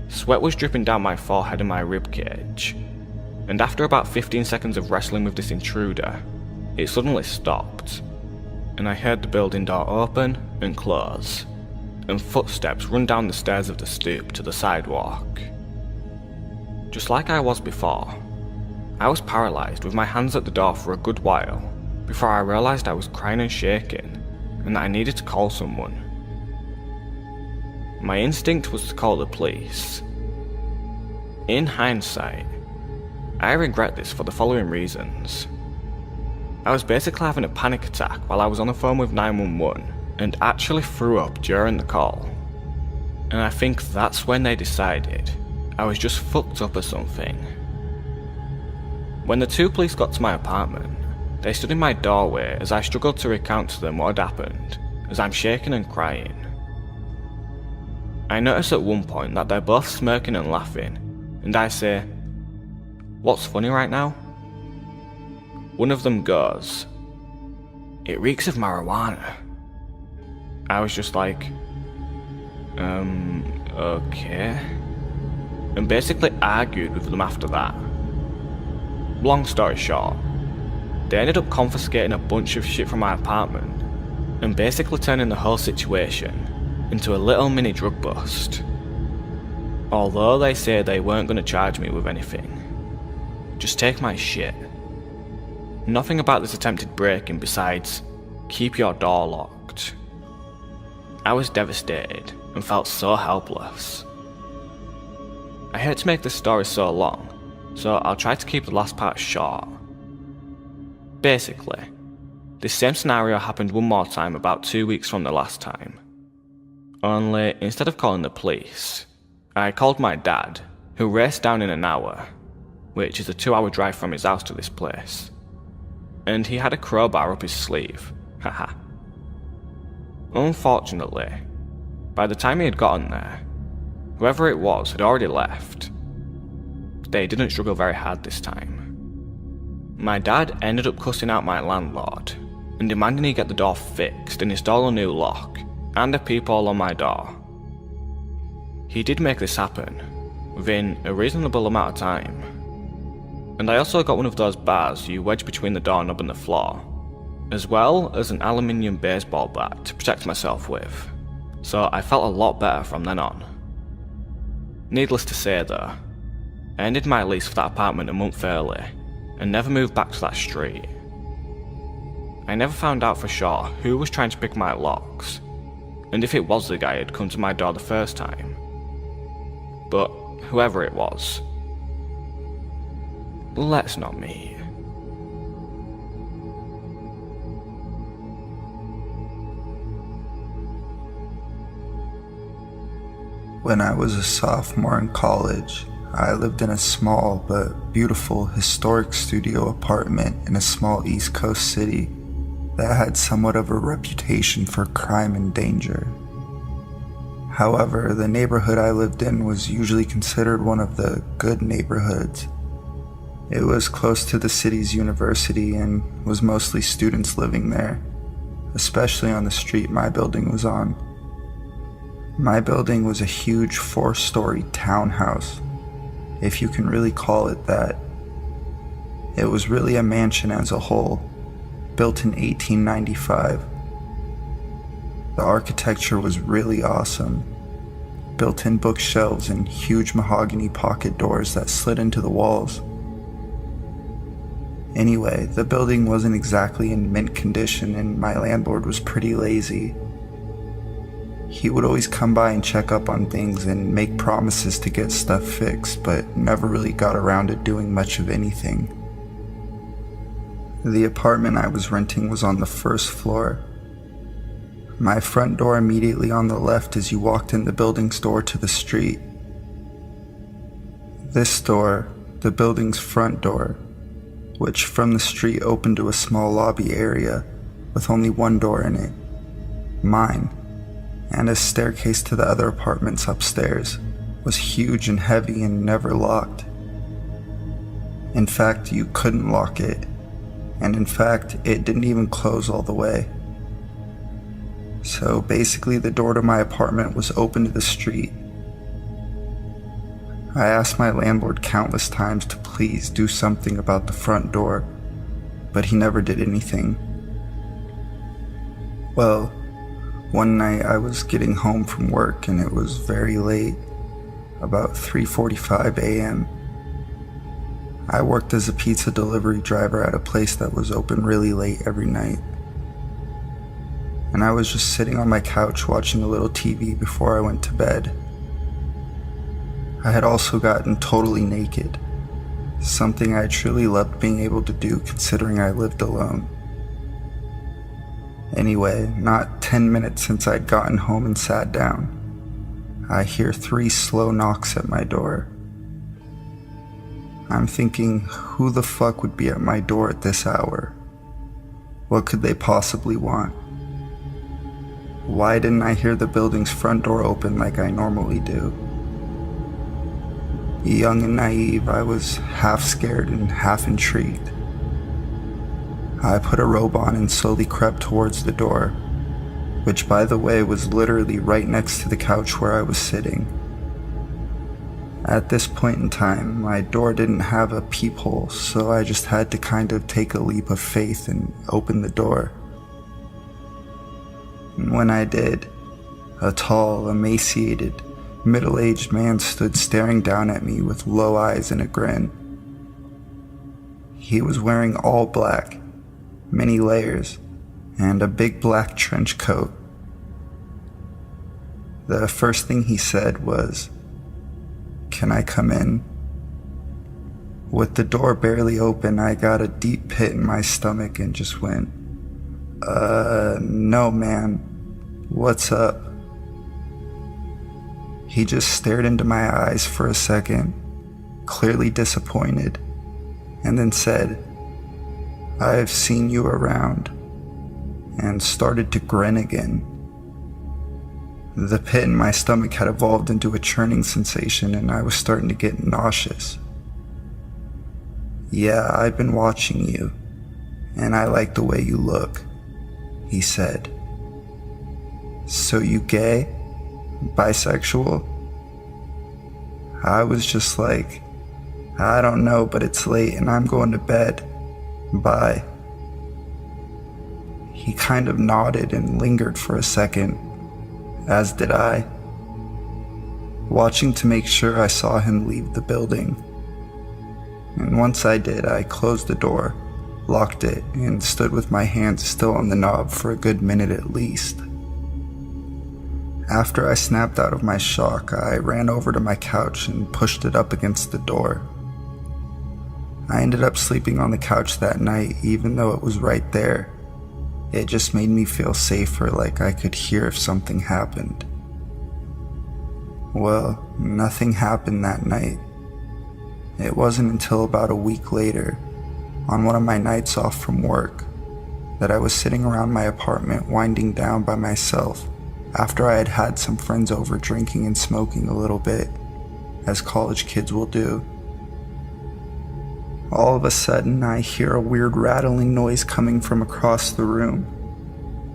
Sweat was dripping down my forehead and my ribcage, and after about 15 seconds of wrestling with this intruder, it suddenly stopped, and I heard the building door open and close, and footsteps run down the stairs of the stoop to the sidewalk. Just like I was before, I was paralysed with my hands at the door for a good while before I realised I was crying and shaking and that I needed to call someone. My instinct was to call the police. In hindsight, I regret this for the following reasons. I was basically having a panic attack while I was on the phone with 911 and actually threw up during the call. And I think that's when they decided I was just fucked up or something. When the two police got to my apartment, they stood in my doorway as I struggled to recount to them what had happened, as I'm shaking and crying. I noticed at one point that they're both smirking and laughing, and I say, "What's funny right now?" One of them goes, "It reeks of marijuana." I was just like, okay. And basically argued with them after that. Long story short, they ended up confiscating a bunch of shit from my apartment and basically turning the whole situation into a little mini drug bust. Although they say they weren't going to charge me with anything. Just take my shit. Nothing about this attempted break-in besides, keep your door locked. I was devastated and felt so helpless. I hate to make this story so long, so I'll try to keep the last part short. Basically, this same scenario happened one more time about 2 weeks from the last time. Only, instead of calling the police, I called my dad, who raced down in an hour, which is a 2-hour drive from his house to this place. And he had a crowbar up his sleeve, haha. Unfortunately, by the time he had gotten there, whoever it was had already left. They didn't struggle very hard this time. My dad ended up cussing out my landlord and demanding he get the door fixed and install a new lock and a peephole on my door. He did make this happen within a reasonable amount of time. And I also got one of those bars you wedge between the doorknob and the floor, as well as an aluminium baseball bat to protect myself with, so I felt a lot better from then on. Needless to say though, I ended my lease for that apartment a month early and never moved back to that street. I never found out for sure who was trying to pick my locks, and if it was the guy who had come to my door the first time. But whoever it was, let's not meet. When I was a sophomore in college, I lived in a small but beautiful historic studio apartment in a small East Coast city that had somewhat of a reputation for crime and danger. However, the neighborhood I lived in was usually considered one of the good neighborhoods. It was close to the city's university and was mostly students living there, especially on the street my building was on. My building was a huge 4-story townhouse, if you can really call it that. It was really a mansion as a whole, built in 1895. The architecture was really awesome. Built-in bookshelves and huge mahogany pocket doors that slid into the walls. Anyway, the building wasn't exactly in mint condition and my landlord was pretty lazy. He would always come by and check up on things and make promises to get stuff fixed, but never really got around to doing much of anything. The apartment I was renting was on the first floor. My front door immediately on the left as you walked in the building's door to the street. This door, the building's front door, which from the street opened to a small lobby area with only one door in it, mine, and a staircase to the other apartments upstairs was huge and heavy and never locked. In fact, you couldn't lock it, and in fact, it didn't even close all the way. So basically, the door to my apartment was open to the street. I asked my landlord countless times to please do something about the front door, but he never did anything. Well, one night I was getting home from work and it was very late, about 3:45 a.m. I worked as a pizza delivery driver at a place that was open really late every night. And I was just sitting on my couch watching a little TV before I went to bed. I had also gotten totally naked, something I truly loved being able to do considering I lived alone. Anyway, not 10 minutes since I'd gotten home and sat down, I hear 3 slow knocks at my door. I'm thinking, who the fuck would be at my door at this hour? What could they possibly want? Why didn't I hear the building's front door open like I normally do? Young and naive, I was half scared and half intrigued. I put a robe on and slowly crept towards the door, which by the way was literally right next to the couch where I was sitting. At this point in time, my door didn't have a peephole, so I just had to kind of take a leap of faith and open the door. And when I did, a tall, emaciated, middle-aged man stood staring down at me with low eyes and a grin. He was wearing all black, many layers, and a big black trench coat. The first thing he said was, "Can I come in?" With the door barely open, I got a deep pit in my stomach and just went, no man, what's up?" He just stared into my eyes for a second, clearly disappointed, and then said, "I've seen you around," and started to grin again. The pit in my stomach had evolved into a churning sensation and I was starting to get nauseous. "Yeah, I've been watching you, and I like the way you look," he said. "So you gay? Bisexual?" I was just like, "I don't know, but it's late and I'm going to bed. Bye." He kind of nodded and lingered for a second, as did I, watching to make sure I saw him leave the building. And once I did, I closed the door, locked it, and stood with my hands still on the knob for a good minute at least. After I snapped out of my shock, I ran over to my couch and pushed it up against the door. I ended up sleeping on the couch that night, even though it was right there. It just made me feel safer, like I could hear if something happened. Well, nothing happened that night. It wasn't until about a week later, on one of my nights off from work, that I was sitting around my apartment winding down by myself after I had had some friends over drinking and smoking a little bit, as college kids will do. All of a sudden, I hear a weird rattling noise coming from across the room,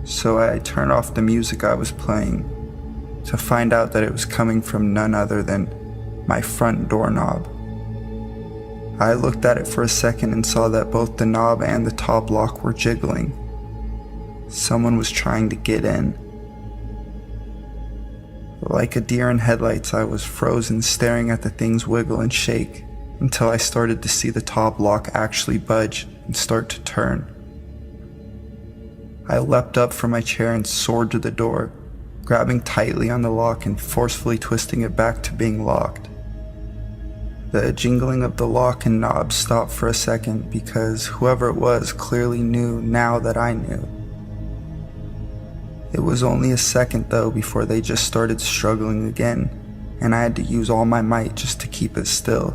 so I turn off the music I was playing to find out that it was coming from none other than my front doorknob. I looked at it for a second and saw that both the knob and the top lock were jiggling. Someone was trying to get in. Like a deer in headlights, I was frozen staring at the things wiggle and shake until I started to see the top lock actually budge and start to turn. I leapt up from my chair and soared to the door, grabbing tightly on the lock and forcefully twisting it back to being locked. The jingling of the lock and knob stopped for a second because whoever it was clearly knew now that I knew. It was only a second though before they just started struggling again, and I had to use all my might just to keep it still.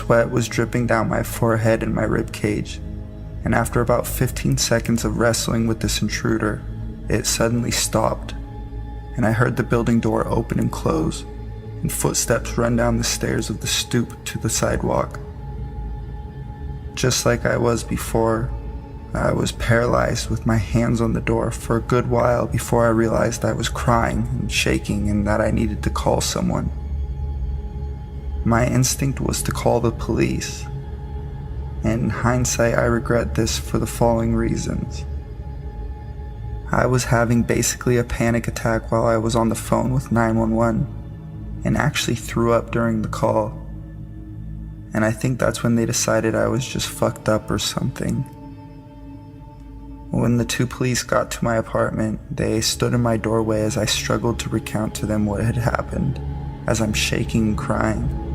Sweat was dripping down my forehead and my rib cage, and after about 15 seconds of wrestling with this intruder, it suddenly stopped, and I heard the building door open and close, and footsteps run down the stairs of the stoop to the sidewalk. Just like I was before, I was paralyzed with my hands on the door for a good while before I realized I was crying and shaking and that I needed to call someone. My instinct was to call the police, and in hindsight I regret this for the following reasons. I was having basically a panic attack while I was on the phone with 911 and actually threw up during the call. And I think that's when they decided I was just fucked up or something. When the two police got to my apartment, they stood in my doorway as I struggled to recount to them what had happened, as I'm shaking and crying.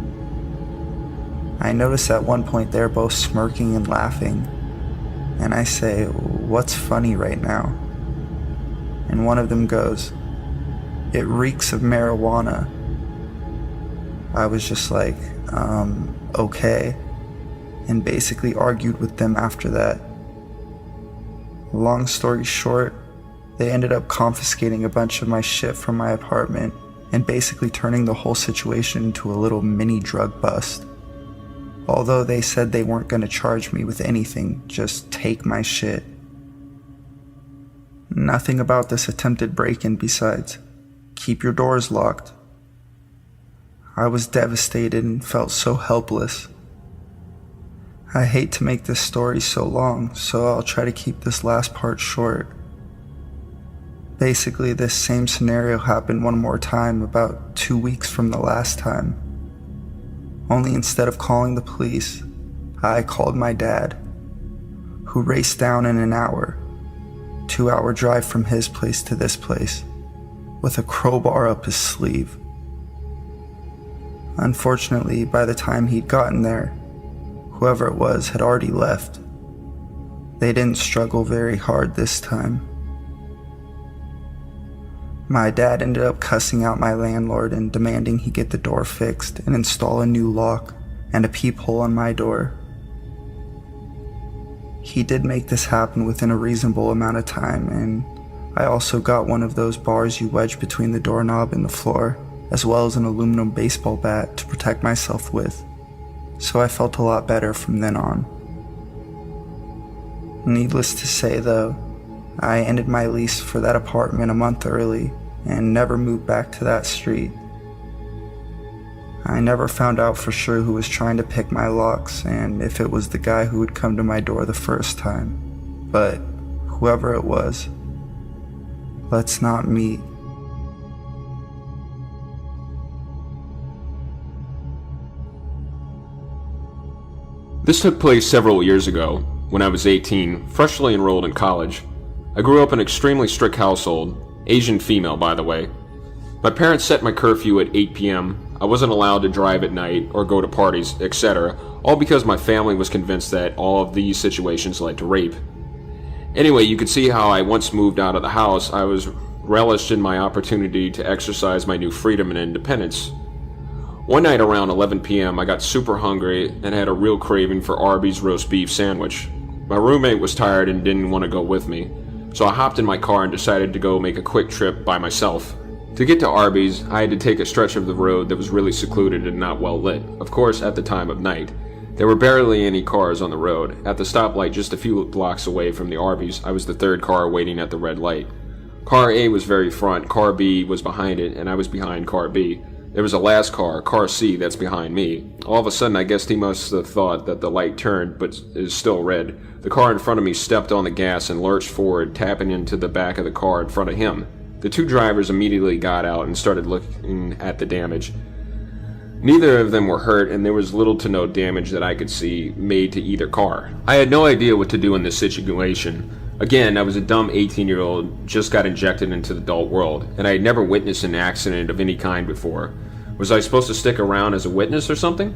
I noticed at one point they're both smirking and laughing, and I say, "What's funny right now?" And one of them goes, "It reeks of marijuana." I was just like, okay, and basically argued with them after that. Long story short, they ended up confiscating a bunch of my shit from my apartment and basically turning the whole situation into a little mini drug bust. Although they said they weren't going to charge me with anything, just take my shit. Nothing about this attempted break-in besides, keep your doors locked. I was devastated and felt so helpless. I hate to make this story so long, so I'll try to keep this last part short. Basically, this same scenario happened one more time about 2 weeks from the last time. Only instead of calling the police, I called my dad, who raced down in an hour, 2-hour drive from his place to this place, with a crowbar up his sleeve. Unfortunately, by the time he'd gotten there, whoever it was had already left. They didn't struggle very hard this time. My dad ended up cussing out my landlord and demanding he get the door fixed and install a new lock and a peephole on my door. He did make this happen within a reasonable amount of time, and I also got one of those bars you wedge between the doorknob and the floor, as well as an aluminum baseball bat to protect myself with, so I felt a lot better from then on. Needless to say though, I ended my lease for that apartment a month early and never moved back to that street. I never found out for sure who was trying to pick my locks and if it was the guy who would come to my door the first time, but whoever it was, let's not meet. This took place several years ago, when I was 18, freshly enrolled in college. I grew up in an extremely strict household, Asian female by the way. My parents set my curfew at 8 p.m. I wasn't allowed to drive at night or go to parties, etc., all because my family was convinced that all of these situations led to rape. Anyway, you could see how I once moved out of the house, I was relished in my opportunity to exercise my new freedom and independence. One night around 11 p.m. I got super hungry and had a real craving for Arby's roast beef sandwich. My roommate was tired and didn't want to go with me, so I hopped in my car and decided to go make a quick trip by myself. To get to Arby's, I had to take a stretch of the road that was really secluded and not well lit, of course at the time of night. There were barely any cars on the road. At the stoplight just a few blocks away from the Arby's, I was the third car waiting at the red light. Car A was very front, car B was behind it, and I was behind car B. There was a last car, car C, that's behind me. All of a sudden, I guess he must have thought that the light turned, but is still red. The car in front of me stepped on the gas and lurched forward, tapping into the back of the car in front of him. The two drivers immediately got out and started looking at the damage. Neither of them were hurt, and there was little to no damage that I could see made to either car. I had no idea what to do in this situation. Again, I was a dumb 18-year-old, just got injected into the adult world, and I had never witnessed an accident of any kind before. Was I supposed to stick around as a witness or something?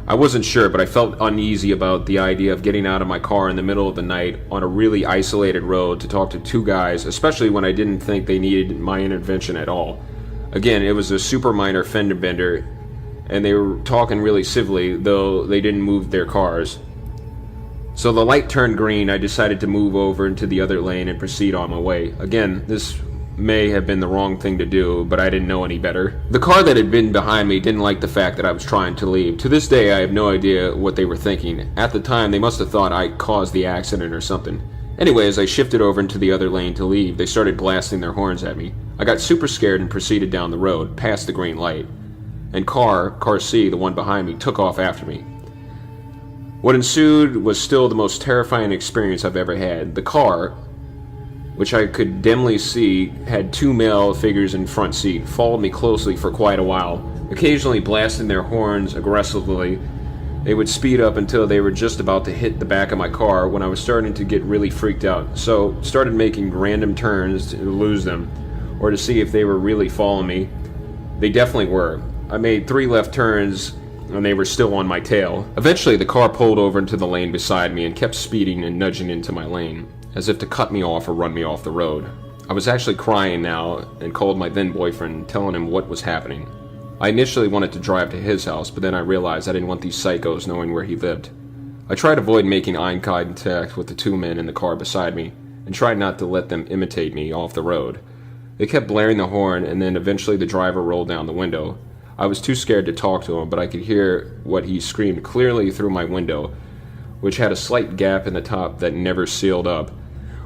I wasn't sure, but I felt uneasy about the idea of getting out of my car in the middle of the night on a really isolated road to talk to two guys, especially when I didn't think they needed my intervention at all. Again, it was a super minor fender bender, and they were talking really civilly, though they didn't move their cars. So the light turned green. I decided to move over into the other lane and proceed on my way. Again, this may have been the wrong thing to do, but I didn't know any better. The car that had been behind me didn't like the fact that I was trying to leave. To this day, I have no idea what they were thinking. At the time, they must have thought I caused the accident or something. Anyway, as I shifted over into the other lane to leave, they started blasting their horns at me. I got super scared and proceeded down the road, past the green light. And car C, the one behind me, took off after me. What ensued was still the most terrifying experience I've ever had. The car, which I could dimly see had 2 male figures in front seat, followed me closely for quite a while, occasionally blasting their horns aggressively. They would speed up until they were just about to hit the back of my car when I was starting to get really freaked out, so started making random turns to lose them, or to see if they were really following me. They definitely were. I made 3 left turns and they were still on my tail. Eventually the car pulled over into the lane beside me and kept speeding and nudging into my lane, as if to cut me off or run me off the road. I was actually crying now and called my then boyfriend, telling him what was happening. I initially wanted to drive to his house, but then I realized I didn't want these psychos knowing where he lived. I tried to avoid making eye contact with the 2 men in the car beside me, and tried not to let them imitate me off the road. They kept blaring the horn, and then eventually the driver rolled down the window. I was too scared to talk to him, but I could hear what he screamed clearly through my window, which had a slight gap in the top that never sealed up.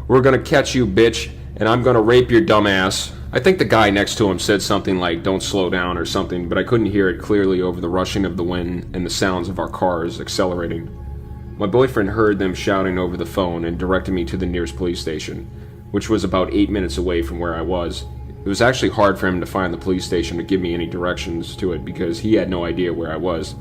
"We're gonna catch you, bitch, and I'm gonna rape your dumb ass." I think the guy next to him said something like, "Don't slow down" or something, but I couldn't hear it clearly over the rushing of the wind and the sounds of our cars accelerating. My boyfriend heard them shouting over the phone and directed me to the nearest police station, which was about 8 minutes away from where I was. It was actually hard for him to find the police station to give me any directions to it because he had no idea where I was.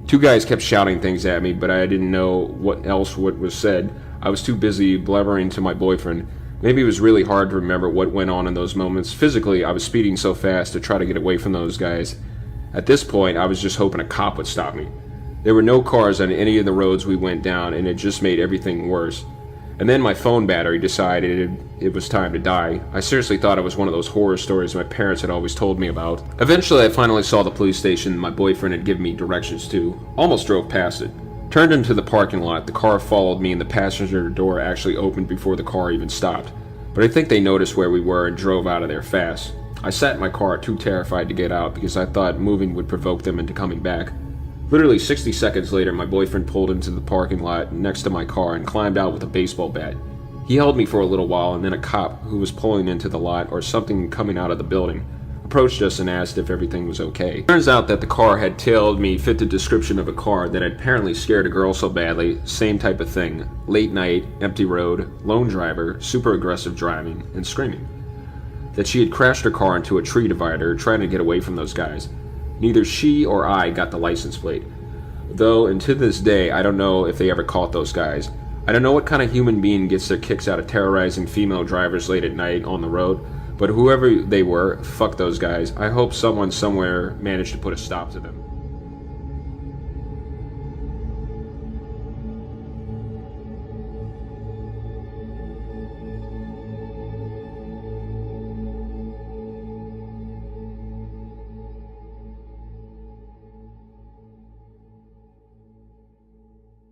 2 guys kept shouting things at me, but I didn't know what else was said. I was too busy blubbering to my boyfriend. Maybe it was really hard to remember what went on in those moments. Physically, I was speeding so fast to try to get away from those guys. At this point, I was just hoping a cop would stop me. There were no cars on any of the roads we went down, and it just made everything worse. And then my phone battery decided it was time to die. I seriously thought it was one of those horror stories my parents had always told me about. Eventually, I finally saw the police station my boyfriend had given me directions to. Almost drove past it. Turned into the parking lot. The car followed me and the passenger door actually opened before the car even stopped. But I think they noticed where we were and drove out of there fast. I sat in my car too terrified to get out because I thought moving would provoke them into coming back. Literally 60 seconds later, my boyfriend pulled into the parking lot next to my car and climbed out with a baseball bat. He held me for a little while, and then a cop who was pulling into the lot or something coming out of the building approached us and asked if everything was okay. Turns out that the car had tailed me fit the description of a car that had apparently scared a girl so badly. Same type of thing. Late night, empty road, lone driver, super aggressive driving, and screaming. That she had crashed her car into a tree divider trying to get away from those guys. Neither she or I got the license plate. Though, and to this day, I don't know if they ever caught those guys. I don't know what kind of human being gets their kicks out of terrorizing female drivers late at night on the road, but whoever they were, fuck those guys. I hope someone somewhere managed to put a stop to them.